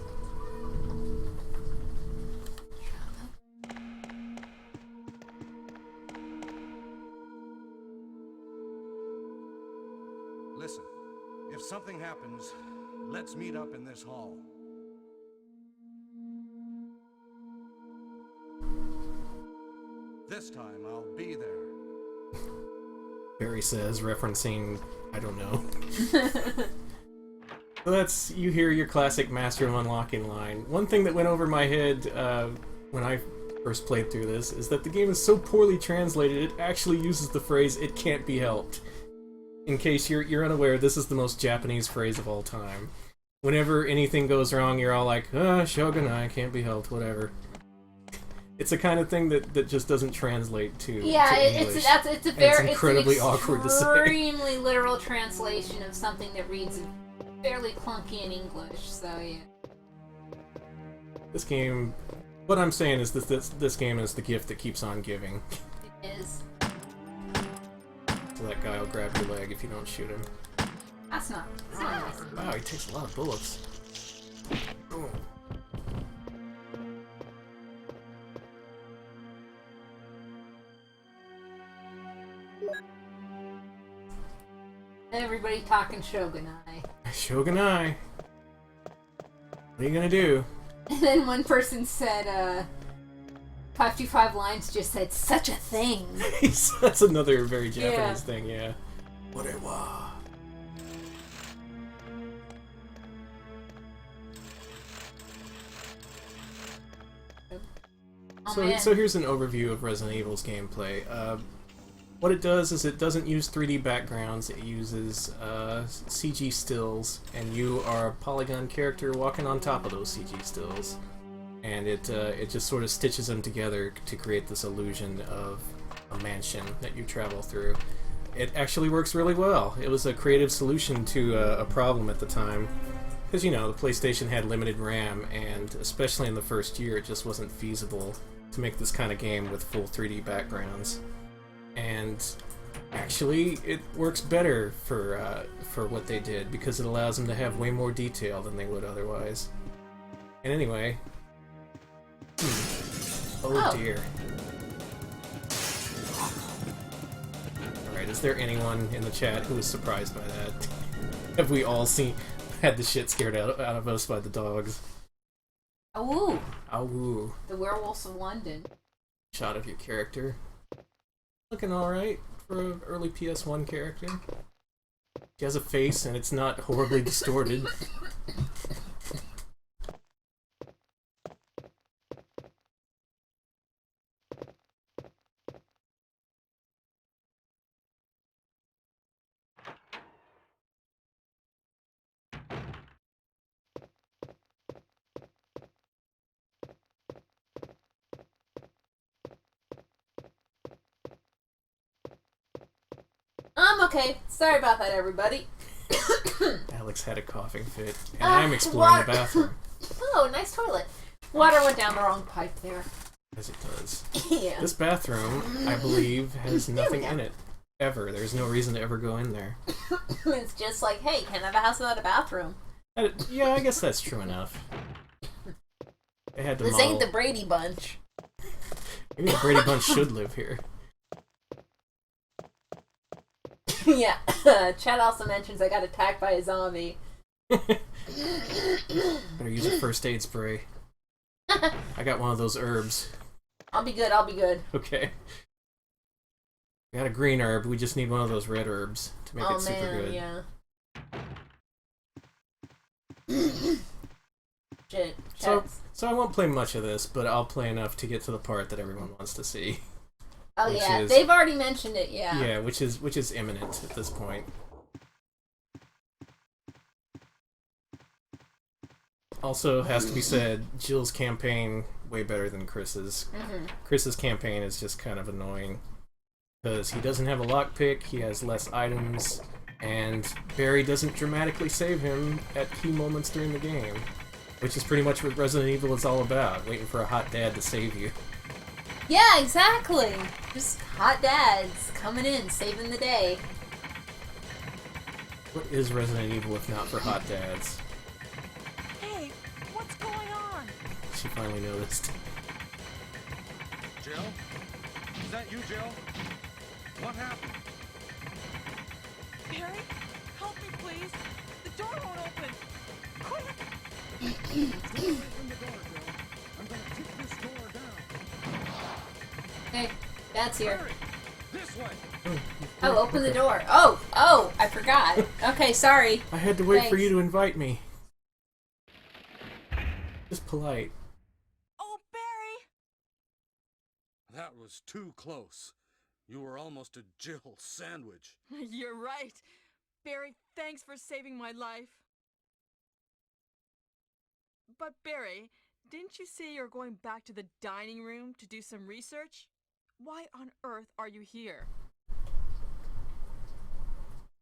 Speaker 9: Listen, if something happens, let's meet up in this hall. This time I'll be there.
Speaker 1: Barry says, referencing, I don't know. So that's, you hear your classic Master of Unlocking line. One thing that went over my head when I first played through this is that the game is so poorly translated, it actually uses the phrase, "it can't be helped." In case you're unaware, this is the most Japanese phrase of all time. Whenever anything goes wrong, you're all like, shogunai, can't be helped, whatever. It's the kind of thing that just doesn't translate to English.
Speaker 2: It's a very
Speaker 1: incredibly awkward to say.
Speaker 2: extremely literal translation of something that reads fairly clunky in English. So yeah.
Speaker 1: This game, what I'm saying is this game is the gift that keeps on giving.
Speaker 2: It is.
Speaker 1: So that guy will grab your leg if you don't shoot him.
Speaker 2: That's not nice.
Speaker 1: Wow, he takes a lot of bullets. Boom.
Speaker 2: Everybody talking Shogunai.
Speaker 1: Shogunai. What are you gonna do?
Speaker 2: And then one person said, 525 Lines just said, such a thing.
Speaker 1: That's another very Japanese thing, yeah. Whatever. So here's an overview of Resident Evil's gameplay. What it does is it doesn't use 3D backgrounds, it uses CG stills, and you are a polygon character walking on top of those CG stills. And it just sort of stitches them together to create this illusion of a mansion that you travel through. It actually works really well. It was a creative solution to a problem at the time. Because, you know, the PlayStation had limited RAM, and especially in the first year, it just wasn't feasible to make this kind of game with full 3D backgrounds. And actually, it works better for what they did, because it allows them to have way more detail than they would otherwise. And anyway... Oh dear. Alright, is there anyone in the chat who was surprised by that? Have we all had the shit scared out of us by the dogs?
Speaker 2: Awoo!
Speaker 1: Awoo.
Speaker 2: The Werewolves of London.
Speaker 1: Shot of your character. Looking alright for an early PS1 character. She has a face and it's not horribly distorted.
Speaker 2: Okay, sorry about that, everybody.
Speaker 1: Alex had a coughing fit, and I'm exploring the bathroom.
Speaker 2: Oh, nice toilet. Water went down the wrong pipe there.
Speaker 1: As it does.
Speaker 2: Yeah.
Speaker 1: This bathroom, I believe, has nothing in it. Ever. There's no reason to ever go in there.
Speaker 2: It's just like, hey, can't have a house without a bathroom.
Speaker 1: Yeah, I guess that's true enough. They had to
Speaker 2: This ain't the Brady Bunch.
Speaker 1: Maybe the Brady Bunch should live here.
Speaker 2: Yeah. Chad also mentions I got attacked by a zombie.
Speaker 1: Better use a first aid spray. I got one of those herbs.
Speaker 2: I'll be good, I'll be good.
Speaker 1: Okay. We got a green herb, we just need one of those red herbs to make it super good.
Speaker 2: Yeah. Shit.
Speaker 1: So I won't play much of this, but I'll play enough to get to the part that everyone wants to see.
Speaker 2: Oh yeah, they've already mentioned it, yeah.
Speaker 1: Yeah, which is imminent at this point. Also, has to be said, Jill's campaign way better than Chris's.
Speaker 2: Mm-hmm.
Speaker 1: Chris's campaign is just kind of annoying because he doesn't have a lockpick, he has less items, and Barry doesn't dramatically save him at key moments during the game, which is pretty much what Resident Evil is all about, waiting for a hot dad to save you.
Speaker 2: Yeah, exactly. Just hot dads coming in, saving the day.
Speaker 1: What is Resident Evil if not for hot dads?
Speaker 5: Hey, what's going on?
Speaker 1: She finally noticed.
Speaker 9: Jill? Is that you, Jill? What happened?
Speaker 5: Barry, help me, please. The door won't open. Quick!
Speaker 9: Stay away from the door, Jill. I'm gonna kick this door down.
Speaker 2: Hey, Dad's here.
Speaker 9: Barry, this way.
Speaker 2: Oh, open the door. Oh, I forgot. Okay, sorry.
Speaker 1: I had to wait for
Speaker 2: Thanks.
Speaker 1: you to invite me. Just polite.
Speaker 5: Oh, Barry!
Speaker 9: That was too close. You were almost a Jill sandwich.
Speaker 5: You're right. Barry, thanks for saving my life. But Barry, didn't you say you're going back to the dining room to do some research? Why on earth are you here?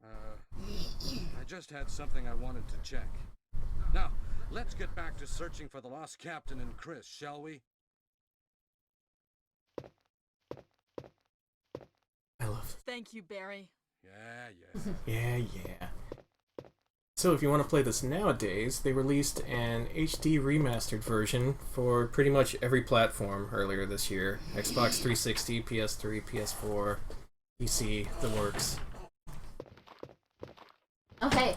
Speaker 9: I just had something I wanted to check. Now, let's get back to searching for the lost captain and Chris, shall we?
Speaker 1: I love
Speaker 5: Thank you, Barry.
Speaker 9: Yeah.
Speaker 1: Yeah. So if you want to play this nowadays, they released an HD remastered version for pretty much every platform earlier this year. Xbox 360, PS3, PS4, PC, the works.
Speaker 2: Oh, hey.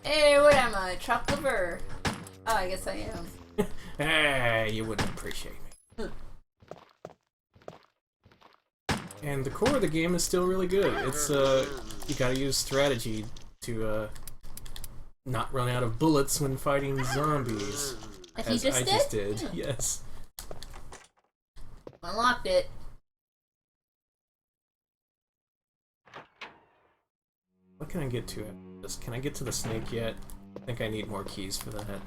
Speaker 2: Hey, what am I? Chopped liver? Oh, I guess I am.
Speaker 1: Hey, you wouldn't appreciate me. And the core of the game is still really good. It's, you gotta use strategy to, not run out of bullets when fighting zombies.
Speaker 2: As
Speaker 1: As
Speaker 2: you just
Speaker 1: I
Speaker 2: did?
Speaker 1: just did, yes.
Speaker 2: Unlocked it.
Speaker 1: What can I get to after this? Can I get to the snake yet? I think I need more keys for that.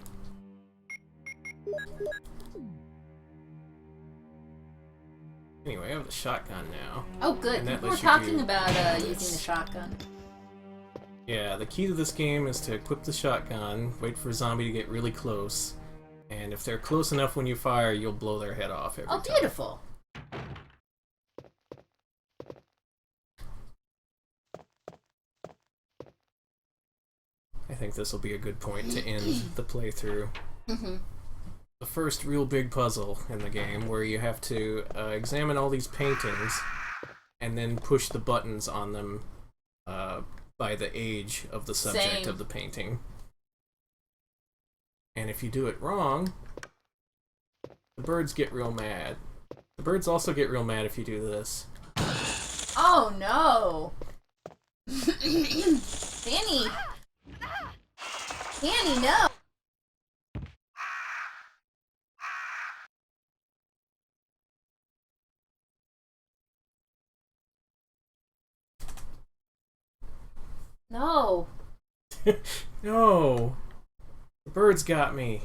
Speaker 1: Anyway, I have the shotgun now.
Speaker 2: Oh, good.
Speaker 1: And that
Speaker 2: People were
Speaker 1: lets you
Speaker 2: talking
Speaker 1: do
Speaker 2: about using
Speaker 1: this.
Speaker 2: the shotgun.
Speaker 1: Yeah, the key to this game is to equip the shotgun, wait for a zombie to get really close, and if they're close enough when you fire, you'll blow their head off every time.
Speaker 2: Oh, beautiful.
Speaker 1: I think this will be a good point to end the playthrough.
Speaker 2: Mm-hmm.
Speaker 1: The first real big puzzle in the game, where you have to examine all these paintings and then push the buttons on them by the age of the subject
Speaker 2: Same.
Speaker 1: of the painting. And if you do it wrong, the birds get real mad. The birds also get real mad if you do this.
Speaker 2: Oh, no. Danny. Danny, no. No.
Speaker 1: No! The birds got me.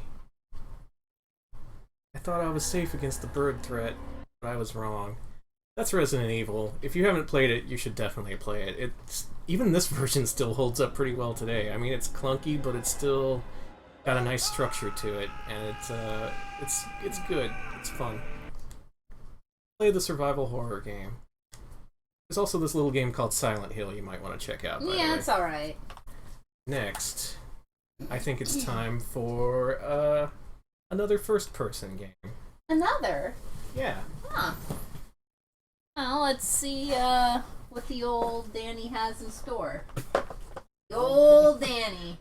Speaker 1: I thought I was safe against the bird threat, but I was wrong. That's Resident Evil. If you haven't played it, you should definitely play it. Even this version still holds up pretty well today. I mean, it's clunky, but it's still got a nice structure to it, and it's good. It's fun. Play the survival horror game. There's also this little game called Silent Hill you might want to check out, by the way.
Speaker 2: Yeah, it's alright.
Speaker 1: Next, I think it's time for another first-person game.
Speaker 2: Another?
Speaker 1: Yeah.
Speaker 2: Huh. Well, let's see what the old Danny has in store. The old Danny.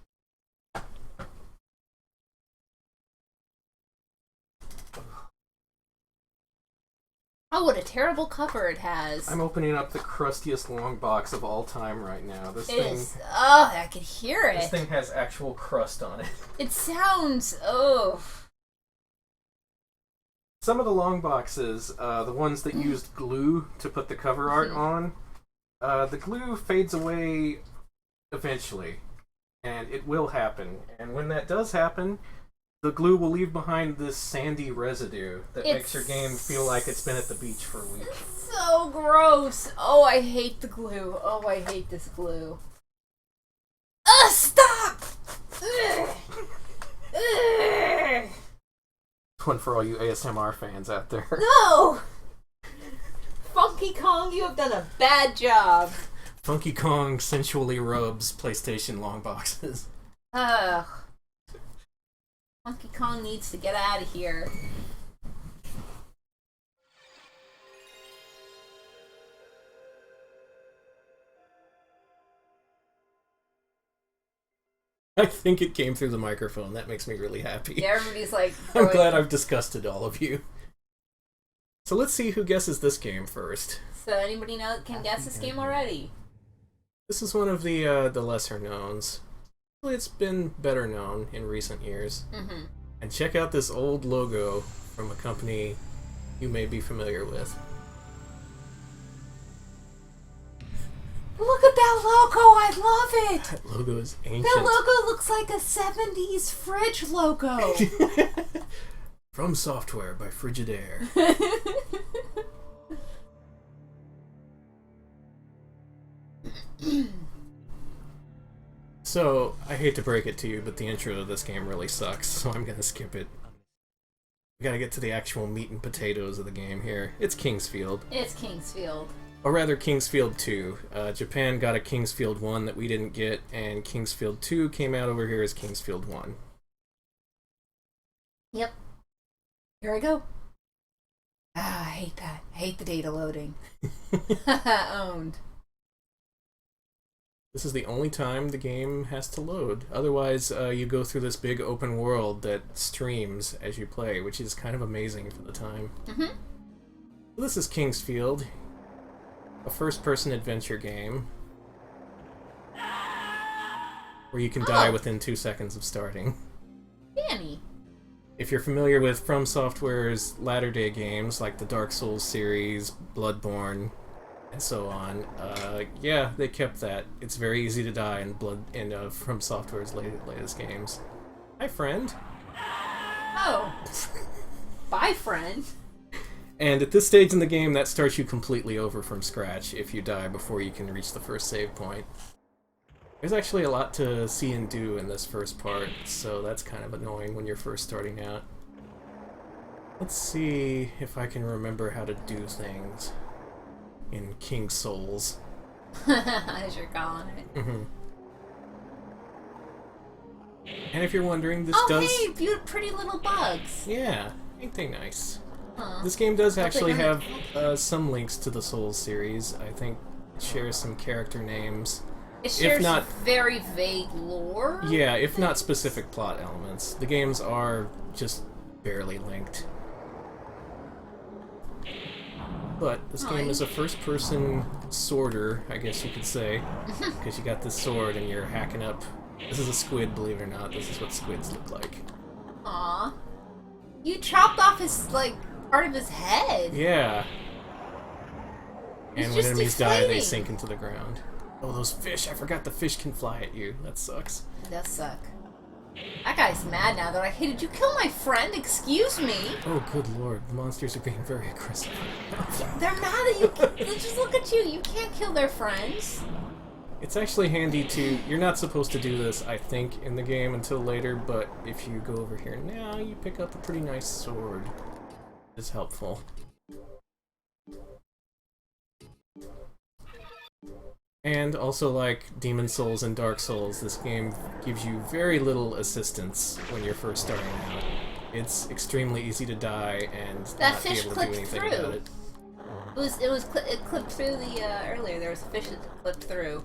Speaker 2: Oh, what a terrible cover it has.
Speaker 1: I'm opening up the crustiest long box of all time right now. This
Speaker 2: It
Speaker 1: thing,
Speaker 2: is. Oh, I could hear it.
Speaker 1: this thing has actual crust on it.
Speaker 2: It sounds. Oh.
Speaker 1: Some of the long boxes, the ones that used glue to put the cover art on, the glue fades away eventually, and it will happen. And when that does happen, the glue will leave behind this sandy residue that makes your game feel like it's been at the beach for a week.
Speaker 2: So gross. Oh, I hate the glue. Oh, I hate this glue. Stop! Ugh. Ugh.
Speaker 1: One for all you ASMR fans out there.
Speaker 2: No! Funky Kong, you have done a bad job.
Speaker 1: Funky Kong sensually rubs PlayStation long boxes.
Speaker 2: Ugh. Funky Kong needs to get out of here.
Speaker 1: I think it came through the microphone. That makes me really happy.
Speaker 2: Yeah, everybody's like...
Speaker 1: I'm glad I've disgusted all of you. So let's see who guesses this game first.
Speaker 2: So anybody can guess this game already?
Speaker 1: This is one of the lesser knowns. Well, it's been better known in recent years.
Speaker 2: Mm-hmm.
Speaker 1: And check out this old logo from a company you may be familiar with.
Speaker 2: Look at that logo! I love it!
Speaker 1: That logo is ancient.
Speaker 2: That logo looks like a 70s fridge logo.
Speaker 1: From Software by Frigidaire. So, I hate to break it to you, but the intro of this game really sucks, so I'm gonna skip it. We gotta get to the actual meat and potatoes of the game here. It's Kingsfield.
Speaker 2: It's Kingsfield.
Speaker 1: Or rather, Kingsfield 2. Japan got a Kingsfield 1 that we didn't get, and Kingsfield 2 came out over here as Kingsfield 1.
Speaker 2: Yep. Here I go. Ah, I hate that. I hate the data loading. Owned.
Speaker 1: This is the only time the game has to load. Otherwise, you go through this big open world that streams as you play, which is kind of amazing for the time.
Speaker 2: Mm-hmm.
Speaker 1: This is Kingsfield, a first-person adventure game where you can die within 2 seconds of starting.
Speaker 2: Danny.
Speaker 1: If you're familiar with From Software's latter-day games, like the Dark Souls series, Bloodborne, and so on, yeah, they kept that. It's very easy to die in From Software's latest games. Hi, friend.
Speaker 2: Oh. Bye, friend.
Speaker 1: And at this stage in the game, that starts you completely over from scratch if you die before you can reach the first save point. There's actually a lot to see and do in this first part, so that's kind of annoying when you're first starting out. Let's see if I can remember how to do things in King Souls.
Speaker 2: As you're calling it.
Speaker 1: Mm-hmm. And if you're wondering, this does...
Speaker 2: Oh, hey, pretty little bugs.
Speaker 1: Yeah, ain't they nice?
Speaker 2: Huh.
Speaker 1: This game does actually have some links to the Souls series. I think it shares some character names.
Speaker 2: It shares
Speaker 1: if not,
Speaker 2: very vague lore?
Speaker 1: Yeah, if not specific plot elements. The games are just barely linked. But this game is a first-person sworder, I guess you could say. Because you got this sword and you're hacking up... This is a squid, believe it or not. This is what squids look like.
Speaker 2: Aw. You chopped off his, like, part of his head.
Speaker 1: Yeah.
Speaker 2: He's
Speaker 1: And when
Speaker 2: just
Speaker 1: enemies die, they
Speaker 2: deflating.
Speaker 1: sink into the ground. Oh, those fish! I forgot the fish can fly at you. That sucks.
Speaker 2: It does suck. That guy's mad now. They're like, hey, did you kill my friend? Excuse me.
Speaker 1: Oh, good lord. The monsters are being very aggressive.
Speaker 2: They're mad at you. They just look at you. You can't kill their friends.
Speaker 1: It's actually handy to... You're not supposed to do this, I think, in the game until later, but if you go over here now, you pick up a pretty nice sword. It's helpful. And also, like Demon Souls and Dark Souls, this game gives you very little assistance when you're first starting out. It's extremely easy to die and
Speaker 2: That
Speaker 1: not be
Speaker 2: fish
Speaker 1: able to do
Speaker 2: clipped
Speaker 1: anything
Speaker 2: through.
Speaker 1: about it.
Speaker 2: It clipped through the earlier. There was a fish that clipped through,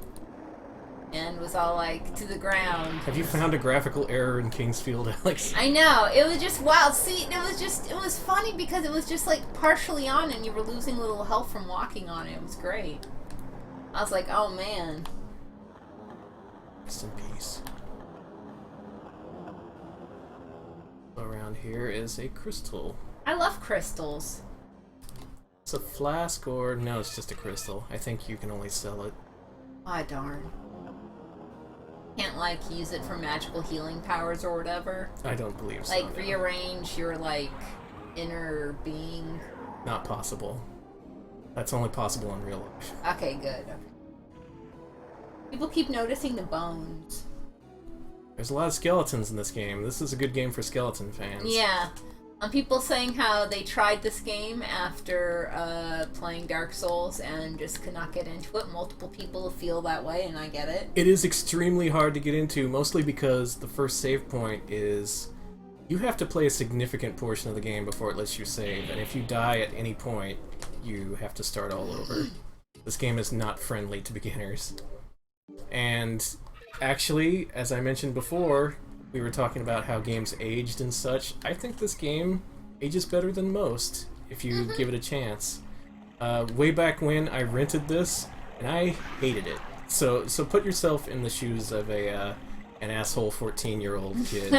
Speaker 2: and was all like to the ground.
Speaker 1: Have you found a graphical error in Kingsfield, Alex?
Speaker 2: I know, it was just wild. See, it was funny because it was just like partially on, and you were losing a little health from walking on it. It was great. I was like, oh man.
Speaker 1: Rest in peace. Around here is a crystal.
Speaker 2: I love crystals.
Speaker 1: It's a flask, or no, it's just a crystal. I think you can only sell it.
Speaker 2: Ah, darn. Can't like use it for magical healing powers or whatever.
Speaker 1: I don't believe so.
Speaker 2: Like
Speaker 1: no.
Speaker 2: rearrange your like inner being.
Speaker 1: Not possible. That's only possible in real life.
Speaker 2: Okay, good. Okay. People keep noticing the bones.
Speaker 1: There's a lot of skeletons in this game. This is a good game for skeleton fans.
Speaker 2: Yeah. People saying how they tried this game after playing Dark Souls and just could not get into it. Multiple people feel that way, and I get it.
Speaker 1: It is extremely hard to get into, mostly because the first save point is... You have to play a significant portion of the game before it lets you save, and if you die at any point, you have to start all over. This game is not friendly to beginners. And actually, as I mentioned before, we were talking about how games aged and such. I think this game ages better than most, if you give it a chance. Way back when, I rented this, and I hated it. So put yourself in the shoes of an asshole 14-year-old kid.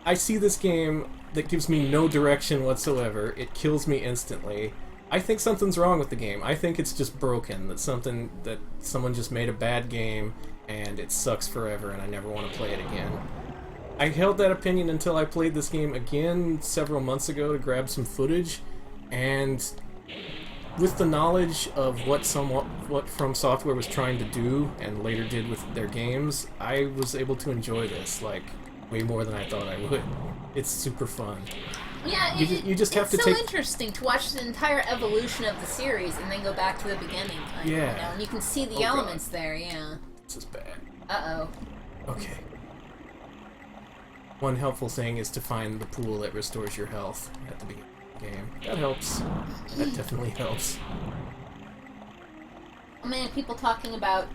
Speaker 1: I see this game that gives me no direction whatsoever. It kills me instantly. I think something's wrong with the game. I think it's just broken. That someone just made a bad game and it sucks forever and I never want to play it again. I held that opinion until I played this game again several months ago to grab some footage, and with the knowledge of what From Software was trying to do and later did with their games, I was able to enjoy this like way more than I thought I would. It's super fun.
Speaker 2: Yeah,
Speaker 1: you just have to
Speaker 2: it's
Speaker 1: take...
Speaker 2: so interesting to watch the entire evolution of the series and then go back to the beginning. Like,
Speaker 1: Yeah.
Speaker 2: You know, and you can see the elements there, yeah.
Speaker 1: This is bad.
Speaker 2: Uh-oh.
Speaker 1: Okay. One helpful thing is to find the pool that restores your health at the beginning of the game. That helps. That definitely helps.
Speaker 2: I mean, people talking about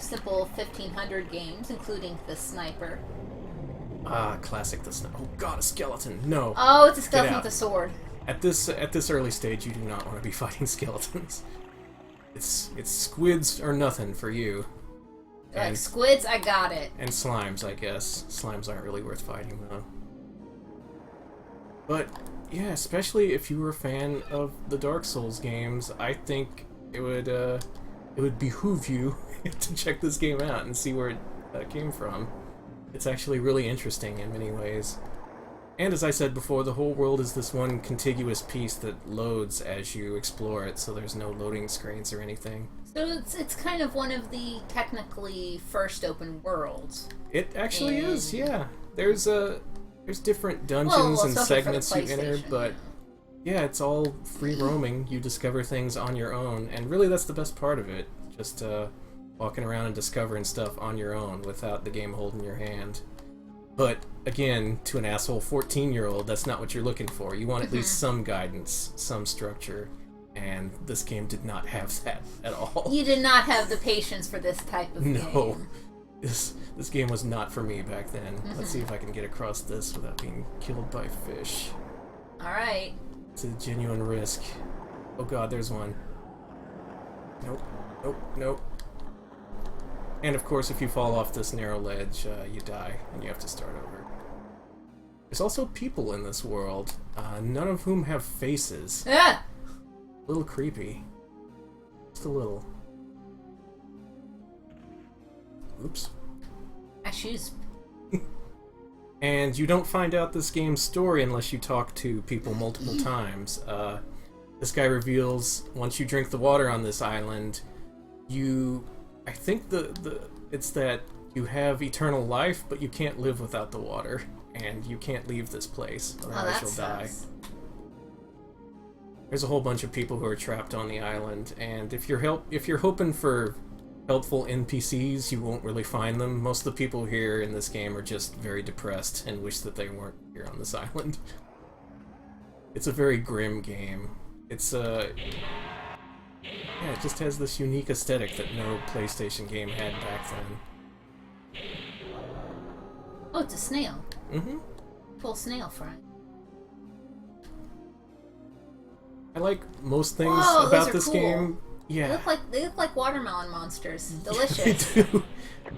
Speaker 2: simple 1500 games, including the sniper.
Speaker 1: Ah, classic the sniper. Oh god, a skeleton. No.
Speaker 2: Oh, it's a skeleton with a sword.
Speaker 1: At this early stage, you do not want to be fighting skeletons. It's squids or nothing for you.
Speaker 2: Like squids, I got it.
Speaker 1: And slimes, I guess. Slimes aren't really worth fighting, though. But yeah, especially if you were a fan of the Dark Souls games, I think it would behoove you to check this game out and see where it came from. It's actually really interesting in many ways. And as I said before, the whole world is this one contiguous piece that loads as you explore it, so there's no loading screens or anything.
Speaker 2: So it's kind of one of the technically first open worlds.
Speaker 1: It actually is, yeah. There's different dungeons and segments you enter, but yeah, it's all free roaming. You discover things on your own, and really that's the best part of it. Just walking around and discovering stuff on your own without the game holding your hand. But again, to an asshole 14-year-old, that's not what you're looking for. You want at least some guidance, some structure, and this game did not have that at all.
Speaker 2: You did not have the patience for this type of game.
Speaker 1: No. This game was not for me back then. Let's see if I can get across this without being killed by fish.
Speaker 2: Alright.
Speaker 1: It's a genuine risk. Oh god, there's one. Nope. Nope. Nope. And of course, if you fall off this narrow ledge, you die, and you have to start over. There's also people in this world, none of whom have faces.
Speaker 2: Ah!
Speaker 1: A little creepy. Just a little. Oops.
Speaker 2: My shoes.
Speaker 1: And you don't find out this game's story unless you talk to people multiple times. This guy reveals, once you drink the water on this island, I think it's that you have eternal life, but you can't live without the water, and you can't leave this place, otherwise you'll die. There's a whole bunch of people who are trapped on the island, and if you're hoping for helpful NPCs, you won't really find them. Most of the people here in this game are just very depressed and wish that they weren't here on this island. It's a very grim game. It's yeah, it just has this unique aesthetic that no PlayStation game had back then.
Speaker 2: Oh, it's a snail.
Speaker 1: Mm-hmm.
Speaker 2: Full snail friend.
Speaker 1: I like most things
Speaker 2: Whoa,
Speaker 1: about this
Speaker 2: cool.
Speaker 1: game. Yeah.
Speaker 2: They look like watermelon monsters. Delicious.
Speaker 1: They do.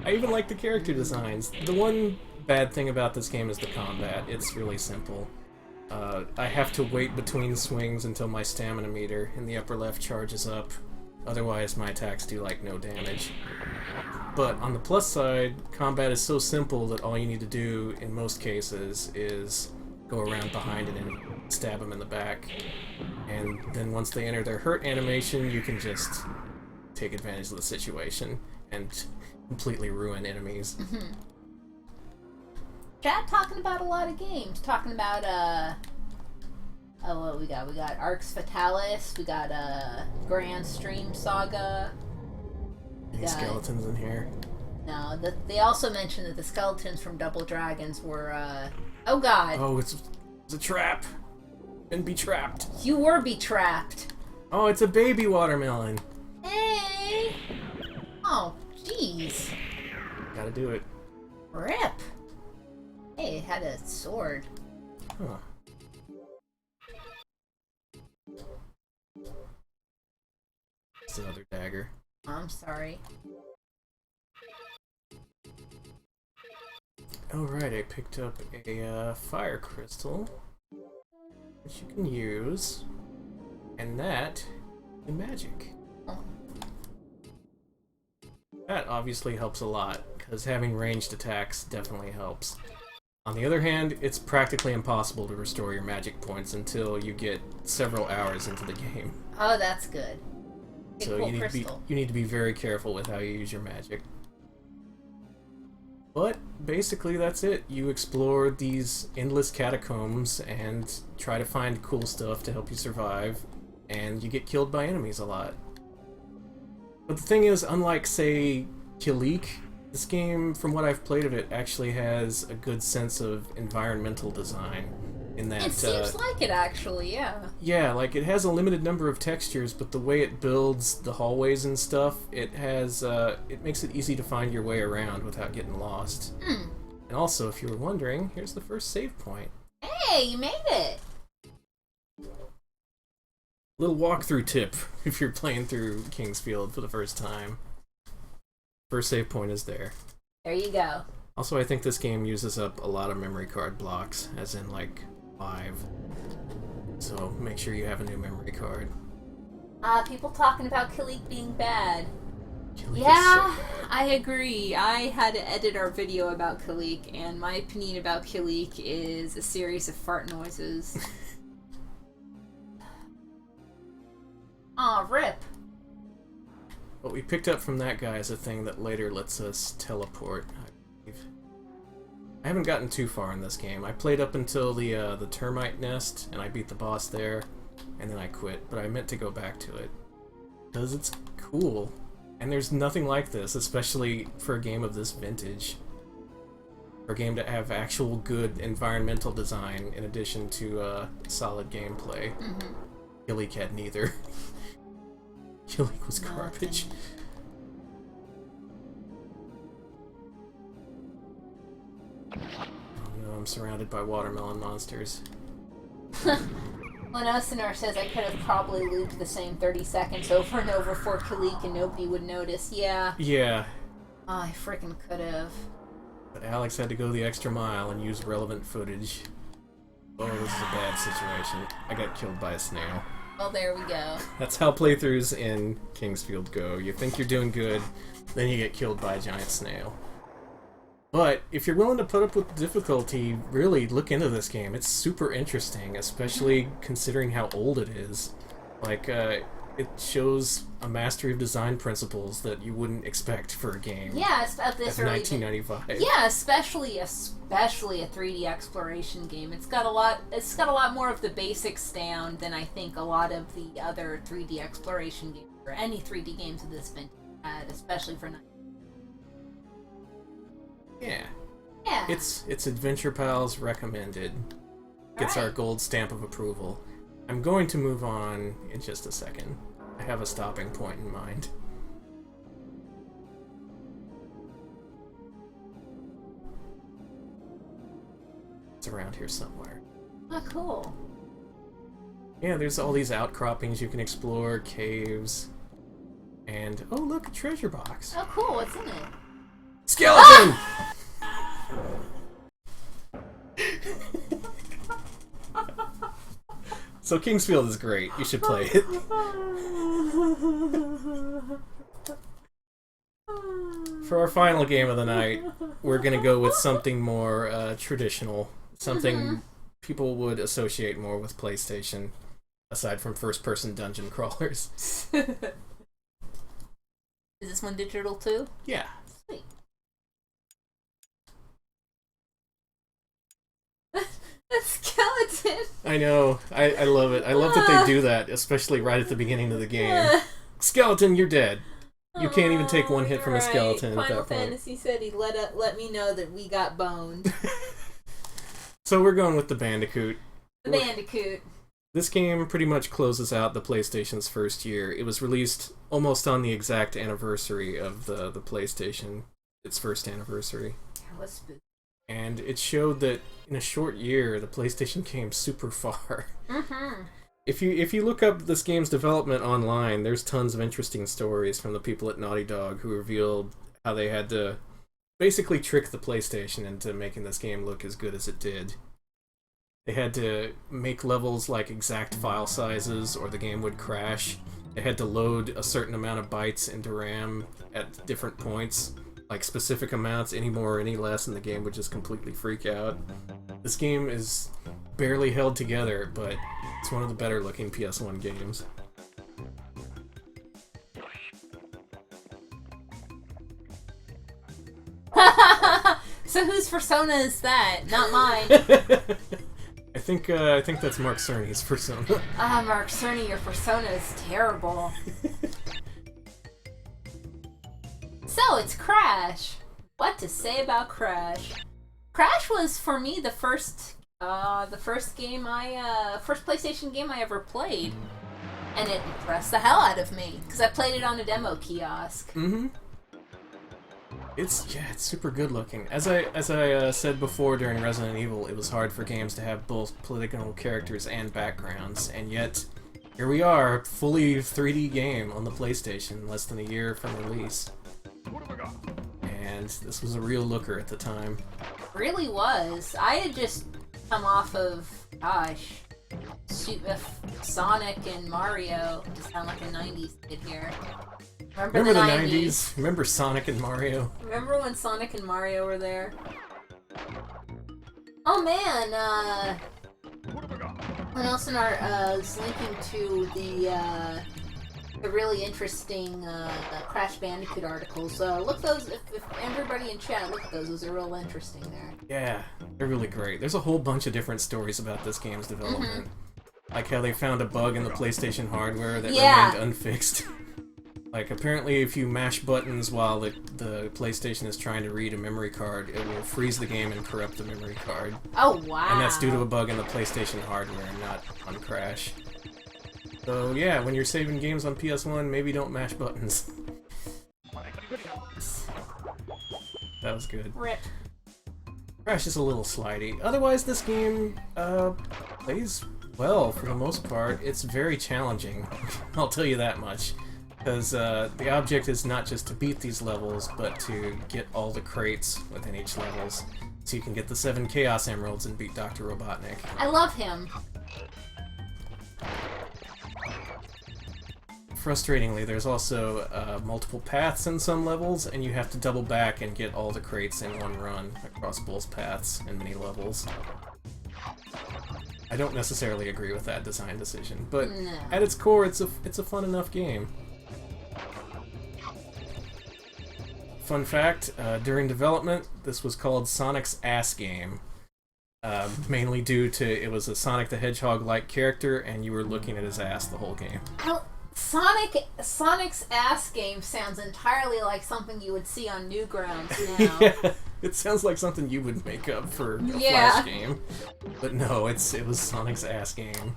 Speaker 1: I even like the character designs. The one bad thing about this game is the combat. It's really simple. I have to wait between swings until my stamina meter in the upper left charges up. Otherwise, my attacks do, like, no damage. But on the plus side, combat is so simple that all you need to do, in most cases, is go around behind an enemy, stab them in the back, and then once they enter their hurt animation, you can just take advantage of the situation and completely ruin enemies.
Speaker 2: Mm-hmm. Chat talking about a lot of games. Talking about, oh, what we got? We got Arx Fatalis, we got, Grand Stream Saga.
Speaker 1: Any skeletons in here?
Speaker 2: No, they also mentioned that the skeletons from Double Dragons were, oh god.
Speaker 1: Oh, it's a trap. Been betrapped.
Speaker 2: You were betrapped.
Speaker 1: Oh, it's a baby watermelon.
Speaker 2: Hey! Oh, jeez.
Speaker 1: Gotta do it.
Speaker 2: Rip. Hey, it had a sword.
Speaker 1: Huh. It's another dagger.
Speaker 2: I'm sorry.
Speaker 1: Alright, I picked up a fire crystal, which you can use, and that is magic.
Speaker 2: Oh.
Speaker 1: That obviously helps a lot, because having ranged attacks definitely helps. On the other hand, it's practically impossible to restore your magic points until you get several hours into the game.
Speaker 2: Oh, that's good.
Speaker 1: So
Speaker 2: cool
Speaker 1: you need to be very careful with how you use your magic. But basically that's it. You explore these endless catacombs and try to find cool stuff to help you survive, and you get killed by enemies a lot. But the thing is, unlike, say, Killik, this game, from what I've played of it, actually has a good sense of environmental design. In that,
Speaker 2: it seems like it, actually, yeah.
Speaker 1: Yeah, like, it has a limited number of textures, but the way it builds the hallways and stuff, it has, it makes it easy to find your way around without getting lost. And also, if you were wondering, here's the first save point.
Speaker 2: Hey, you made it!
Speaker 1: Little walkthrough tip if you're playing through Kingsfield for the first time. First save point is there.
Speaker 2: There you go.
Speaker 1: Also, I think this game uses up a lot of memory card blocks, as in, like, 5. So make sure you have a new memory card.
Speaker 2: People talking about Kilik being bad.
Speaker 1: Kilik
Speaker 2: Yeah,
Speaker 1: is so bad.
Speaker 2: I agree. I had to edit our video about Kilik, and my opinion about Kilik is a series of fart noises. Aw, rip.
Speaker 1: What we picked up from that guy is a thing that later lets us teleport, I believe. I haven't gotten too far in this game. I played up until the termite nest, and I beat the boss there, and then I quit, but I meant to go back to it. Because it's cool. And there's nothing like this, especially for a game of this vintage. For a game to have actual good environmental design in addition to solid gameplay. Kilik had neither. Kilik was garbage. Oh no, I'm surrounded by watermelon monsters.
Speaker 2: One listener says I could have probably looped the same 30 seconds over and over for Kilik and nobody would notice. Yeah.
Speaker 1: Yeah.
Speaker 2: Oh, I freaking could have.
Speaker 1: But Alex had to go the extra mile and use relevant footage. Oh, this is a bad situation. I got killed by a snail.
Speaker 2: Well, there we go.
Speaker 1: That's how playthroughs in Kingsfield go. You think you're doing good, then you get killed by a giant snail. But if you're willing to put up with difficulty, really look into this game. It's super interesting, especially considering how old it is. Like, it shows a mastery of design principles that you wouldn't expect for a game.
Speaker 2: Yeah, it's about this
Speaker 1: of
Speaker 2: early.
Speaker 1: 1995.
Speaker 2: Yeah, especially a 3D exploration game. It's got a lot more of the basics down than I think a lot of the other 3D exploration games or any 3D games of this vintage had, especially for.
Speaker 1: Yeah.
Speaker 2: Yeah.
Speaker 1: It's Adventure Pals recommended. Gets our gold stamp of approval. I'm going to move on in just a second. I have a stopping point in mind. It's around here somewhere.
Speaker 2: Oh, cool.
Speaker 1: Yeah, there's all these outcroppings you can explore, caves, and oh look, a treasure box.
Speaker 2: Oh, cool. What's in it?
Speaker 1: Skeleton! So Kingsfield is great. You should play it. For our final game of the night, we're gonna go with something more traditional. Something people would associate more with PlayStation, aside from first-person dungeon crawlers.
Speaker 2: Is this one digital too?
Speaker 1: Yeah.
Speaker 2: Sweet. A skeleton!
Speaker 1: I know. I love it. I love that they do that, especially right at the beginning of the game. Skeleton, you're dead. You can't even take one hit from a skeleton at
Speaker 2: Final
Speaker 1: that point.
Speaker 2: Fantasy said he'd let me know that we got boned.
Speaker 1: So we're going with the Bandicoot.
Speaker 2: The Bandicoot.
Speaker 1: This game pretty much closes out the PlayStation's first year. It was released almost on the exact anniversary of the PlayStation, its first anniversary. And it showed that in a short year, the PlayStation came super far. If you look up this game's development online, there's tons of interesting stories from the people at Naughty Dog who revealed how they had to basically trick the PlayStation into making this game look as good as it did. They had to make levels like exact file sizes or the game would crash. They had to load a certain amount of bytes into RAM at different points, like specific amounts, any more or any less, and the game would just completely freak out. This game is barely held together, but it's one of the better looking PS1 games.
Speaker 2: So whose persona is that? Not mine.
Speaker 1: I think that's Mark Cerny's persona.
Speaker 2: Mark Cerny, your persona is terrible. So it's Crash. What to say about Crash? Crash was, for me, the first The first PlayStation game I ever played, and it impressed the hell out of me because I played it on a demo kiosk.
Speaker 1: Mm-hmm. It's super good looking. As I said before during Resident Evil, it was hard for games to have both political characters and backgrounds, and yet here we are, fully 3D game on the PlayStation, less than a year from release. And this was a real looker at the time.
Speaker 2: Really was. I had just come off of, Sonic and Mario. To sound like a 90s kid here.
Speaker 1: Remember the 90s? Remember Sonic and Mario?
Speaker 2: Remember when Sonic and Mario were there? Oh man, what else in our, is linking to the really interesting, Crash Bandicoot articles. Look those, if everybody in chat, look at those. Those are real interesting there.
Speaker 1: Yeah, they're really great. There's a whole bunch of different stories about this game's development.
Speaker 2: Mm-hmm.
Speaker 1: Like how they found a bug in the PlayStation hardware that remained unfixed. Like, apparently if you mash buttons while the PlayStation is trying to read a memory card, it will freeze the game and corrupt the memory card.
Speaker 2: Oh, wow.
Speaker 1: And that's due to a bug in the PlayStation hardware, not on Crash. So, yeah, when you're saving games on PS1, maybe don't mash buttons. That was good.
Speaker 2: Rip.
Speaker 1: Crash is a little slidey. Otherwise, this game, plays well for the most part. It's very challenging, I'll tell you that much. Because the object is not just to beat these levels, but to get all the crates within each levels, so you can get the 7 Chaos Emeralds and beat Dr. Robotnik.
Speaker 2: I love him.
Speaker 1: Frustratingly, there's also multiple paths in some levels, and you have to double back and get all the crates in one run across both paths in many levels. I don't necessarily agree with that design decision, but at its core, it's a fun enough game. Fun fact, during development, this was called Sonic's Ass Game. Mainly due to it was a Sonic the Hedgehog-like character, and you were looking at his ass the whole game.
Speaker 2: Sonic's Ass Game sounds entirely like something you would see on Newgrounds now.
Speaker 1: Yeah, it sounds like something you would make up for a Flash game. But no, it was Sonic's Ass Game.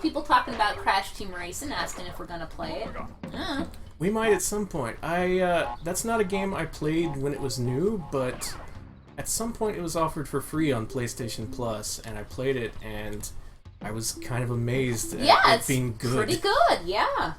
Speaker 2: People talking about Crash Team Racing, asking if we're gonna play it.
Speaker 1: We might at some point. That's not a game I played when it was new, but at some point it was offered for free on PlayStation Plus, and I played it, and I was kind of amazed at it being good.
Speaker 2: Pretty good, yeah.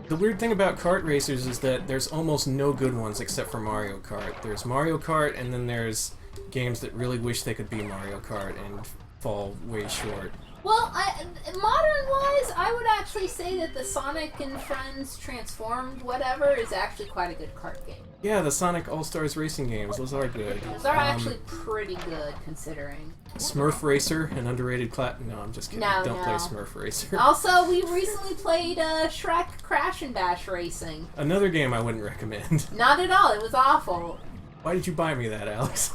Speaker 1: The weird thing about kart racers is that there's almost no good ones except for Mario Kart. There's Mario Kart, and then there's games that really wish they could be Mario Kart and fall way short.
Speaker 2: Well, modern-wise, I would actually say that the Sonic and Friends Transformed whatever is actually quite a good kart game.
Speaker 1: Yeah, the Sonic All-Stars racing games, those are good.
Speaker 2: Those are actually pretty good, considering.
Speaker 1: Smurf Racer, an underrated No, I'm just kidding. Don't play Smurf Racer.
Speaker 2: Also, we recently played Shrek Crash and Bash Racing.
Speaker 1: Another game I wouldn't recommend.
Speaker 2: Not at all, it was awful.
Speaker 1: Why did you buy me that, Alex?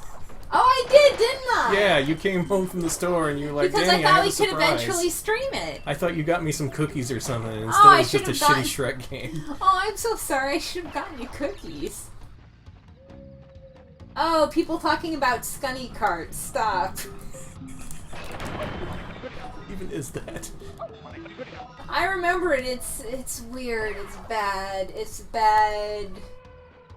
Speaker 2: Oh, I did, didn't I?
Speaker 1: Yeah, you came home from the store and you were like,
Speaker 2: because
Speaker 1: Danny,
Speaker 2: I thought
Speaker 1: we
Speaker 2: could eventually stream it.
Speaker 1: I thought you got me some cookies or something, and instead it was just a shitty Shrek game.
Speaker 2: Oh, I'm so sorry, I should have gotten you cookies. Oh, people talking about Scunny Cart, stop.
Speaker 1: What even is that?
Speaker 2: I remember it, it's weird, it's bad,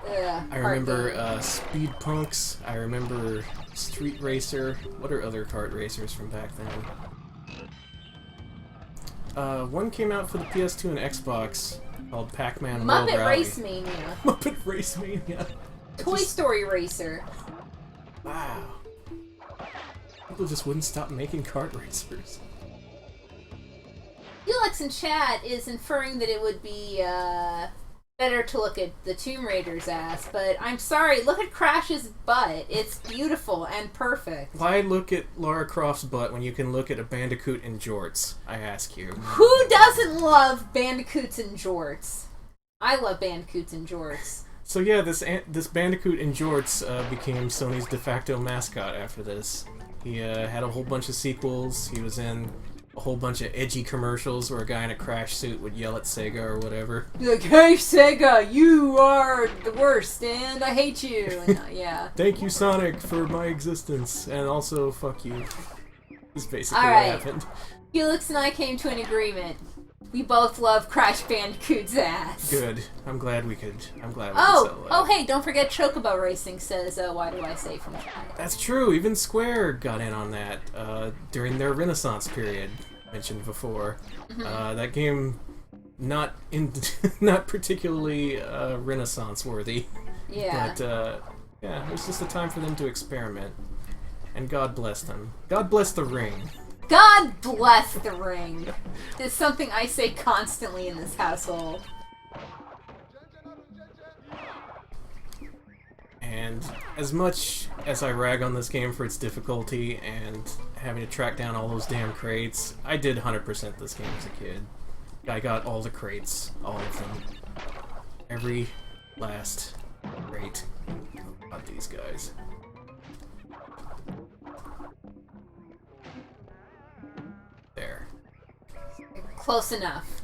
Speaker 1: I remember Speed Punks, I remember Street Racer. What are other kart racers from back then? One came out for the PS2 and Xbox called Pac-Man World Rally.
Speaker 2: Muppet Race Mania.
Speaker 1: Muppet Race Mania.
Speaker 2: Toy Story Racer.
Speaker 1: Wow. People just wouldn't stop making kart racers.
Speaker 2: Felix in chat is inferring that it would be, better to look at the Tomb Raider's ass, but I'm sorry, look at Crash's butt. It's beautiful and perfect.
Speaker 1: Why look at Lara Croft's butt when you can look at a Bandicoot in jorts, I ask you?
Speaker 2: Who doesn't love Bandicoots in jorts? I love Bandicoots in jorts.
Speaker 1: So yeah, this Bandicoot in jorts became Sony's de facto mascot after this. He had a whole bunch of sequels, he was in a whole bunch of edgy commercials where a guy in a Crash suit would yell at Sega or whatever.
Speaker 2: Like, hey Sega, you are the worst and I hate you. And, yeah.
Speaker 1: Thank you Sonic for my existence, and also fuck you. Is basically
Speaker 2: All
Speaker 1: what
Speaker 2: right.
Speaker 1: happened.
Speaker 2: Felix and I came to an agreement. We both love Crash Bandicoot's ass.
Speaker 1: Good. I'm glad we could settle that.
Speaker 2: Oh, hey, don't forget Chocobo Racing says, why do I say from China?
Speaker 1: That's true. Even Square got in on that during their Renaissance period, mentioned before. That game, not particularly Renaissance worthy.
Speaker 2: Yeah.
Speaker 1: But yeah, it was just a time for them to experiment. And God bless them. God bless the ring.
Speaker 2: God bless the ring. It's something I say constantly in this household.
Speaker 1: And as much as I rag on this game for its difficulty and having to track down all those damn crates, I did 100% this game as a kid. I got all the crates, all of them. Every last crate. Oh, God, these guys. There.
Speaker 2: Close enough.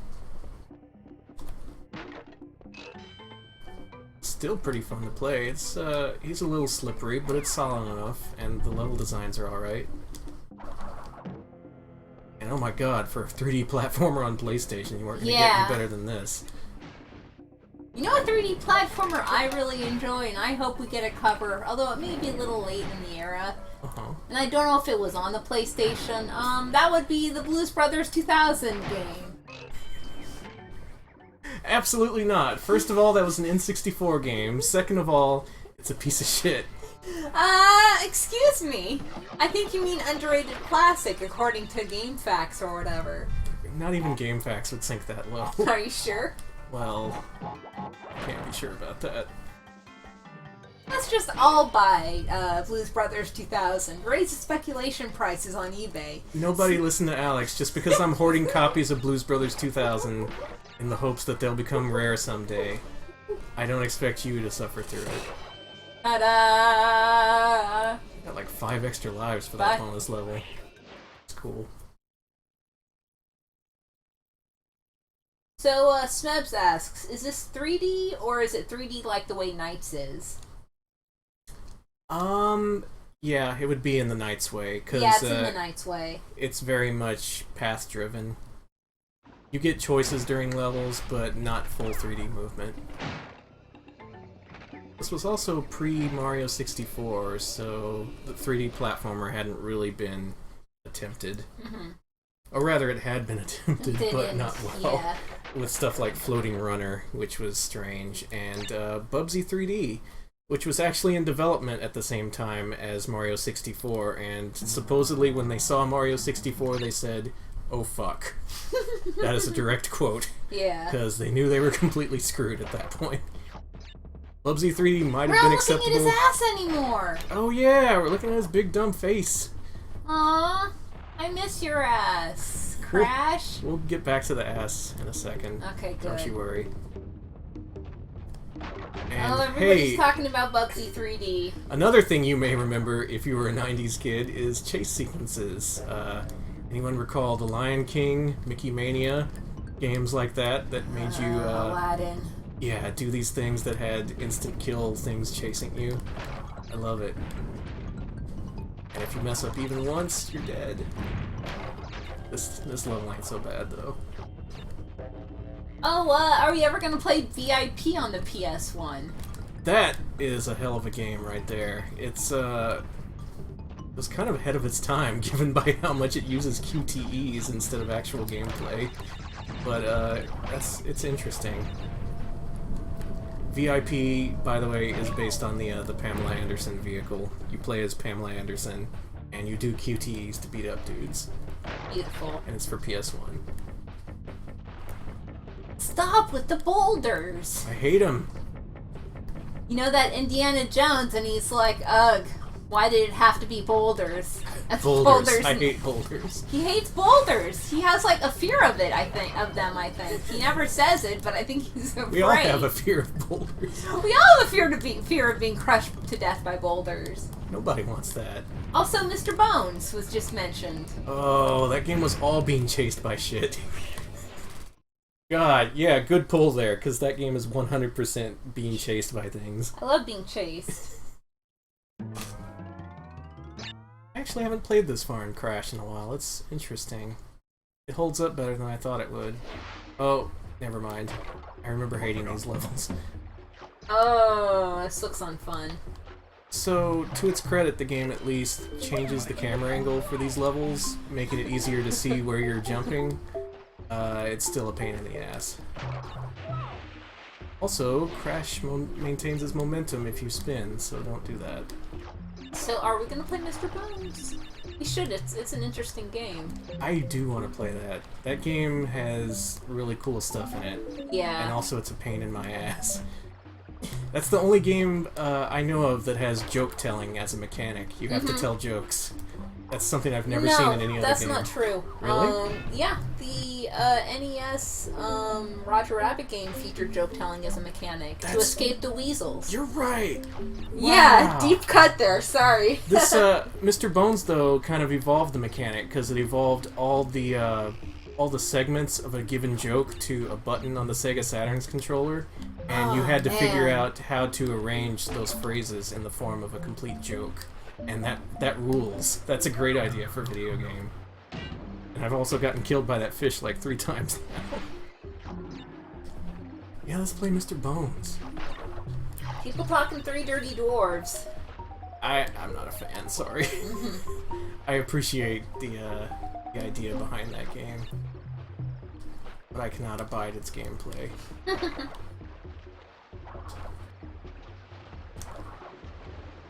Speaker 1: Still pretty fun to play. It's he's a little slippery, but it's solid enough, and the level designs are alright. And oh my god, for a 3D platformer on PlayStation, you weren't gonna get any better than this.
Speaker 2: You know a 3D platformer I really enjoy, and I hope we get a cover, although it may be a little late in the era. And I don't know if it was on the PlayStation. That would be the Blues Brothers 2000 game.
Speaker 1: Absolutely not. First of all, that was an N64 game. Second of all, it's a piece of shit.
Speaker 2: Excuse me. I think you mean underrated classic, according to GameFAQs or whatever.
Speaker 1: Not even GameFAQs would sink that low.
Speaker 2: Are you sure?
Speaker 1: Well, can't be sure about that.
Speaker 2: Let's just all buy Blues Brothers 2000. Raise the speculation prices on eBay.
Speaker 1: Nobody listen to Alex. Just because I'm hoarding copies of Blues Brothers 2000 in the hopes that they'll become rare someday, I don't expect you to suffer through it.
Speaker 2: Ta-da!
Speaker 1: Got like 5 extra lives for that bonus level. It's cool.
Speaker 2: So, Smebs asks, is this 3D, or is it 3D like the way Knights is?
Speaker 1: Yeah, it would be in the Knights way, because
Speaker 2: yeah, it's in the Knights way.
Speaker 1: It's very much path-driven. You get choices during levels, but not full 3D movement. This was also pre-Mario 64, so the 3D platformer hadn't really been attempted. Or rather, it had been attempted, but not well.
Speaker 2: Yeah.
Speaker 1: With stuff like Floating Runner, which was strange, and Bubsy 3D, which was actually in development at the same time as Mario 64, and supposedly when they saw Mario 64, they said, "Oh fuck." That is a direct quote.
Speaker 2: Yeah.
Speaker 1: Because they knew they were completely screwed at that point. Bubsy 3D might have
Speaker 2: We're
Speaker 1: been
Speaker 2: not
Speaker 1: acceptable.
Speaker 2: looking at his ass anymore!
Speaker 1: Oh yeah, we're looking at his big dumb face.
Speaker 2: Aww, I miss your ass. Crash?
Speaker 1: We'll get back to the ass in a second.
Speaker 2: Okay, good.
Speaker 1: Don't you worry. And
Speaker 2: oh, everybody's
Speaker 1: hey,
Speaker 2: talking about Bubsy 3D.
Speaker 1: another thing you may remember if you were a 90s kid is chase sequences. Anyone recall The Lion King, Mickey Mania, games like that made you
Speaker 2: Aladdin.
Speaker 1: Yeah, do these things that had instant kill things chasing you. I love it. And if you mess up even once, you're dead. This level ain't so bad though.
Speaker 2: Oh, are we ever gonna play VIP on the PS1?
Speaker 1: That is a hell of a game right there. It was kind of ahead of its time, given by how much it uses QTEs instead of actual gameplay. But it's interesting. VIP, by the way, is based on the Pamela Anderson vehicle. You play as Pamela Anderson, and you do QTEs to beat up dudes.
Speaker 2: Beautiful.
Speaker 1: And it's for PS1.
Speaker 2: Stop with the boulders!
Speaker 1: I hate them.
Speaker 2: You know that Indiana Jones, and he's like, ugh, why did it have to be boulders?
Speaker 1: Boulders. I hate boulders.
Speaker 2: He hates boulders. He has like a fear of it, I think. He never says it, but I think he's afraid.
Speaker 1: We all have a fear of boulders.
Speaker 2: We all have a fear of being crushed to death by boulders.
Speaker 1: Nobody wants that.
Speaker 2: Also, Mr. Bones was just mentioned.
Speaker 1: Oh, that game was all being chased by shit. God, yeah, good pull there, because that game is 100% being chased by things.
Speaker 2: I love being chased.
Speaker 1: I actually haven't played this far in Crash in a while. It's interesting. It holds up better than I thought it would. Oh, never mind. I remember hating these levels.
Speaker 2: Oh, this looks unfun.
Speaker 1: So, to its credit, the game at least changes the camera angle for these levels, making it easier to see where you're jumping. It's still a pain in the ass. Also, Crash maintains its momentum if you spin, so don't do that.
Speaker 2: So, are we gonna play Mr. Bones? We should. It's an interesting game.
Speaker 1: I do want to play that. That game has really cool stuff in it.
Speaker 2: Yeah.
Speaker 1: And also, it's a pain in my ass. That's the only game I know of that has joke telling as a mechanic. You have to tell jokes. That's something I've never seen in any other game.
Speaker 2: No, that's not true.
Speaker 1: Really?
Speaker 2: Yeah, the NES Roger Rabbit game featured joke telling as a mechanic to escape the weasels.
Speaker 1: You're right.
Speaker 2: Yeah,
Speaker 1: Wow.
Speaker 2: deep cut there. Sorry.
Speaker 1: This Mr. Bones though kind of evolved the mechanic because it evolved all the segments of a given joke to a button on the Sega Saturn's controller, and you had to figure out how to arrange those phrases in the form of a complete joke. And that rules. That's a great idea for a video game. And I've also gotten killed by that fish like 3 times now. Yeah, let's play Mr. Bones.
Speaker 2: People talking Three Dirty Dwarves.
Speaker 1: I'm not a fan, sorry. I appreciate the idea behind that game. But I cannot abide its gameplay.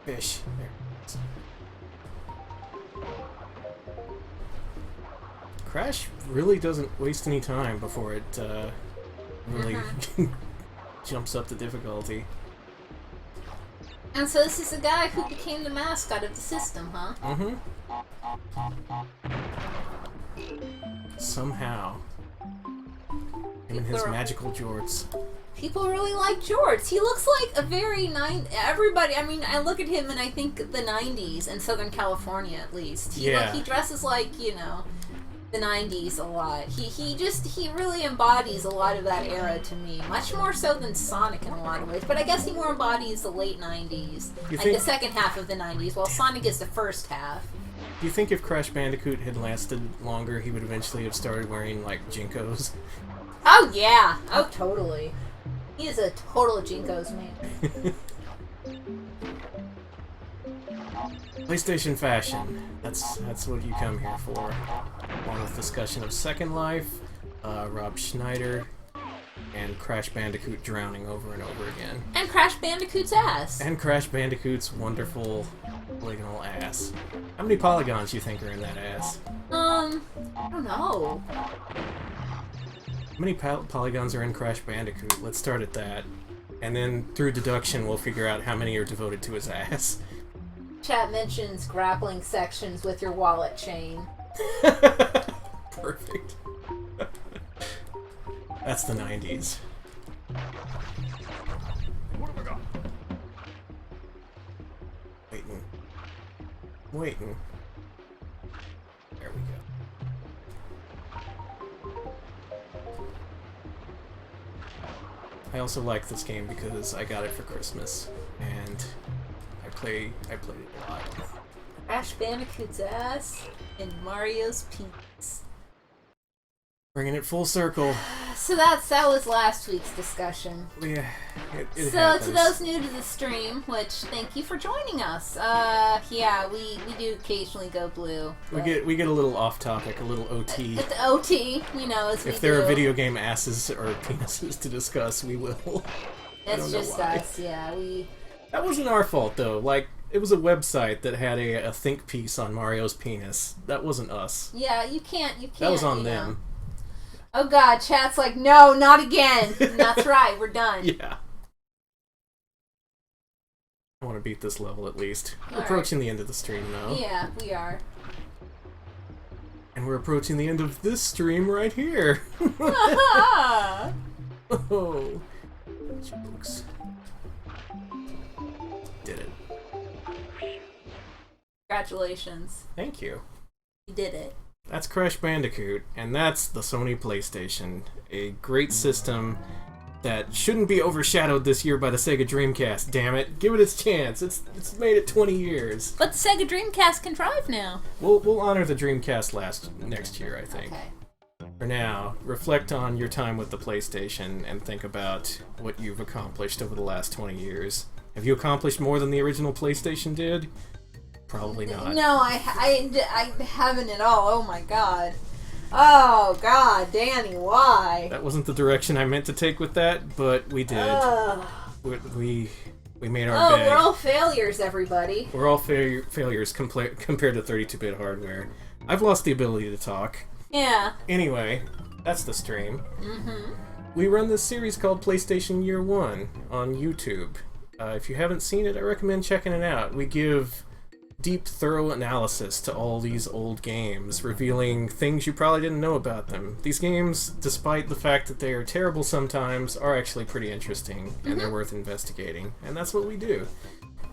Speaker 1: Fish. There. Crash really doesn't waste any time before it really jumps up the difficulty.
Speaker 2: And so this is the guy who became the mascot of the system, huh?
Speaker 1: Mm-hmm. Somehow. Him and his magical jorts.
Speaker 2: People really like George. He looks like a very everybody. I mean, I look at him and I think the 90s in Southern California, at least. He dresses like, you know, the 90s a lot. He really embodies a lot of that era to me, much more so than Sonic in a lot of ways. But I guess he more embodies the late 90s, the second half of the 90s, while Sonic is the first half.
Speaker 1: Do you think if Crash Bandicoot had lasted longer, he would eventually have started wearing, like, Jinkos?
Speaker 2: Oh, yeah. Oh, totally. He is a total Jinkos man.
Speaker 1: PlayStation fashion. That's what you come here for. Along with discussion of Second Life, Rob Schneider, and Crash Bandicoot drowning over and over again.
Speaker 2: And Crash Bandicoot's ass.
Speaker 1: And Crash Bandicoot's wonderful polygonal ass. How many polygons do you think are in that ass?
Speaker 2: I don't know.
Speaker 1: How many polygons are in Crash Bandicoot? Let's start at that. And then, through deduction, we'll figure out how many are devoted to his ass.
Speaker 2: Chat mentions grappling sections with your wallet chain.
Speaker 1: Perfect. That's the 90s. Waiting. There we go. I also like this game because I got it for Christmas, and I played it a lot.
Speaker 2: Crash Bandicoot's ass and Mario's penis.
Speaker 1: Bringing it full circle.
Speaker 2: So that was last week's discussion.
Speaker 1: Yeah, it
Speaker 2: so
Speaker 1: happens.
Speaker 2: to those new to the stream, which thank you for joining us. Yeah, we do occasionally go blue.
Speaker 1: We get a little off topic, a little OT.
Speaker 2: It's OT, you know, as we
Speaker 1: If there
Speaker 2: do.
Speaker 1: are video game asses or penises to discuss, we will.
Speaker 2: It's just us, yeah.
Speaker 1: That wasn't our fault though. Like, it was a website that had a think piece on Mario's penis. That wasn't us.
Speaker 2: Yeah, you can't.
Speaker 1: That was on them.
Speaker 2: Know. Oh god, chat's like, no, not again. And that's right, we're done.
Speaker 1: Yeah. I want to beat this level at least. We're
Speaker 2: All
Speaker 1: approaching the end of the stream though.
Speaker 2: Yeah, we are.
Speaker 1: And we're approaching the end of this stream right here. Oh. Jokes. Did it.
Speaker 2: Congratulations.
Speaker 1: Thank you.
Speaker 2: You did it.
Speaker 1: That's Crash Bandicoot, and that's the Sony PlayStation. A great system that shouldn't be overshadowed this year by the Sega Dreamcast, damn it. Give it its chance. It's made it 20 years.
Speaker 2: But the Sega Dreamcast can drive now.
Speaker 1: We'll honor the Dreamcast next year, I think.
Speaker 2: Okay.
Speaker 1: For now, reflect on your time with the PlayStation and think about what you've accomplished over the last 20 years. Have you accomplished more than the original PlayStation did? Probably not.
Speaker 2: No, I haven't at all. Oh my god. Oh god, Danny, why?
Speaker 1: That wasn't the direction I meant to take with that, but we did. We made our bed.
Speaker 2: We're all failures, everybody.
Speaker 1: We're all failures compared to 32-bit hardware. I've lost the ability to talk.
Speaker 2: Yeah.
Speaker 1: Anyway, that's the stream. We run this series called PlayStation Year 1 on YouTube. If you haven't seen it, I recommend checking it out. We give deep, thorough analysis to all these old games, revealing things you probably didn't know about them. These games, despite the fact that they are terrible sometimes, are actually pretty interesting, and they're worth investigating. And that's what we do.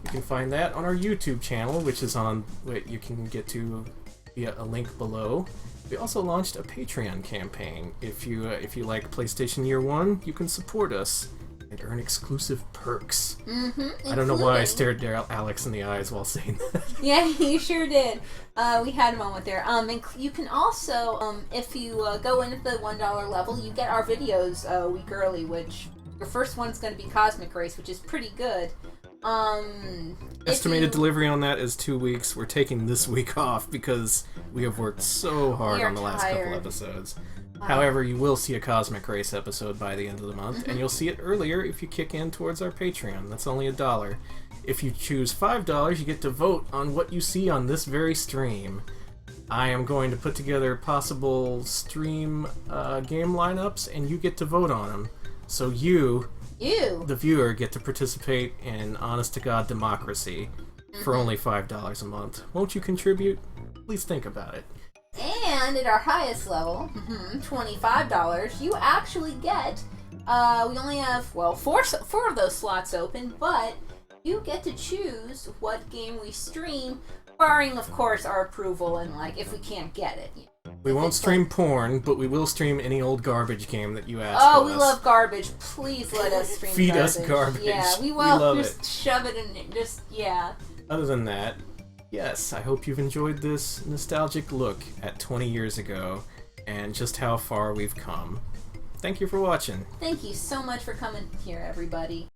Speaker 1: You can find that on our YouTube channel, which is on what you can get to via a link below. We also launched a Patreon campaign. If you like PlayStation Year 1, you can support us and earn exclusive perks. I don't know why I stared Alex in the eyes while saying that.
Speaker 2: Yeah, you sure did. We had a moment there. And you can also, if you go in at the $1 level, you get our videos a week early, which your first one's going to be Cosmic Race, which is pretty good.
Speaker 1: Estimated delivery on that is 2 weeks. We're taking this week off because we have worked so hard on the last couple episodes. However, you will see a Cosmic Race episode by the end of the month, and you'll see it earlier if you kick in towards our Patreon. That's only $1. If you choose $5, you get to vote on what you see on this very stream. I am going to put together possible stream game lineups, and you get to vote on them. So you, the viewer, get to participate in honest-to-God democracy for only $5 a month. Won't you contribute? Please think about it.
Speaker 2: And at our highest level, $25, you actually get, we only have, well, four of those slots open, but you get to choose what game we stream, barring, of course, our approval and, like, if we can't get it.
Speaker 1: We won't stream porn, but we will stream any old garbage game that you ask of us.
Speaker 2: Oh, we love garbage. Please let us stream
Speaker 1: Feed
Speaker 2: garbage.
Speaker 1: us garbage.
Speaker 2: Yeah, we
Speaker 1: love
Speaker 2: will just
Speaker 1: it.
Speaker 2: shove it in, just, yeah.
Speaker 1: Other than that, yes, I hope you've enjoyed this nostalgic look at 20 years ago and just how far we've come. Thank you for watching.
Speaker 2: Thank you so much for coming here, everybody.